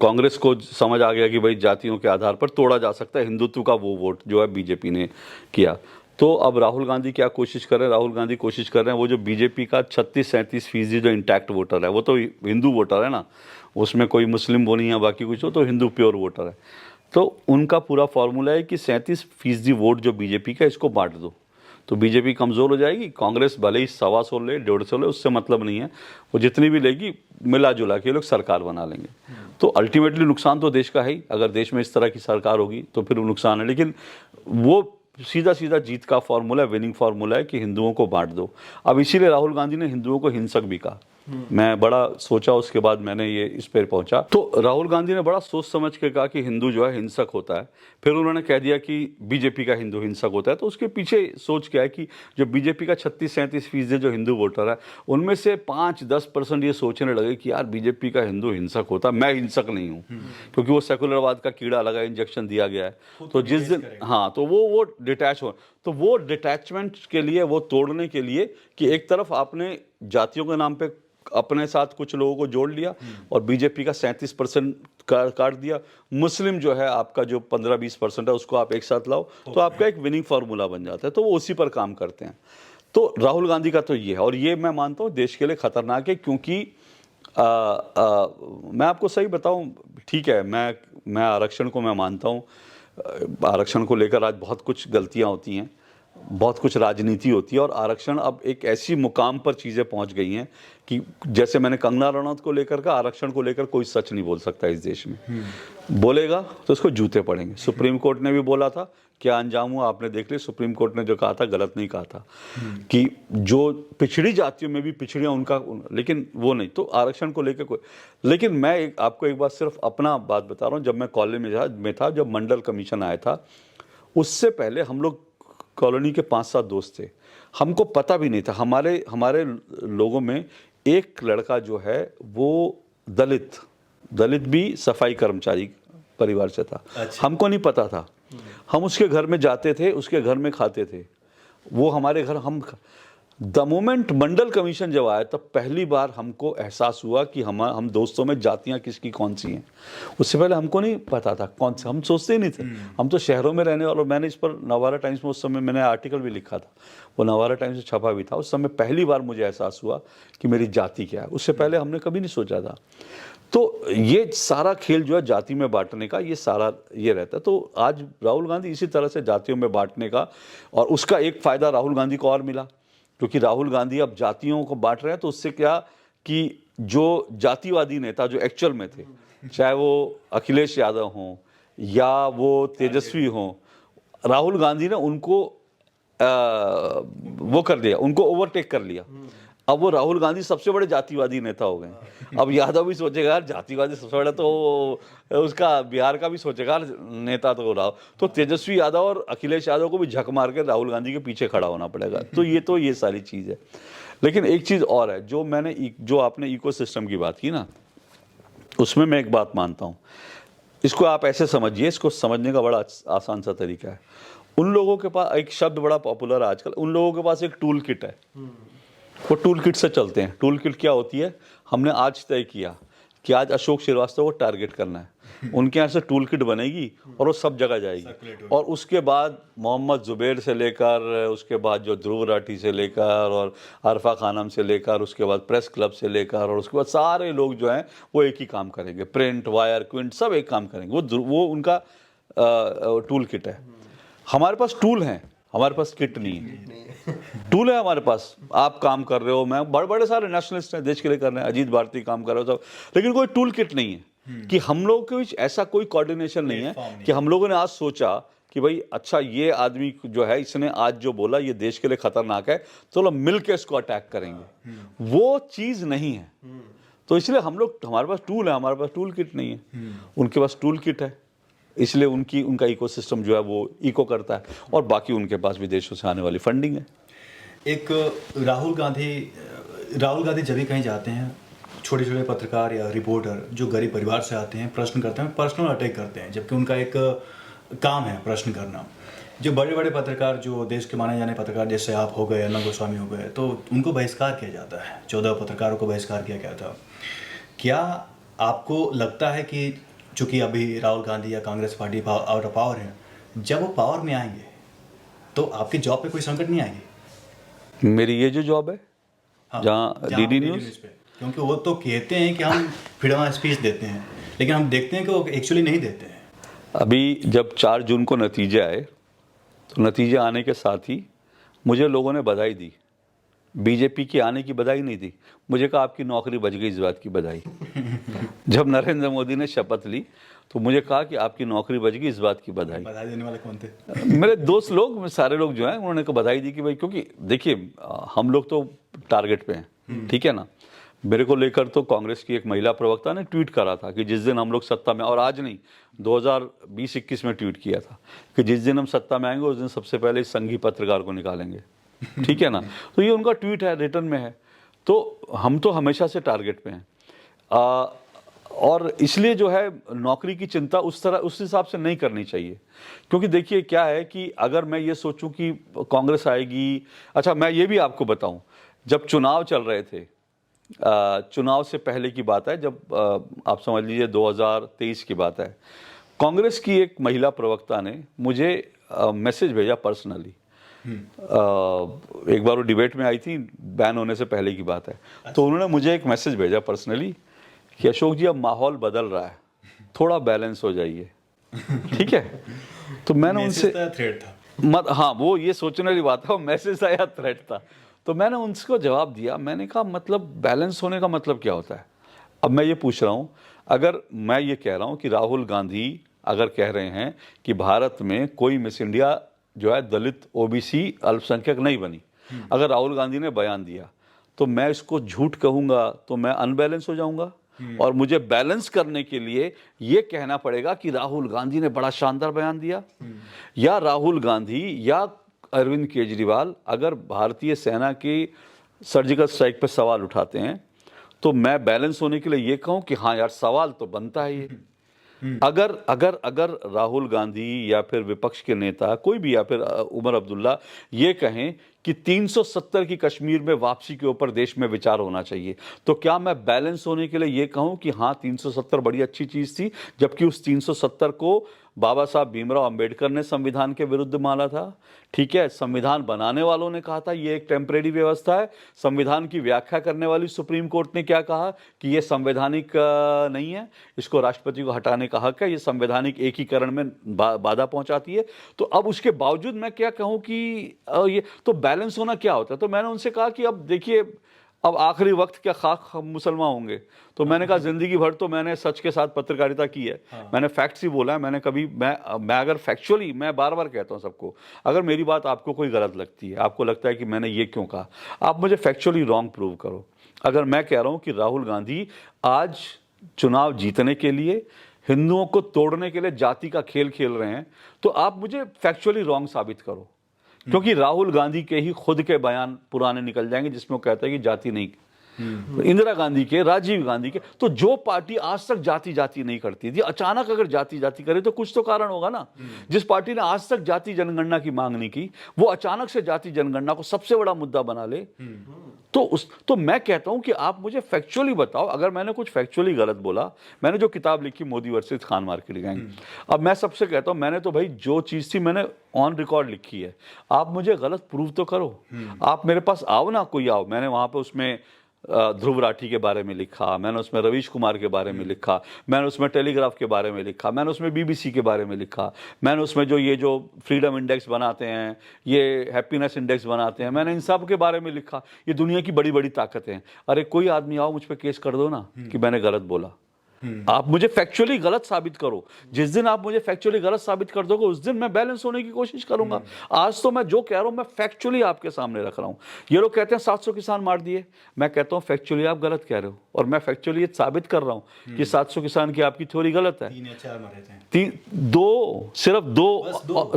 कांग्रेस को समझ आ गया कि भाई जातियों के आधार पर तोड़ा जा सकता है हिंदुत्व का वो वोट जो है बीजेपी ने किया। तो अब राहुल गांधी क्या कोशिश कर रहे हैं, राहुल गांधी कोशिश कर रहे हैं वो जो बीजेपी का 36-37% जो इंटैक्ट वोटर है वो तो हिंदू वोटर है ना, उसमें कोई मुस्लिम वो नहीं है, बाकी कुछ हो, तो हिंदू प्योर वोटर है। तो उनका पूरा फॉर्मूला है कि 37% वोट जो बीजेपी का इसको बांट दो तो बीजेपी कमज़ोर हो जाएगी। कांग्रेस भले ही 125 ले 150 ले, उससे मतलब नहीं है, वो जितनी भी लेगी मिला जुला के लोग सरकार बना लेंगे। तो अल्टीमेटली नुकसान तो देश का है ही, अगर देश में इस तरह की सरकार होगी तो फिर वो नुकसान है। लेकिन वो सीधा सीधा जीत का फॉर्मूला, विनिंग फार्मूला है कि हिंदुओं को बांट दो। अब इसीलिए राहुल गांधी ने हिंदुओं को हिंसक भी कहा। मैं बड़ा सोचा, उसके बाद मैंने ये इस पर पहुंचा। तो राहुल गांधी ने बड़ा सोच समझ के कहा कि हिंदू जो है हिंसक होता है, फिर उन्होंने कह दिया कि बीजेपी का हिंदू हिंसक होता है। तो उसके पीछे सोच क्या है कि जो बीजेपी का 36-37% जो हिंदू वोटर है उनमें से 5-10% ये सोचने लगे कि यार बीजेपी का हिंदू हिंसक होता है, मैं हिंसक नहीं हूँ, क्योंकि वो सेकुलरवाद का कीड़ा लगा, इंजेक्शन दिया गया है। तो जिस दिन हाँ, तो वो डिटैच हो, तो वो डिटैचमेंट के लिए, वो तोड़ने के लिए कि एक तरफ आपने जातियों के नाम पे अपने साथ कुछ लोगों को जोड़ लिया और बीजेपी का 37% काट दिया, मुस्लिम जो है आपका जो 15-20% है उसको आप एक साथ लाओ, तो आपका एक विनिंग फार्मूला बन जाता है। तो वो उसी पर काम करते हैं। तो राहुल गांधी का तो ये है, और ये मैं मानता हूँ देश के लिए खतरनाक है, क्योंकि मैं आपको सही बताऊं, ठीक है, मैं आरक्षण को मैं मानता हूँ, आरक्षण को लेकर आज बहुत कुछ गलतियाँ होती हैं, बहुत कुछ राजनीति होती है, और आरक्षण अब एक ऐसी मुकाम पर चीज़ें पहुंच गई हैं कि जैसे मैंने कंगना रनौत को लेकर का, आरक्षण को लेकर कोई सच नहीं बोल सकता इस देश में। बोलेगा तो उसको जूते पड़ेंगे। सुप्रीम कोर्ट ने भी बोला था, क्या अंजाम हुआ आपने देख लिया। सुप्रीम कोर्ट ने जो कहा था गलत नहीं कहा था कि जो पिछड़ी जातियों में भी पिछड़ियाँ उनका, लेकिन वो नहीं। तो आरक्षण को लेकर कोई, लेकिन मैं आपको एक बात सिर्फ अपना बात बता रहा हूँ। जब मैं कॉलेज में था, जब मंडल कमीशन आया था, उससे पहले हम लोग कॉलोनी के 5-7 दोस्त थे, हमको पता भी नहीं था, हमारे लोगों में एक लड़का जो है वो दलित भी सफाई कर्मचारी परिवार से था। अच्छा। हमको नहीं पता था, हम उसके घर में जाते थे, उसके घर में खाते थे, वो हमारे घर। द मोमेंट मंडल कमीशन जब आया तब पहली बार हमको एहसास हुआ कि हम दोस्तों में जातियां किसकी कौन सी हैं। उससे पहले हमको नहीं पता था कौन से, हम सोचते ही नहीं थे, हम तो शहरों में रहने वाले। मैंने इस पर नवारा टाइम्स में उस समय मैंने आर्टिकल भी लिखा था, वो नवारा टाइम्स में छपा भी था। उस समय पहली बार मुझे एहसास हुआ कि मेरी जाति क्या है, उससे पहले हमने कभी नहीं सोचा था। तो ये सारा खेल जो है जाति में बांटने का, ये सारा ये रहता है। तो आज राहुल गांधी इसी तरह से जातियों में बांटने का, और उसका एक फ़ायदा राहुल गांधी को और मिला, क्योंकि राहुल गांधी अब जातियों को बांट रहे हैं। तो उससे क्या कि जो जातिवादी नेता जो एक्चुअल में थे, चाहे वो अखिलेश यादव हों या वो तेजस्वी हों, राहुल गांधी ने उनको वो कर दिया, उनको ओवरटेक कर लिया। अब वो राहुल गांधी सबसे बड़े जातिवादी नेता हो गए। अब यादव भी सोचेगा यार जातिवादी सबसे बड़ा तो उसका बिहार का भी सोचेगा यार नेता तो रहा, तो तेजस्वी यादव और अखिलेश यादव को भी झक मार के राहुल गांधी के पीछे खड़ा होना पड़ेगा। तो ये सारी चीज़ है। लेकिन एक चीज़ और है, जो आपने इकोसिस्टम की बात की ना, उसमें मैं एक बात मानता हूँ। इसको आप ऐसे समझिए, इसको समझने का बड़ा आसान सा तरीका है। उन लोगों के पास एक शब्द बड़ा पॉपुलर है आजकल, उन लोगों के पास एक टूल किट है, वो टूल किट से चलते हैं। टूल किट क्या होती है? हमने आज तय किया कि आज अशोक श्रीवास्तव को टारगेट करना है, उनके यहाँ से टूल किट बनेगी और वो सब जगह जाएगी। और उसके बाद मोहम्मद जुबैर से लेकर, उसके बाद जो ध्रुव राठी से लेकर और अरफा खानम से लेकर, उसके बाद प्रेस क्लब से लेकर, और उसके बाद सारे लोग जो हैं वो एक ही काम करेंगे, प्रिंट वायर क्विंट सब एक काम करेंगे। वो उनका टूल किट है। हमारे पास टूल हैं, हमारे पास किट नहीं है। टूल है हमारे पास, आप काम कर रहे हो, मैं बड़े बड़े सारे नेशनलिस्ट हैं देश के लिए कर रहे हैं, अजीत भारती काम कर रहे हो सब, लेकिन कोई टूल किट नहीं है कि हम लोगों के बीच ऐसा कोई कोऑर्डिनेशन नहीं है कि हम लोगों ने आज सोचा कि भाई अच्छा ये आदमी जो है इसने आज जो बोला ये देश के लिए खतरनाक है, चलो मिल के इसको अटैक करेंगे। वो चीज़ नहीं है। तो इसलिए हमारे पास टूल है, हमारे पास टूल किट नहीं है। उनके पास टूल किट है, इसलिए उनका इकोसिस्टम जो है वो इको करता है, और बाकी उनके पास विदेशों से आने वाली फंडिंग है। एक राहुल गांधी जब भी कहीं जाते हैं, छोटे छोटे पत्रकार या रिपोर्टर जो गरीब परिवार से आते हैं प्रश्न करते हैं, पर्सनल अटैक करते हैं, जबकि उनका एक काम है प्रश्न करना। जो बड़े बड़े पत्रकार, जो देश के माने जाने पत्रकार जैसे आप हो गए, अर्नब गोस्वामी हो गए, तो उनको बहिष्कार किया जाता है। 14 पत्रकारों को बहिष्कार किया गया था। क्या आपको लगता है कि चूँकि अभी राहुल गांधी या Congress party out of power है, जब वो पावर में आएंगे तो आपकी जॉब पे कोई संकट नहीं आएगी? मेरी ये जो जॉब है, हाँ, जहाँ डीडी न्यूज़ पे, क्योंकि वो तो कहते हैं कि हम फ्रीडम ऑफ स्पीच देते हैं, लेकिन हम देखते हैं कि वो एक्चुअली नहीं देते हैं। अभी जब 4 जून को नतीजे आए, तो नतीजे आने के साथ ही मुझे लोगों ने बधाई दी। बीजेपी की आने की बधाई नहीं दी, मुझे कहा आपकी नौकरी बच गई इस बात की बधाई। जब नरेंद्र मोदी ने शपथ ली तो मुझे कहा कि आपकी नौकरी बच गई इस बात की बधाई। बधाई देने वाले कौन थे? मेरे दोस्त लोग, सारे लोग जो हैं उन्होंने बधाई दी कि भाई, क्योंकि देखिए हम लोग तो टारगेट पे हैं, ठीक है ना। मेरे को लेकर तो कांग्रेस की एक महिला प्रवक्ता ने ट्वीट करा था कि जिस दिन हम लोग सत्ता में, और आज नहीं 2020-21 में ट्वीट किया था कि जिस दिन हम सत्ता में आएंगे उस दिन सबसे पहले इस संघी पत्रकार को निकालेंगे, ठीक है ना। तो ये उनका ट्वीट है, रिटर्न में है। तो हम तो हमेशा से टारगेट पे हैं, और इसलिए जो है नौकरी की चिंता उस हिसाब से नहीं करनी चाहिए। क्योंकि देखिए क्या है कि अगर मैं ये सोचूं कि कांग्रेस आएगी, अच्छा मैं ये भी आपको बताऊं, जब चुनाव चल रहे थे, चुनाव से पहले की बात है, जब आप समझ लीजिए 2023 की बात है, कांग्रेस की एक महिला प्रवक्ता ने मुझे मैसेज भेजा पर्सनली। एक बार वो डिबेट में आई थी, बैन होने से पहले की बात है, तो उन्होंने मुझे एक मैसेज भेजा पर्सनली कि अशोक जी अब माहौल बदल रहा है, थोड़ा बैलेंस हो जाइए, ठीक है। तो मैंने उनसे थ्रेट था, हाँ वो ये सोचने वाली बात है, वो मैसेज आया थ्रेट था। तो मैंने उनको जवाब दिया, मैंने कहा मतलब बैलेंस होने का मतलब क्या होता है। अब मैं ये पूछ रहा हूँ, अगर मैं ये कह रहा हूँ कि राहुल गांधी अगर कह रहे हैं कि भारत में कोई मिस इंडिया जो है दलित ओबीसी अल्पसंख्यक नहीं बनी, अगर राहुल गांधी ने बयान दिया तो मैं इसको झूठ कहूँगा तो मैं अनबैलेंस हो जाऊँगा। और मुझे बैलेंस करने के लिए ये कहना पड़ेगा कि राहुल गांधी ने बड़ा शानदार बयान दिया, या राहुल गांधी या अरविंद केजरीवाल अगर भारतीय सेना की सर्जिकल स्ट्राइक पर सवाल उठाते हैं तो मैं बैलेंस होने के लिए ये कहूँ कि हाँ यार सवाल तो बनता है ये। अगर अगर अगर राहुल गांधी या फिर विपक्ष के नेता कोई भी, या फिर उमर अब्दुल्ला ये कहें कि 370 की कश्मीर में वापसी के ऊपर देश में विचार होना चाहिए, तो क्या मैं बैलेंस होने के लिए ये कहूं कि हाँ 370 बड़ी अच्छी चीज़ थी, जबकि उस 370 को बाबा साहब भीमराव अंबेडकर ने संविधान के विरुद्ध माना था, ठीक है। संविधान बनाने वालों ने कहा था ये एक टेम्परेरी व्यवस्था है। संविधान की व्याख्या करने वाली सुप्रीम कोर्ट ने क्या कहा कि ये संवैधानिक नहीं है, इसको राष्ट्रपति को हटाने का हक है, ये संवैधानिक एकीकरण में बाधा पहुंचाती है। तो अब उसके बावजूद मैं क्या कहूं कि ये तो बैलेंस होना क्या होता है। तो मैंने उनसे कहा कि अब देखिए अब आखिरी वक्त क्या खाक मुसलमान होंगे? तो मैंने कहा ज़िंदगी भर तो मैंने सच के साथ पत्रकारिता की है, मैंने फैक्ट्स ही बोला है। मैंने कभी मैं अगर फैक्चुअली, मैं बार बार कहता हूँ सबको, अगर मेरी बात आपको कोई गलत लगती है, आपको लगता है कि मैंने ये क्यों कहा, आप मुझे फैक्चुअली रॉन्ग प्रूव करो। अगर मैं कह रहा हूँ कि राहुल गांधी आज चुनाव जीतने के लिए, हिंदुओं को तोड़ने के लिए जाति का खेल खेल रहे हैं, तो आप मुझे फैक्चुअली रॉन्ग साबित करो। क्योंकि राहुल गांधी के ही खुद के बयान पुराने निकल जाएंगे जिसमें वो कहता है कि जाति नहीं, इंदिरा गांधी के, राजीव गांधी के। तो जो पार्टी आज तक जाति जाति नहीं करती थी, अचानक अगर जाति जाति करे तो कुछ तो कारण होगा ना। जिस पार्टी ने आज तक जाति जनगणना की मांग नहीं की, वो अचानक से जाति जनगणना को सबसे बड़ा मुद्दा बना ले, तो मैं कहता हूं कि आप मुझे फैक्चुअली बताओ। अगर मैंने कुछ फैक्चुअली गलत बोला, मैंने जो किताब लिखी Modi versus Khan market gang, अब मैं सबसे कहता हूं, मैंने तो भाई जो चीज थी मैंने ऑन रिकॉर्ड लिखी है, आप मुझे गलत प्रूव तो करो। आप मेरे पास आओ ना, कोई आओ। मैंने वहां पे उसमें ध्रुव राठी के बारे में लिखा, मैंने उसमें रवीश कुमार के बारे में लिखा, मैंने उसमें टेलीग्राफ के बारे में लिखा, मैंने उसमें बीबीसी के बारे में लिखा, मैंने उसमें जो फ्रीडम इंडेक्स बनाते हैं, ये हैप्पीनेस इंडेक्स बनाते हैं, मैंने इन सब के बारे में लिखा। ये दुनिया की बड़ी बड़ी ताकतें हैं। अरे कोई आदमी आओ, मुझ पर केस कर दो ना कि मैंने गलत बोला। आप मुझे फैक्चुअली गलत साबित करो। जिस दिन आप मुझे फैक्चुअली गलत साबित कर दोगे, उस दिन मैं बैलेंस होने की कोशिश करूंगा। आज तो मैं जो कह रहा हूं मैं फैक्चुअली आपके सामने रख रहा हूं। ये लोग कहते हैं 700 किसान मार दिए, मैं कहता हूं फैक्चुअली आप गलत कह रहे हो, और मैं फैक्चुअली ये साबित कर रहा हूं कि 700 किसान की आपकी थ्योरी गलत है। 3 या 4 मरे थे।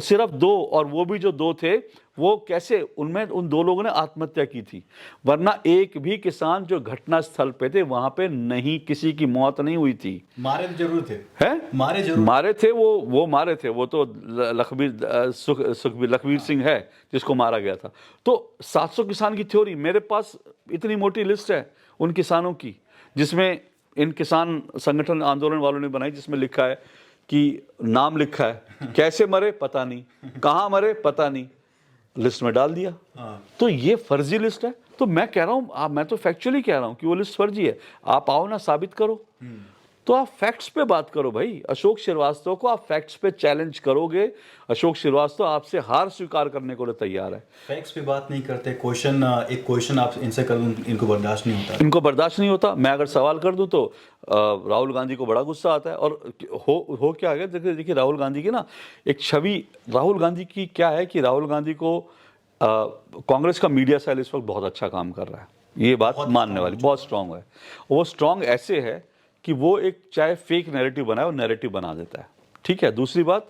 सिर्फ दो, और वो भी जो 2 थे वो कैसे, उनमें उन 2 लोगों ने आत्महत्या की थी, वरना एक भी किसान जो घटना स्थल पे थे वहां पे नहीं, किसी की मौत नहीं हुई थी। मारे जरूर थे, हैं? मारे थे वो मारे थे, वो तो लखबीर सिंह है जिसको मारा गया था। तो 700 किसान की थ्योरी, मेरे पास इतनी मोटी लिस्ट है उन किसानों की, जिसमें इन किसान संगठन आंदोलन वालों ने बनाई, जिसमें लिखा है कि नाम लिखा है, कैसे मरे पता नहीं, कहाँ मरे पता नहीं, लिस्ट में डाल दिया। तो ये फर्जी लिस्ट है। तो मैं कह रहा हूं, मैं तो फैक्चुअली कह रहा हूं कि वो लिस्ट फर्जी है। आप आओ ना, साबित करो। तो आप फैक्ट्स पे बात करो भाई। अशोक श्रीवास्तव को आप फैक्ट्स पे चैलेंज करोगे, अशोक श्रीवास्तव आपसे हार स्वीकार करने को तैयार है। फैक्ट्स पे बात नहीं करते, एक क्वेश्चन आप इनसे कर दूं, इनको बर्दाश्त नहीं होता। इनको बर्दाश्त नहीं होता। मैं अगर सवाल कर दूं तो राहुल गांधी को बड़ा गुस्सा आता है। और हो क्या गया, देखिए राहुल गांधी की ना एक छवि, राहुल गांधी की क्या है कि राहुल गांधी को कांग्रेस का मीडिया सेल इस वक्त बहुत अच्छा काम कर रहा है, ये बात मानने वाली, बहुत स्ट्रांग है। वो स्ट्रांग ऐसे है कि वो एक चाहे फेक नैरेटिव बनाए, वो नैरेटिव बना देता है, ठीक है। दूसरी बात,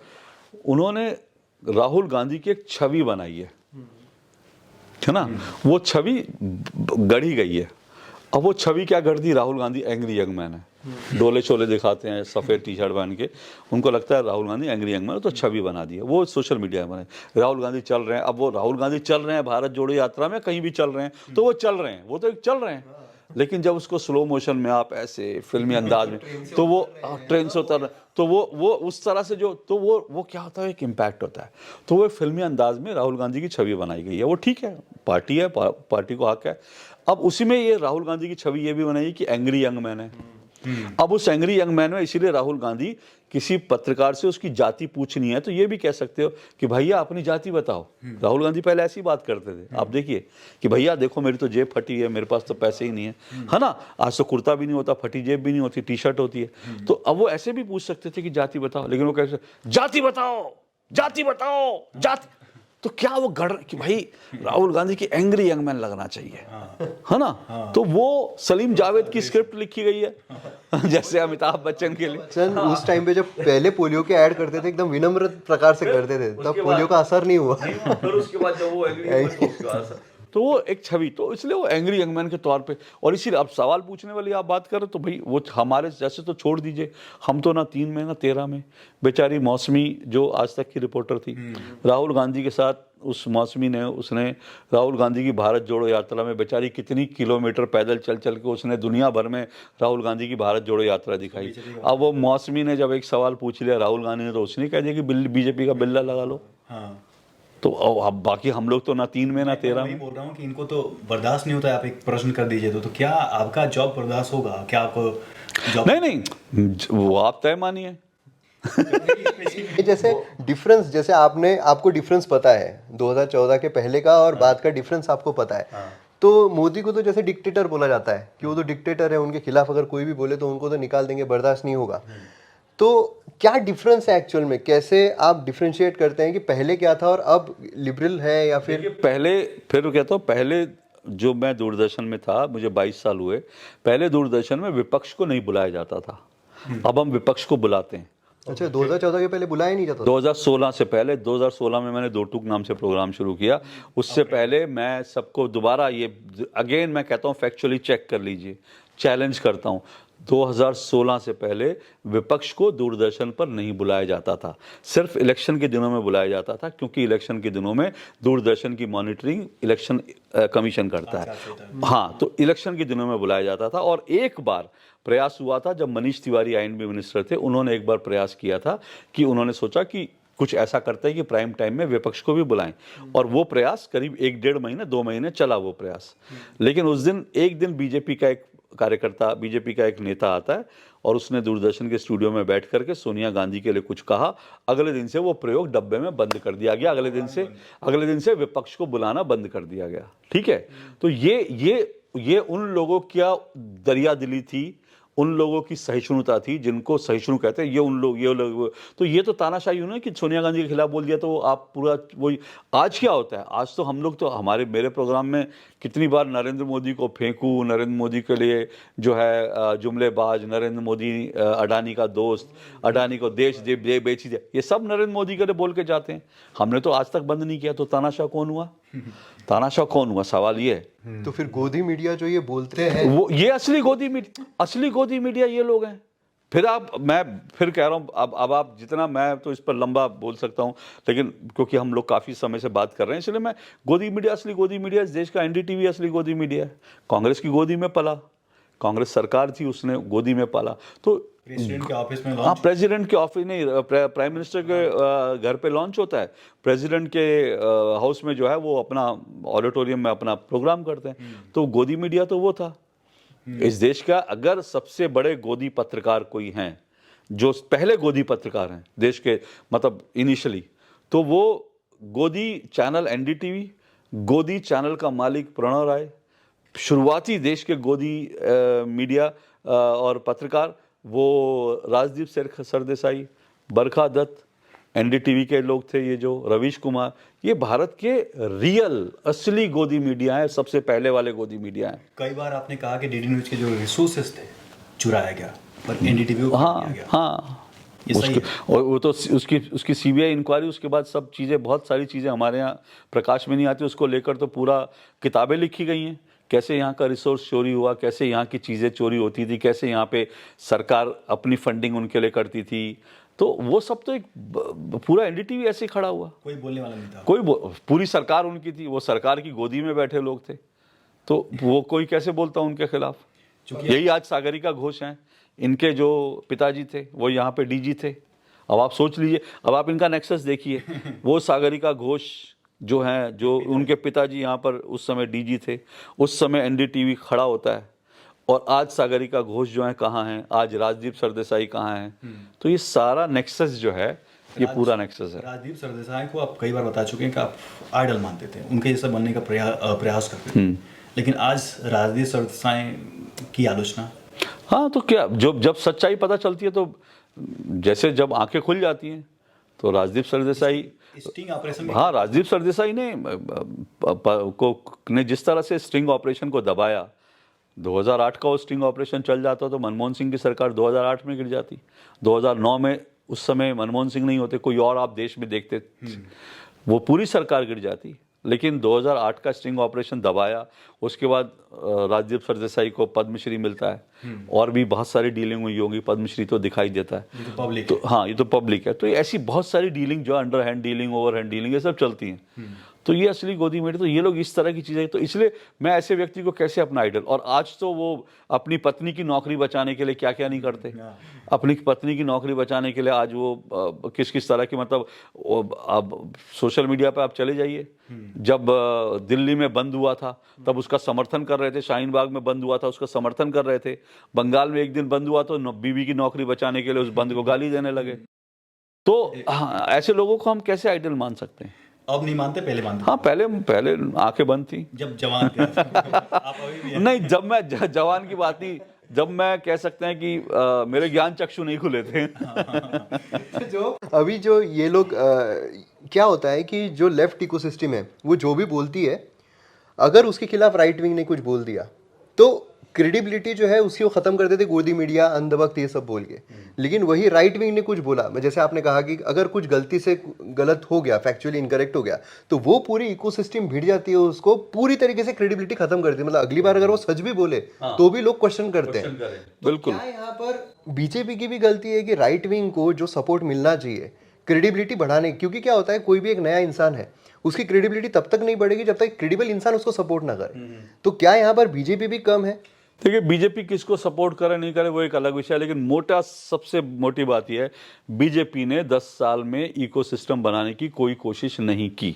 उन्होंने राहुल गांधी की एक छवि बनाई है ना, वो छवि गढ़ी गई है। अब वो छवि क्या कर दी, Rahul Gandhi angry young man है, डोले शोले दिखाते हैं सफ़ेद टी शर्ट पहन के, उनको लगता है Rahul Gandhi angry young man, तो छवि बना दी है। वो सोशल मीडिया में बने, राहुल गांधी चल रहे हैं। अब वो राहुल गांधी चल रहे हैं भारत जोड़ो यात्रा में, कहीं भी चल रहे हैं, तो वो चल रहे हैं, वो तो चल रहे हैं। लेकिन जब उसको स्लो मोशन में आप ऐसे फिल्मी अंदाज में, तो वो ट्रेन से उतर, तो वो उस तरह से जो, तो वो क्या होता है, एक इम्पैक्ट होता है। तो वो फिल्मी अंदाज में राहुल गांधी की छवि बनाई गई है। वो ठीक है, पार्टी है, पार्टी को हक है। अब उसी में ये राहुल गांधी की छवि ये भी बनाई कि एंग्री यंग मैन है। अब उस एंग्री यंग मैन में इसीलिए राहुल गांधी किसी पत्रकार से उसकी जाति पूछनी है तो ये भी कह सकते हो कि भैया अपनी जाति बताओ। राहुल गांधी पहले ऐसी बात करते थे, आप देखिए कि भैया देखो मेरी तो जेब फटी है, मेरे पास तो पैसे ही नहीं है ना। आज तो कुर्ता भी नहीं होता, फटी जेब भी नहीं होती, टी शर्ट होती है। तो अब वो ऐसे भी पूछ सकते थे कि जाति बताओ, लेकिन वो कैसे जाति बताओ, जाति बताओ, जाति। तो क्या वो गढ़ कि भाई राहुल गांधी की एंग्री यंग मैन लगना चाहिए, है ना। तो वो सलीम जावेद की स्क्रिप्ट लिखी गई है जैसे अमिताभ बच्चन के लिए। सर उस टाइम पे जब पहले पोलियो के ऐड करते थे एकदम विनम्र प्रकार से करते थे, तब पोलियो का असर नहीं हुआ। फिर उसके बाद जब वो एंग्री तो वो एक छवि, तो इसलिए वो एंग्री यंग मैन के तौर पे। और इसीलिए अब सवाल पूछने वाली आप बात करें तो भाई वो हमारे जैसे तो छोड़ दीजिए, हम तो ना 3 में ना 13 में, बेचारी मौसमी जो आज तक की रिपोर्टर थी, राहुल गांधी के साथ उस मौसमी ने, उसने राहुल गांधी की भारत जोड़ो यात्रा में बेचारी कितनी किलोमीटर पैदल चल चल के उसने दुनिया भर में राहुल गांधी की भारत जोड़ो यात्रा दिखाई। अब वो मौसमी ने जब एक सवाल पूछ लिया राहुल गांधी ने, तो उसने कह दिया कि बीजेपी का बिल्ला लगा लो। तो अब बाकी हम लोग तो ना 3 में ना 13 में। बोल रहा हूँ कि इनको तो बर्दाश्त नहीं होता है। आप एक प्रश्न कर दीजिए तो क्या आपका जॉब बर्दाश्त होगा? क्या आपको जॉब? नहीं, वो आप तय मानिए। जैसे डिफरेंस, जैसे आपको डिफरेंस पता है 2014 के पहले का और बाद का डिफरेंस आपको पता है, तो मोदी को तो जैसे डिक्टेटर बोला जाता है कि वो तो डिक्टेटर है, उनके खिलाफ अगर कोई भी बोले तो उनको तो निकाल देंगे, बर्दाश्त नहीं होगा। तो क्या डिफरेंस है एक्चुअल में, कैसे आप डिफरेंशिएट करते हैं कि पहले क्या था और अब लिबरल है या फिर? पहले, फिर कहता हूँ, पहले जो मैं दूरदर्शन में था, मुझे 22 साल हुए, पहले दूरदर्शन में विपक्ष को नहीं बुलाया जाता था, अब हम विपक्ष को बुलाते हैं। अच्छा, 2014 के पहले बुलाया नहीं जाता था? 2016 से पहले, 2016 में मैंने दो टूक नाम से प्रोग्राम शुरू किया। उससे पहले मैं सबको दोबारा ये अगेन मैं कहता हूँ फैक्चुअली चेक कर लीजिए, चैलेंज करता हूँ, 2016 से पहले विपक्ष को दूरदर्शन पर नहीं बुलाया जाता था, सिर्फ इलेक्शन के दिनों में बुलाया जाता था, क्योंकि इलेक्शन के दिनों में दूरदर्शन की मॉनिटरिंग इलेक्शन कमीशन करता है। हाँ, तो इलेक्शन के दिनों में बुलाया जाता था। और एक बार प्रयास हुआ था जब मनीष तिवारी आईएनबी मिनिस्टर थे, उन्होंने एक बार प्रयास किया था कि उन्होंने सोचा कि कुछ ऐसा करते हैं कि प्राइम टाइम में विपक्ष को भी बुलाएं, और वो प्रयास करीब 1-1.5 महीने 2 महीने चला वो प्रयास। लेकिन उस दिन एक दिन बीजेपी का एक कार्यकर्ता, बीजेपी का एक नेता आता है और उसने दूरदर्शन के स्टूडियो में बैठ करके सोनिया गांधी के लिए कुछ कहा। अगले दिन से वो प्रयोग डब्बे में बंद कर दिया गया, अगले दिन से विपक्ष को बुलाना बंद कर दिया गया। ठीक है, तो ये उन लोगों क्या दरिया दिली थी, उन लोगों की सहिष्णुता थी जिनको सहिष्णु कहते हैं। ये लोग तो ये तो तानाशाही हुई ना कि सोनिया गांधी के खिलाफ बोल दिया तो आप पूरा वही। आज क्या होता है, आज तो हम लोग तो मेरे प्रोग्राम में कितनी बार नरेंद्र मोदी को फेंकू, नरेंद्र मोदी के लिए जो है जुमलेबाज, नरेंद्र मोदी अडानी का दोस्त, अडानी को देश दे बेची दे, ये सब नरेंद्र मोदी के लिए बोल के जाते हैं। हमने तो आज तक बंद नहीं किया, तो तानाशाह कौन हुआ? तानाशाह कौन हुआ, सवाल ये है। तो फिर गोदी मीडिया जो ये बोलते हैं, वो ये असली गोदी मीडिया ये लोग हैं। मैं फिर कह रहा हूँ, अब आप जितना, मैं तो इस पर लंबा बोल सकता हूँ, लेकिन क्योंकि हम लोग काफ़ी समय से बात कर रहे हैं, इसलिए मैं असली गोदी मीडिया इस देश का एनडीटीवी असली गोदी मीडिया है। कांग्रेस की गोदी में पला, कांग्रेस सरकार थी, उसने गोदी में पाला। तो प्रेसिडेंट के ऑफिस में हाँ, प्रेसिडेंट के ऑफिस नहीं, प्राइम मिनिस्टर के घर पे लॉन्च होता है, प्रेसिडेंट के हाउस में जो है वो अपना ऑडिटोरियम में अपना प्रोग्राम करते हैं। तो गोदी मीडिया तो वो था इस देश का। अगर सबसे बड़े गोदी पत्रकार कोई हैं, जो पहले गोदी पत्रकार हैं देश के, मतलब इनिशियली, तो वो गोदी चैनल एनडीटीवी, गोदी चैनल का मालिक प्रणव राय, शुरुआती देश के गोदी मीडिया और पत्रकार वो राजदीप सरदेसाई, बरखा दत्त, एनडीटीवी के लोग थे, ये जो रवीश कुमार, ये भारत के रियल असली गोदी मीडिया है, सबसे पहले वाले गोदी मीडिया हैं। कई बार आपने कहा कि डीडी न्यूज के जो रिसोर्सेस थे चुराया गया, पर एनडीटीवी को हाँ दिया गया। हाँ, और वो तो उसकी सीबीआई इंक्वायरी, उसके बाद सब चीज़ें, बहुत सारी चीज़ें हमारे यहाँ प्रकाश में नहीं आती, उसको लेकर तो पूरा किताबें लिखी गई हैं, कैसे यहाँ का रिसोर्स चोरी हुआ, कैसे यहाँ की चीज़ें चोरी होती थी, कैसे यहाँ पे सरकार अपनी फंडिंग उनके लिए करती थी। तो वो सब तो एक पूरा एनडीटीवी ऐसे ही खड़ा हुआ, कोई बोलने वाला नहीं था, पूरी सरकार उनकी थी, वो सरकार की गोदी में बैठे लोग थे, तो वो कोई कैसे बोलता उनके खिलाफ। यही आज सागरिका घोष हैं, इनके जो पिताजी थे वो यहाँ पे डीजी थे। अब आप सोच लीजिए, अब आप इनका नेक्सस देखिए, वो सागरिका घोष जो हैं, जो उनके पिताजी यहाँ पर उस समय डीजी थे, उस समय एनडीटीवी खड़ा होता है, और आज सागरिका घोष जो हैं कहाँ हैं, आज राजदीप सरदेसाई कहाँ हैं। तो ये सारा नेक्सस जो है, ये पूरा नेक्सस है। राजदीप सरदेसाई को आप कई बार बता चुके हैं कि आप आइडल मानते थे, उनके जैसा बनने का प्रयास करते थे, लेकिन आज राजदीप सरदेसाई की आलोचना। हाँ, तो क्या, जब सच्चाई पता चलती है, तो जैसे जब आंखें खुल जाती हैं, तो राजदीप सरदेसाई, स्टिंग ऑपरेशन, हाँ, राजदीप सरदेसाई ने जिस तरह से स्टिंग ऑपरेशन को दबाया, 2008 का वो स्टिंग ऑपरेशन चल जाता तो मनमोहन सिंह की सरकार 2008 में गिर जाती। 2009 में, उस समय मनमोहन सिंह नहीं होते, कोई और आप देश में देखते, वो पूरी सरकार गिर जाती। लेकिन 2008 का स्टिंग ऑपरेशन दबाया, उसके बाद राजदीप सरदेसाई को पद्मश्री मिलता है, और भी बहुत सारी डीलिंग हुई होगी, पद्मश्री तो दिखाई देता है, ये तो पब्लिक तो हाँ, ये तो पब्लिक है। तो ऐसी बहुत सारी डीलिंग जो under hand dealing, over hand dealing, ये सब चलती हैं। तो ये असली गोदी मीडिया, तो ये लोग इस तरह की चीज़ें, तो इसलिए मैं ऐसे व्यक्ति को कैसे अपना आइडल। और आज तो वो अपनी पत्नी की नौकरी बचाने के लिए क्या क्या नहीं करते, अपनी पत्नी की नौकरी बचाने के लिए आज वो किस किस तरह की, मतलब अब सोशल मीडिया पे आप चले जाइए, जब दिल्ली में बंद हुआ था तब उसका समर्थन कर रहे थे, शाहीन बाग में बंद हुआ था उसका समर्थन कर रहे थे, बंगाल में एक दिन बंद हुआ तो बीवी की नौकरी बचाने के लिए उस बंद को गाली देने लगे। तो हाँ, ऐसे लोगों को हम कैसे आइडल मान सकते हैं। अब नहीं मानते, पहले मानते हाँ, पहले पहले आंखें बंद थी। जब जवान थे आप अभी भी हैं। नहीं, जब मैं जवान की बात नहीं, जब मैं कह सकते हैं कि मेरे ज्ञान चक्षु नहीं खुले थे। जो अभी जो ये लोग क्या होता है कि जो लेफ्ट इकोसिस्टम है वो जो भी बोलती है, अगर उसके खिलाफ राइट विंग ने कुछ बोल दिया तो क्रेडिबिलिटी जो है उसकी वो खत्म कर देते, गोदी मीडिया, अंधभक्त, ये सब बोल के। लेकिन वही राइट विंग ने कुछ बोला, जैसे आपने कहा कि अगर कुछ गलती से गलत हो गया, फैक्चुअली इनकरेक्ट हो गया, तो वो पूरी इकोसिस्टम भिड़ जाती है, उसको पूरी तरीके से क्रेडिबिलिटी खत्म कर देती है। मतलब अगली बार अगर वो सच भी बोले तो भी लोग क्वेश्चन करते हैं। बिल्कुल। क्या यहाँ पर बीजेपी की भी गलती है कि राइट विंग को जो सपोर्ट मिलना चाहिए क्रेडिबिलिटी बढ़ाने, क्योंकि क्या होता है कोई भी एक नया इंसान है, उसकी क्रेडिबिलिटी तब तक नहीं बढ़ेगी जब तक क्रेडिबल इंसान उसको सपोर्ट ना करे। तो क्या यहाँ पर बीजेपी भी कम है? देखिए, बीजेपी किसको सपोर्ट करे नहीं करे वो एक अलग विषय है, लेकिन सबसे मोटी बात यह है, बीजेपी ने 10 साल में इकोसिस्टम बनाने की कोई कोशिश नहीं की,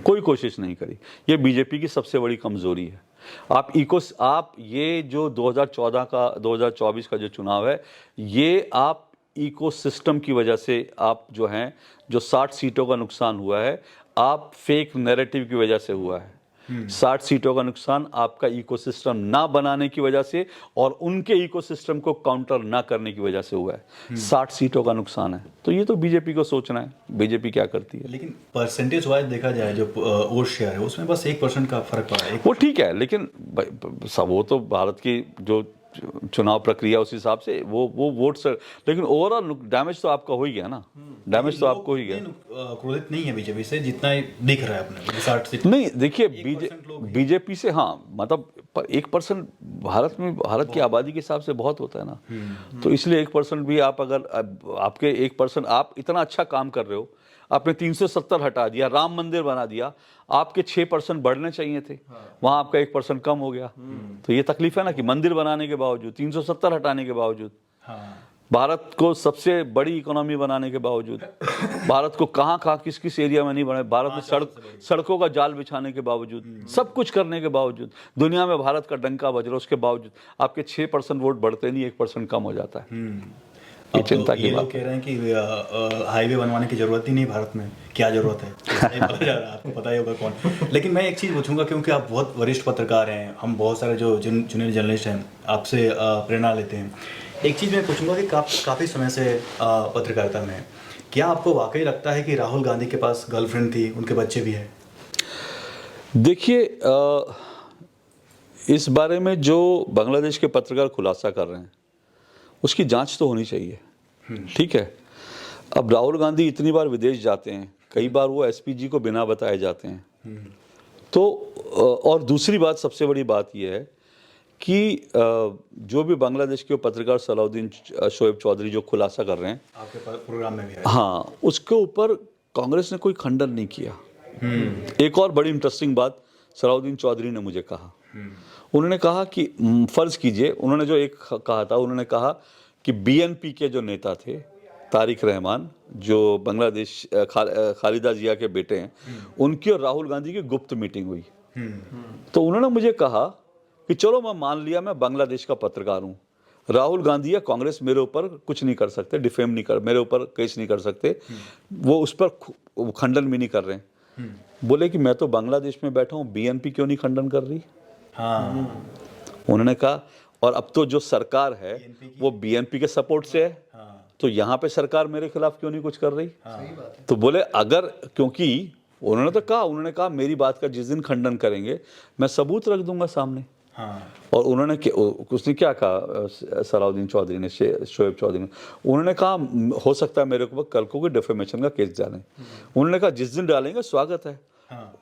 कोई कोशिश नहीं करी। ये बीजेपी की सबसे बड़ी कमजोरी है। आप ये जो 2024 का जो चुनाव है, ये आप इकोसिस्टम की वजह से आप जो हैं, जो 60 सीटों का नुकसान हुआ है, आप फेक नैरेटिव की वजह से हुआ है। 60 सीटों का नुकसान आपका इकोसिस्टम ना बनाने की वजह से और उनके इकोसिस्टम को काउंटर ना करने की वजह से हुआ है। 60 सीटों का नुकसान है। तो ये तो बीजेपी को सोचना है, बीजेपी क्या करती है। लेकिन परसेंटेज वाइज देखा जाए जो वोट शेयर है उसमें बस 1% का फर्क पड़ा है। वो ठीक है, लेकिन सब वो तो भारत की जो चुनाव प्रक्रिया उस हिसाब से वो वोट से, लेकिन ओवरऑल डैमेज तो आपका हो ही गया ना, डैमेज तो आपको ही गया। क्रोधित नहीं है बीजेपी से जितना दिख रहा है अपने 60 सीट। नहीं, देखिए, बीजेपी से, हाँ, मतलब 1% भारत की आबादी के हिसाब से बहुत होता है ना। तो इसलिए 1% भी आप अगर आपके 1% आप इतना अच्छा काम कर रहे हो, आपने 370 हटा दिया, राम मंदिर बना दिया, आपके 6% बढ़ने चाहिए थे, वहां आपका 1% कम हो गया। तो ये तकलीफ है ना कि मंदिर बनाने के बावजूद, 370 हटाने के बावजूद, भारत को सबसे बड़ी इकोनॉमी बनाने के बावजूद, भारत को कहाँ किस किस एरिया में नहीं बनाए, भारत में सड़कों का जाल बिछाने के बावजूद, सब कुछ करने के बावजूद, दुनिया में भारत का डंका बज रहा है, उसके बावजूद आपके 6% वोट बढ़ते नहीं, 1% कम हो जाता है। ये चिंता की बात। लोग कह रहे हैं कि हाईवे बनवाने की जरूरत ही नहीं भारत में, क्या जरूरत है? आपको पता ही होगा कौन। लेकिन मैं एक चीज़ पूछूंगा, क्योंकि आप बहुत वरिष्ठ पत्रकार हैं, हम बहुत सारे जो जूनियर जर्नलिस्ट हैं आपसे प्रेरणा लेते हैं। एक चीज़ मैं पूछूंगा कि काफ़ी समय से पत्रकारिता में, क्या आपको वाकई लगता है कि राहुल गांधी के पास गर्लफ्रेंड थी, उनके बच्चे भी हैं? देखिए, इस बारे में जो बांग्लादेश के पत्रकार खुलासा कर रहे हैं उसकी जांच तो होनी चाहिए, ठीक है। अब राहुल गांधी इतनी बार विदेश जाते हैं, कई बार वो एसपीजी को बिना बताए जाते हैं। तो और दूसरी बात, सबसे बड़ी बात यह है कि जो भी बांग्लादेश के पत्रकार सलाउद्दीन शोएब चौधरी जो खुलासा कर रहे हैं, आपके प्रोग्राम में भी है, हाँ, उसके ऊपर कांग्रेस ने कोई खंडन नहीं किया। एक और बड़ी इंटरेस्टिंग बात सलाउद्दीन चौधरी ने मुझे कहा, उन्होंने कहा कि फर्ज कीजिए, उन्होंने जो एक कहा था, उन्होंने कहा कि बीएनपी के जो नेता थे तारिक रहमान, जो बांग्लादेश खालिदा जिया के बेटे हैं, उनकी और राहुल गांधी की गुप्त मीटिंग हुई। तो उन्होंने मुझे कहा कि चलो, मैं मान लिया मैं बांग्लादेश का पत्रकार हूँ, राहुल गांधी या कांग्रेस मेरे ऊपर कुछ नहीं कर सकते, डिफेम नहीं कर, मेरे ऊपर केस नहीं कर सकते, वो उस पर खंडन भी नहीं कर रहे हैं। बोले कि मैं तो बांग्लादेश में बैठा हूँ, बीएनपी क्यों नहीं खंडन कर रही? उन्होंने कहा, और अब तो जो सरकार है वो बीएनपी के सपोर्ट से है, तो यहाँ पे सरकार मेरे खिलाफ क्यों नहीं कुछ कर रही? तो बोले अगर, क्योंकि उन्होंने कहा मेरी बात का जिस दिन खंडन करेंगे मैं सबूत रख दूंगा सामने। और उसने क्या कहा, सलाउद्दीन चौधरी ने, शोएब चौधरी ने, उन्होंने कहा हो सकता है मेरे को कल को कोई डिफेमेशन का केस डालें। उन्होंने कहा जिस दिन डालेंगे स्वागत है,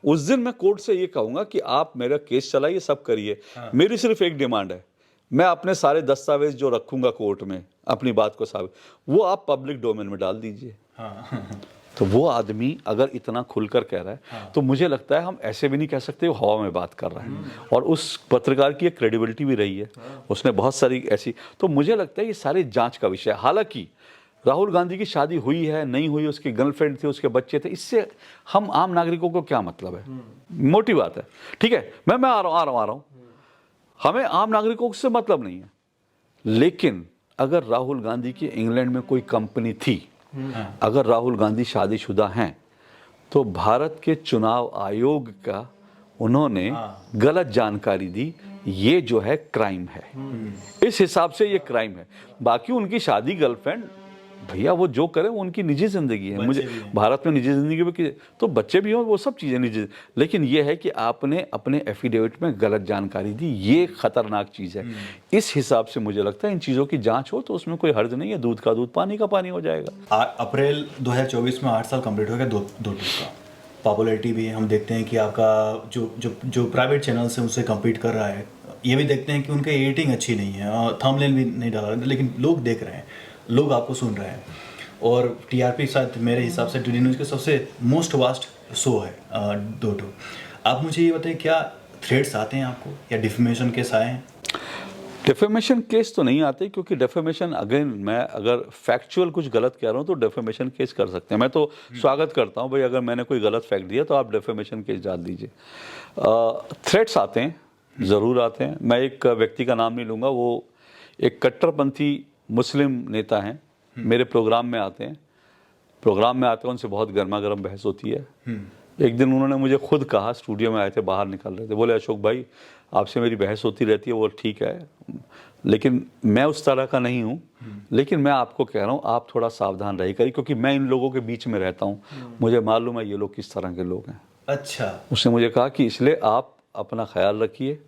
उस दिन मैं कोर्ट से ये कहूंगा कि आप मेरा केस चलाइए, सब करिए, मेरी सिर्फ एक डिमांड है, मैं अपने सारे दस्तावेज जो रखूंगा कोर्ट में अपनी बात को साबित, वो आप पब्लिक डोमेन में डाल दीजिए। तो वो आदमी अगर इतना खुलकर कह रहा है, तो मुझे लगता है हम ऐसे भी नहीं कह सकते वो हवा में बात कर रहा है। और उस पत्रकार की एक क्रेडिबिलिटी भी रही है, उसने बहुत सारी ऐसी, तो मुझे लगता है ये सारे जांच का विषय है। हालांकि राहुल गांधी की शादी हुई है नहीं हुई, उसकी गर्लफ्रेंड थी, उसके बच्चे थे, इससे हम आम नागरिकों को क्या मतलब है? मोटी बात है, ठीक है, मैं आ रहा हूं, हमें आम नागरिकों से मतलब नहीं है। लेकिन अगर राहुल गांधी की इंग्लैंड में कोई कंपनी थी, अगर राहुल गांधी शादीशुदा हैं, तो भारत के चुनाव आयोग का उन्होंने गलत जानकारी दी, ये जो है क्राइम है। इस हिसाब से ये क्राइम है। बाकी उनकी शादी गर्लफ्रेंड, भैया वो जो करे वो उनकी निजी जिंदगी है। मुझे भारत में निजी जिंदगी में तो बच्चे भी हों, वो सब चीज़ें निजी, लेकिन ये है कि आपने अपने एफिडेविट में गलत जानकारी दी, ये खतरनाक चीज़ है। इस हिसाब से मुझे लगता है इन चीज़ों की जांच हो तो उसमें कोई हर्ज नहीं है, दूध का दूध पानी का पानी हो जाएगा। अप्रैल 2024 में 8 साल कंप्लीट हो गया दो टूर का। पॉपुलैरिटी भी हम देखते हैं कि आपका जो प्राइवेट चैनल्स हैं उससे कम्पीट कर रहा है। ये भी देखते हैं कि उनकी एडिटिंग अच्छी नहीं है, थंबनेल भी नहीं डाला रहे, लेकिन लोग देख रहे हैं, लोग आपको सुन रहे हैं। और टीआरपी शायद मेरे हिसाब से डीडी न्यूज़ के सबसे मोस्ट वास्ट शो है दो टू। आप मुझे ये बताइए, क्या थ्रेड्स आते हैं आपको या डिफेमेशन केस आए हैं? डेफेमेशन केस तो नहीं आते, क्योंकि डेफेमेशन, अगेन मैं अगर फैक्चुअल कुछ गलत कह रहा हूँ तो डेफेमेशन केस कर सकते हैं। मैं तो स्वागत करता हूँ भाई, अगर मैंने कोई गलत फैक्ट दिया तो आप डेफेमेशन केस डाल दीजिए। थ्रेट्स आते हैं, ज़रूर आते हैं। मैं एक व्यक्ति का नाम नहीं लूँगा, वो एक कट्टरपंथी मुस्लिम नेता हैं, मेरे प्रोग्राम में आते हैं, उनसे बहुत गर्मा गर्म बहस होती है। एक दिन उन्होंने मुझे खुद कहा, स्टूडियो में आए थे, बाहर निकल रहे थे, बोले अशोक भाई आपसे मेरी बहस होती रहती है, वो ठीक है, लेकिन मैं उस तरह का नहीं हूँ, लेकिन मैं आपको कह रहा हूँ आप थोड़ा सावधान रही करिए, क्योंकि मैं इन लोगों के बीच में रहता हूँ, मुझे मालूम है ये लोग किस तरह के लोग हैं। अच्छा। उसने मुझे कहा कि इसलिए आप अपना ख्याल रखिए,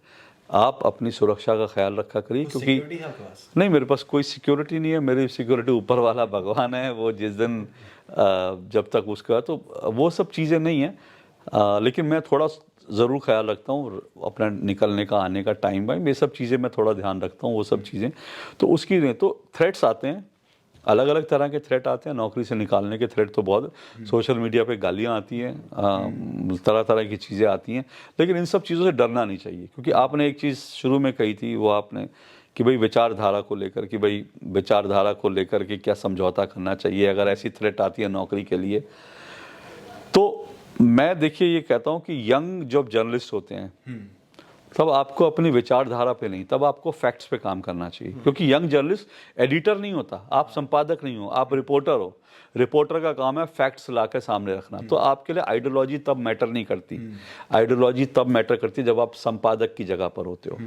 आप अपनी सुरक्षा का ख्याल रखा करिए, क्योंकि सिक्योरिटी है आपके पास? नहीं, मेरे पास कोई सिक्योरिटी नहीं है, मेरी सिक्योरिटी ऊपर वाला भगवान है। वो जिस दिन जब तक उसका, तो वो सब चीज़ें नहीं हैं, लेकिन मैं थोड़ा ज़रूर ख्याल रखता हूँ अपना निकलने का, आने का टाइम वाइम, ये सब चीज़ें मैं थोड़ा ध्यान रखता हूँ, वो सब चीज़ें। तो उसकी नहीं, तो थ्रेट्स आते हैं, अलग अलग तरह के थ्रेट आते हैं। नौकरी से निकालने के थ्रेट तो बहुत, सोशल मीडिया पे गालियाँ आती हैं, तरह तरह की चीज़ें आती हैं, लेकिन इन सब चीज़ों से डरना नहीं चाहिए। क्योंकि आपने एक चीज़ शुरू में कही थी, वो आपने कि भाई विचारधारा को लेकर, कि भाई विचारधारा को लेकर के क्या समझौता करना चाहिए अगर ऐसी थ्रेट आती है नौकरी के लिए। तो मैं देखिए ये कहता हूँ कि यंग जब जर्नलिस्ट होते हैं तब आपको अपनी विचारधारा पे नहीं, तब आपको फैक्ट्स पे काम करना चाहिए। क्योंकि यंग जर्नलिस्ट एडिटर नहीं होता, आप संपादक नहीं हो, आप रिपोर्टर हो। रिपोर्टर का काम है फैक्ट्स ला के सामने रखना। तो आपके लिए आइडियोलॉजी तब मैटर नहीं करती, आइडियोलॉजी तब मैटर करती जब आप संपादक की जगह पर होते हो।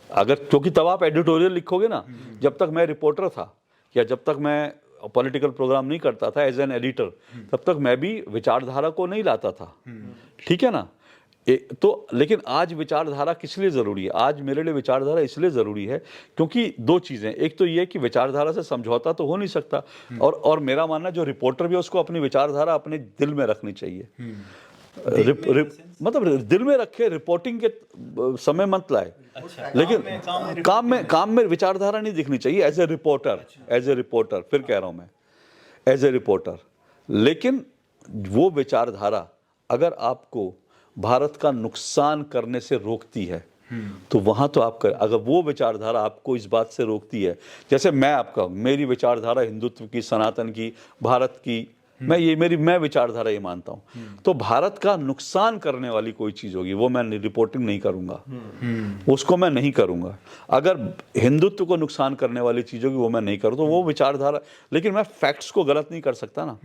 अगर, क्योंकि तब आप एडिटोरियल लिखोगे ना। जब तक मैं रिपोर्टर था या जब तक मैं पॉलिटिकल प्रोग्राम नहीं करता था एज एन एडिटर, तब तक मैं भी विचारधारा को नहीं लाता था, ठीक है ना। तो लेकिन आज विचारधारा किस लिए ज़रूरी है? आज मेरे लिए विचारधारा इसलिए ज़रूरी है क्योंकि दो चीज़ें, एक तो ये कि विचारधारा से समझौता तो हो नहीं सकता, और मेरा मानना जो रिपोर्टर भी है उसको अपनी विचारधारा अपने दिल में रखनी चाहिए। मतलब दिल में रखे, रिपोर्टिंग के समय मत लाए। अच्छा, लेकिन काम में विचारधारा नहीं दिखनी चाहिए एज ए रिपोर्टर, फिर कह रहा हूं मैं एज ए रिपोर्टर। लेकिन वो विचारधारा अगर आपको भारत का नुकसान करने से रोकती है तो वहां तो आप कर, अगर वो विचारधारा आपको इस बात से रोकती है, जैसे मैं आपका, मेरी विचारधारा हिंदुत्व की, सनातन की, भारत की, मैं विचारधारा ये मानता हूं, तो भारत का नुकसान करने वाली कोई चीज होगी वो मैं रिपोर्टिंग नहीं करूंगा, उसको मैं नहीं करूंगा। अगर हिंदुत्व को नुकसान करने वाली चीज होगी वो मैं नहीं करूँ, तो वो विचारधारा। लेकिन मैं फैक्ट्स को गलत नहीं कर सकता ना,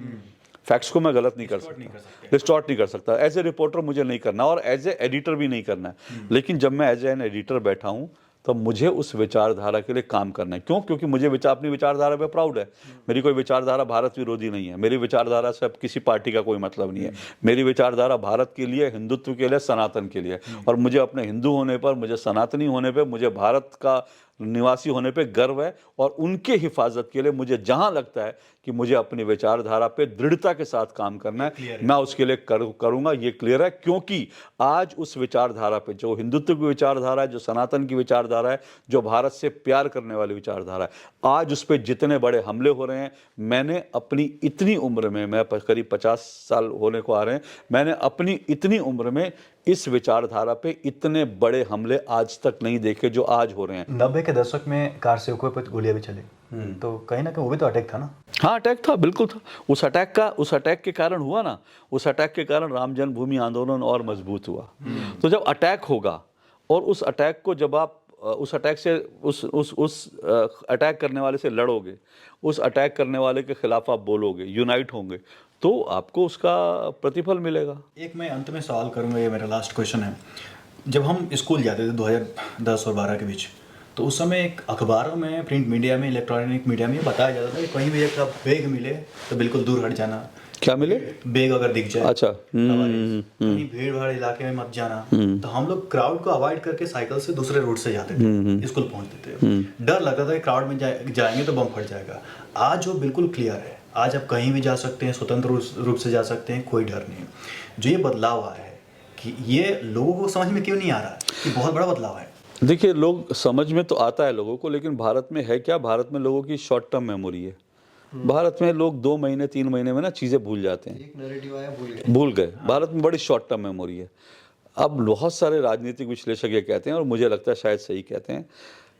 फैक्ट्स को मैं गलत नहीं कर सकता, डिस्टॉर्ट नहीं कर सकता। एज ए रिपोर्टर मुझे नहीं करना और एज ए एडिटर भी नहीं करना है। लेकिन जब मैं एज एन एडिटर बैठा हूं तो मुझे उस विचारधारा के लिए काम करना है। क्यों? क्योंकि मुझे अपनी विचारधारा पे प्राउड है। मेरी कोई विचारधारा भारत विरोधी नहीं है, मेरी विचारधारा से अब किसी पार्टी का कोई मतलब नहीं है। मेरी विचारधारा भारत के लिए, हिंदुत्व के लिए, सनातन के लिए, और मुझे अपने हिंदू होने पर, मुझे सनातनी होने पर, मुझे भारत का निवासी होने पे गर्व है। और उनके हिफाजत के लिए मुझे जहां लगता है कि मुझे अपनी विचारधारा पे दृढ़ता के साथ काम करना है, मैं उसके लिए करूंगा, ये क्लियर है। क्योंकि आज उस विचारधारा पे, जो हिंदुत्व की विचारधारा है, जो सनातन की विचारधारा है, जो भारत से प्यार करने वाली विचारधारा है, आज उस पर जितने बड़े हमले हो रहे हैं, मैंने अपनी इतनी उम्र में, मैं करीब 50 साल होने को आ रहे हैं, मैंने अपनी इतनी उम्र में इस विचारधारा पे इतने बड़े हमले आज तक नहीं देखे जो आज हो रहे हैं। 90 के दशक में कार सेवकों पर गोलियां भी चली, तो कहीं ना कहीं वो भी तो अटैक था ना। हाँ, अटैक था, बिल्कुल था। उस अटैक के कारण हुआ ना, उस अटैक के कारण राम जन्मभूमि आंदोलन और मजबूत हुआ। तो जब अटैक होगा और उस अटैक को, जब आप उस अटैक से, उस अटैक करने वाले से लड़ोगे, उस अटैक करने वाले के खिलाफ आप बोलोगे, यूनाइट होंगे, तो आपको उसका प्रतिफल मिलेगा। एक मैं अंत में सवाल करूंगा, ये मेरा लास्ट क्वेश्चन है। जब हम स्कूल जाते थे 2010 और 12 के बीच, तो उस समय एक अखबारों में, प्रिंट मीडिया में, इलेक्ट्रॉनिक मीडिया में ये बताया जाता था कि कहीं भी एक बैग मिले तो बिल्कुल दूर हट जाना। क्या मिले? बैग अगर दिख जाए, अच्छा। कहीं भीड़ भाड़ इलाके में मत जाना। तो हम लोग क्राउड को अवॉइड करके साइकिल से दूसरे रूट से जाते थे, स्कूल पहुंचते थे। डर लगता था कि क्राउड में जाएंगे तो बम फट जाएगा। आज वो बिल्कुल क्लियर है, आज आप कहीं भी जा सकते हैं, स्वतंत्र रूप से जा सकते हैं, कोई डर नहीं। जो ये बदलाव आया है, कि ये लोगों को समझ में क्यों नहीं आ रहा है कि बहुत बड़ा बदलाव है? देखिए, लोग समझ में तो आता है लोगों को, लेकिन भारत में है क्या, भारत में लोगों की शॉर्ट टर्म मेमोरी है। भारत में लोग 2 महीने 3 महीने में ना चीज़ें भूल जाते हैं। एक नैरेटिव आया, भूल गए। भारत में बड़ी शॉर्ट टर्म मेमोरी है। अब बहुत सारे राजनीतिक विश्लेषक ये कहते हैं, और मुझे लगता है शायद सही कहते हैं,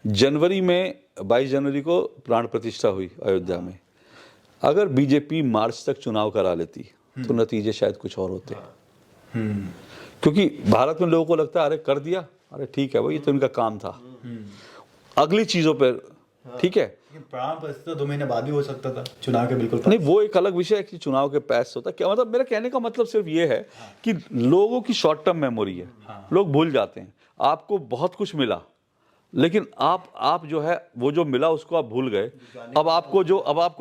जनवरी में 22 जनवरी को प्राण प्रतिष्ठा हुई अयोध्या में। अगर बीजेपी मार्च तक चुनाव करा लेती तो नतीजे शायद कुछ और होते। क्योंकि भारत में लोगों को लगता है अरे कर दिया, अरे ठीक है भाई, ये तो इनका काम था, अगली चीज़ों पर ठीक है। प्राण प्रतिष्ठा 2 महीने बाद भी हो सकता था, चुनाव के बिल्कुल नहीं, वो एक अलग विषय है कि चुनाव के पास होता क्या, मतलब मेरा कहने का मतलब सिर्फ ये है कि लोगों की शॉर्ट टर्म मेमोरी है। लोग भूल जाते हैं। आपको बहुत कुछ मिला, लेकिन आप जो है वो जो मिला उसको आप भूल गए। अब आपको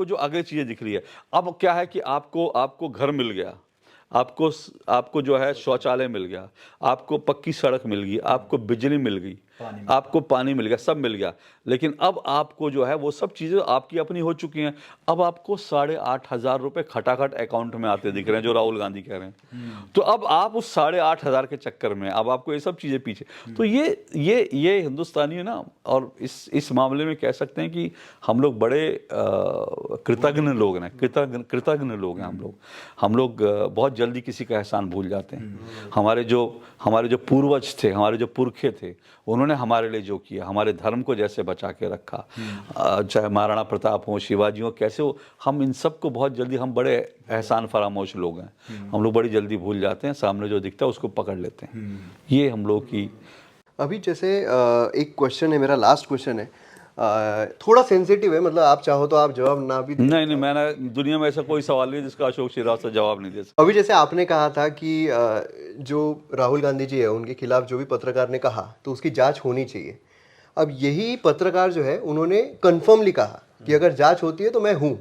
जो अगली चीजें दिख रही है, अब क्या है कि आपको घर मिल गया, आपको जो है शौचालय मिल गया, आपको पक्की सड़क मिल गई, आपको बिजली मिल गई, आपको पानी मिल गया, सब मिल गया। लेकिन अब आपको जो है वो सब चीज़ें आपकी अपनी हो चुकी हैं। अब आपको 8,500 रुपये खटाखट अकाउंट में आते दिख रहे हैं, जो राहुल गांधी कह रहे हैं। तो अब आप उस 8,500 के चक्कर में अब आपको ये सब चीज़ें पीछे। तो ये हिंदुस्तानी है ना, और इस मामले में कह सकते हैं कि हम लोग बड़े कृतज्ञ लोग हैं, कृतज्ञ लोग हैं हम लोग बहुत जल्दी किसी का एहसान भूल जाते हैं। हमारे जो पूर्वज थे, हमारे जो पुरखे थे, उन्होंने हमारे लिए जो किया, हमारे धर्म को जैसे बचा के रखा, चाहे महाराणा प्रताप हो, शिवाजी हो, कैसे हो, हम इन सब को बहुत जल्दी, हम बड़े एहसान फरामोश लोग हैं, हम लोग बड़ी जल्दी भूल जाते हैं। सामने जो दिखता है उसको पकड़ लेते हैं। ये हम लोग की। अभी जैसे एक क्वेश्चन है, मेरा लास्ट क्वेश्चन है, थोड़ा सेंसिटिव है, मतलब आप चाहो तो आप जवाब ना भी नहीं, मैंने दुनिया में ऐसा कोई सवाल नहीं जिसका अशोक श्रीवास्तव जवाब नहीं दे सकता। अभी जैसे आपने कहा था कि जो राहुल गांधी जी है उनके खिलाफ जो भी पत्रकार ने कहा तो उसकी जांच होनी चाहिए। अब यही पत्रकार जो है उन्होंने कन्फर्मली कहा कि अगर जांच होती है तो मैं हूँ।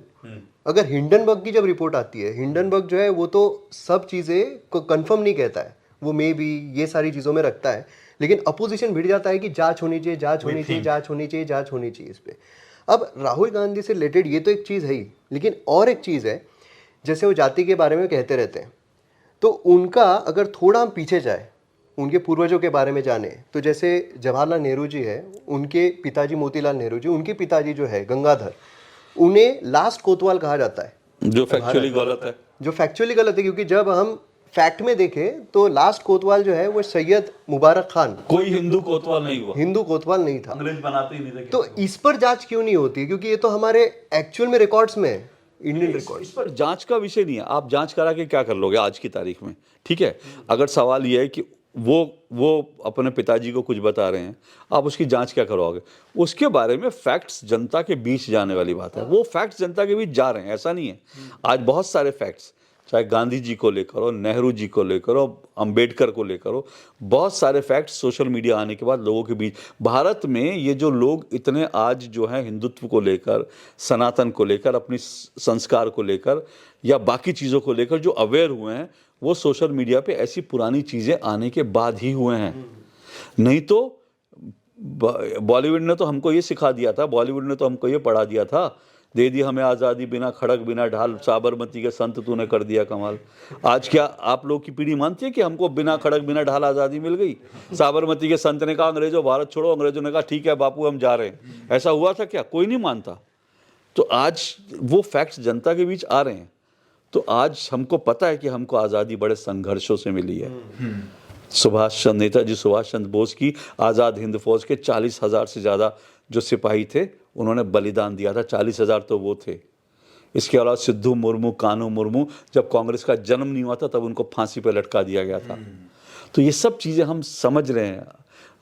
अगर हिंडनबर्ग की जब रिपोर्ट आती है, हिंडनबर्ग जो है वो तो सब चीज़ें को कन्फर्म नहीं कहता है, वो मे बी ये सारी चीज़ों में रखता है, लेकिन अपोजिशन भिड़ जाता है कि जांच होनी चाहिए, जांच होनी चाहिए, जांच होनी चाहिए, जांच होनी चाहिए इस पे। अब राहुल गांधी से रिलेटेड ये तो एक चीज़ है ही, लेकिन और एक चीज़ है, जैसे वो जाति के बारे में कहते रहते हैं, तो उनका अगर थोड़ा हम पीछे जाए, उनके पूर्वजों के बारे में जाने, तो जैसे जवाहरलाल नेहरू जी है, उनके पिताजी मोतीलाल नेहरू जी, उनके पिताजी जो है गंगाधर, उन्हें लास्ट कोतवाल कहा जाता है, जो फैक्चुअली गलत है। जो फैक्चुअली गलत है, क्योंकि जब हम फैक्ट में देखें तो लास्ट कोतवाल जो है वो सैयद मुबारक खान, कोई हिंदू कोतवाल नहीं हुआ, हिंदू कोतवाल नहीं था। अंग्रेज बनाते ही नहीं थे। तो इस पर जांच क्यों नहीं होती? क्योंकि ये तो हमारे एक्चुअल में रिकॉर्ड्स में है, इंडियन रिकॉर्ड। इस पर जांच का विषय नहीं है। आप जांच करा के क्या कर लोगे आज की तारीख में? ठीक है, अगर सवाल ये है कि वो अपने पिताजी को कुछ बता रहे हैं, आप उसकी जांच क्या करवाओगे? उसके बारे में फैक्ट्स जनता के बीच जाने वाली बात है। वो फैक्ट्स जनता के बीच जा रहे हैं, ऐसा नहीं है। आज बहुत सारे फैक्ट्स, चाहे गांधी जी को लेकर हो, नेहरू जी को लेकर हो, अंबेडकर को लेकर हो, बहुत सारे फैक्ट्स सोशल मीडिया आने के बाद लोगों के बीच। भारत में ये जो लोग इतने आज जो हैं हिंदुत्व को लेकर, सनातन को लेकर, अपनी संस्कार को लेकर या बाकी चीज़ों को लेकर जो अवेयर हुए हैं, वो सोशल मीडिया पे ऐसी पुरानी चीज़ें आने के बाद ही हुए हैं। नहीं तो बॉलीवुड ने तो हमको ये सिखा दिया था, बॉलीवुड ने तो हमको ये पढ़ा दिया था, दे दी हमें आज़ादी बिना खड़क बिना ढाल, साबरमती के संत तूने कर दिया कमाल। आज क्या आप लोग की पीढ़ी मानती है कि हमको बिना खड़क बिना ढाल आज़ादी मिल गई? साबरमती के संत ने कहा अंग्रेजों भारत छोड़ो, अंग्रेजों ने कहा ठीक है बापू हम जा रहे हैं। ऐसा हुआ था क्या? कोई नहीं मानता। तो आज वो फैक्ट्स जनता के बीच आ रहे हैं। तो आज हमको पता है कि हमको आज़ादी बड़े संघर्षों से मिली है। नेताजी सुभाष चंद्र बोस की आज़ाद हिंद फौज के 40,000 से ज़्यादा जो सिपाही थे, उन्होंने बलिदान दिया था। 40,000 तो वो थे। इसके अलावा सिद्धू मुर्मू, कानू मुर्मू, जब कांग्रेस का जन्म नहीं हुआ था तब उनको फांसी पर लटका दिया गया था। तो ये सब चीज़ें हम समझ रहे हैं।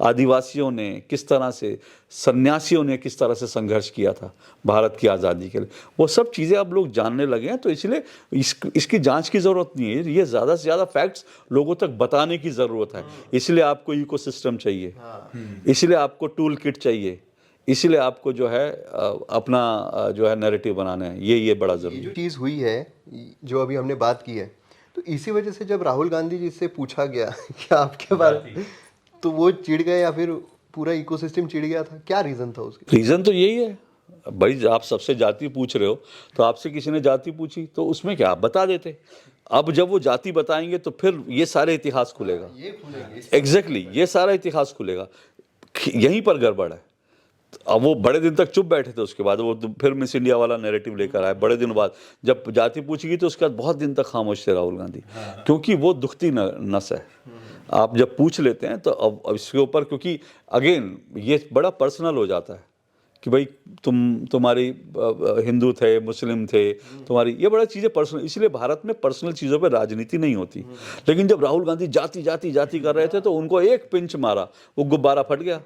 आदिवासियों ने किस तरह से, सन्यासियों ने किस तरह से संघर्ष किया था भारत की आज़ादी के लिए, वो सब चीज़ें अब लोग जानने लगे हैं। तो इसलिए इसकी जांच की ज़रूरत नहीं है, ये ज़्यादा से ज़्यादा फैक्ट्स लोगों तक बताने की ज़रूरत है। इसलिए आपको इकोसिस्टम चाहिए, इसलिए आपको टूल किट चाहिए, इसलिए आपको जो है अपना जो है नैरेटिव बनाना है। ये बड़ा ज़रूरी है। जो चीज़ हुई है, जो अभी हमने बात की है, तो इसी वजह से जब राहुल गांधी जी से पूछा गया कि आपके बारे में, तो वो चिढ़ गए या फिर पूरा इकोसिस्टम चिढ़ गया था? क्या रीज़न था उसके? रीज़न तो यही है भाई, आप सबसे जाति पूछ रहे हो, तो आपसे किसी ने जाति पूछी तो उसमें क्या आप बता देते। अब जब वो जाति बताएंगे तो फिर ये सारे इतिहास खुलेगा। एग्जैक्टली, ये सारा इतिहास खुलेगा। यहीं पर गड़बड़ है। अब वो बड़े दिन तक चुप बैठे थे, उसके बाद वो फिर मिस इंडिया वाला नैरेटिव लेकर आए बड़े दिन बाद। जब जाति पूछी गई तो उसके बाद बहुत दिन तक खामोश थे राहुल गांधी, क्योंकि वो दुखती नस है। आप जब पूछ लेते हैं तो अब इसके ऊपर, क्योंकि अगेन ये बड़ा पर्सनल हो जाता है कि भाई तुम्हारी हिंदू थे, मुस्लिम थे, तुम्हारी ये बड़ा चीज़ें पर्सनल। इसलिए भारत में पर्सनल चीज़ों पे राजनीति नहीं होती। लेकिन जब राहुल गांधी जाति जाति जाति कर रहे थे तो उनको एक पिंच मारा, वो गुब्बारा फट गया।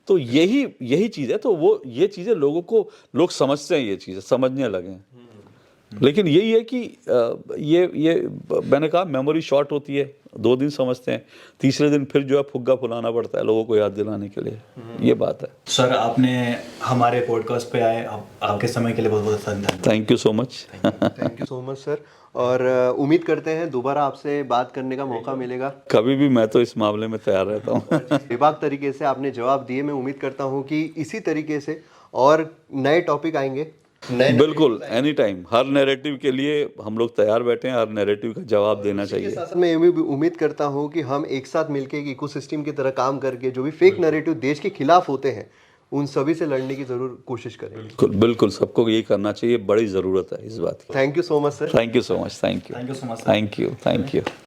तो यही चीज़ है। तो वो ये चीज़ें लोग समझते हैं, ये चीज़ें समझने लगे हैं। लेकिन यही है कि ये मैंने कहा मेमोरी शॉर्ट होती है, 2 दिन समझते हैं, तीसरे दिन फिर जो है फुग्गा फुलाना पड़ता है लोगों को याद दिलाने के लिए। ये बात है। सर, आपने हमारे पॉडकास्ट पे आए, आपके समय के लिए बहुत बहुत धन्यवाद। Thank you so much. Thank you so much sir, और उम्मीद करते हैं दोबारा आपसे बात करने का मौका मिलेगा। कभी भी, मैं तो इस मामले में तैयार रहता हूँ। बेबाक तरीके से आपने जवाब दिए। मैं उम्मीद करता हूँ कि इसी तरीके से और नए टॉपिक आएंगे। बिल्कुल, एनी टाइम, हर नैरेटिव के लिए हम लोग तैयार बैठे हैं, हर नैरेटिव का जवाब देना चाहिए। साथ में मैं भी उम्मीद करता हूँ कि हम एक साथ मिलकर एक इकोसिस्टम की तरह काम करके जो भी फेक नैरेटिव देश के खिलाफ होते हैं उन सभी से लड़ने की जरूर कोशिश करें। बिल्कुल सबको यही करना चाहिए, बड़ी ज़रूरत है इस बात की। Thank you so much sir. Thank you so much. Thank you. Thank you so much. Thank you.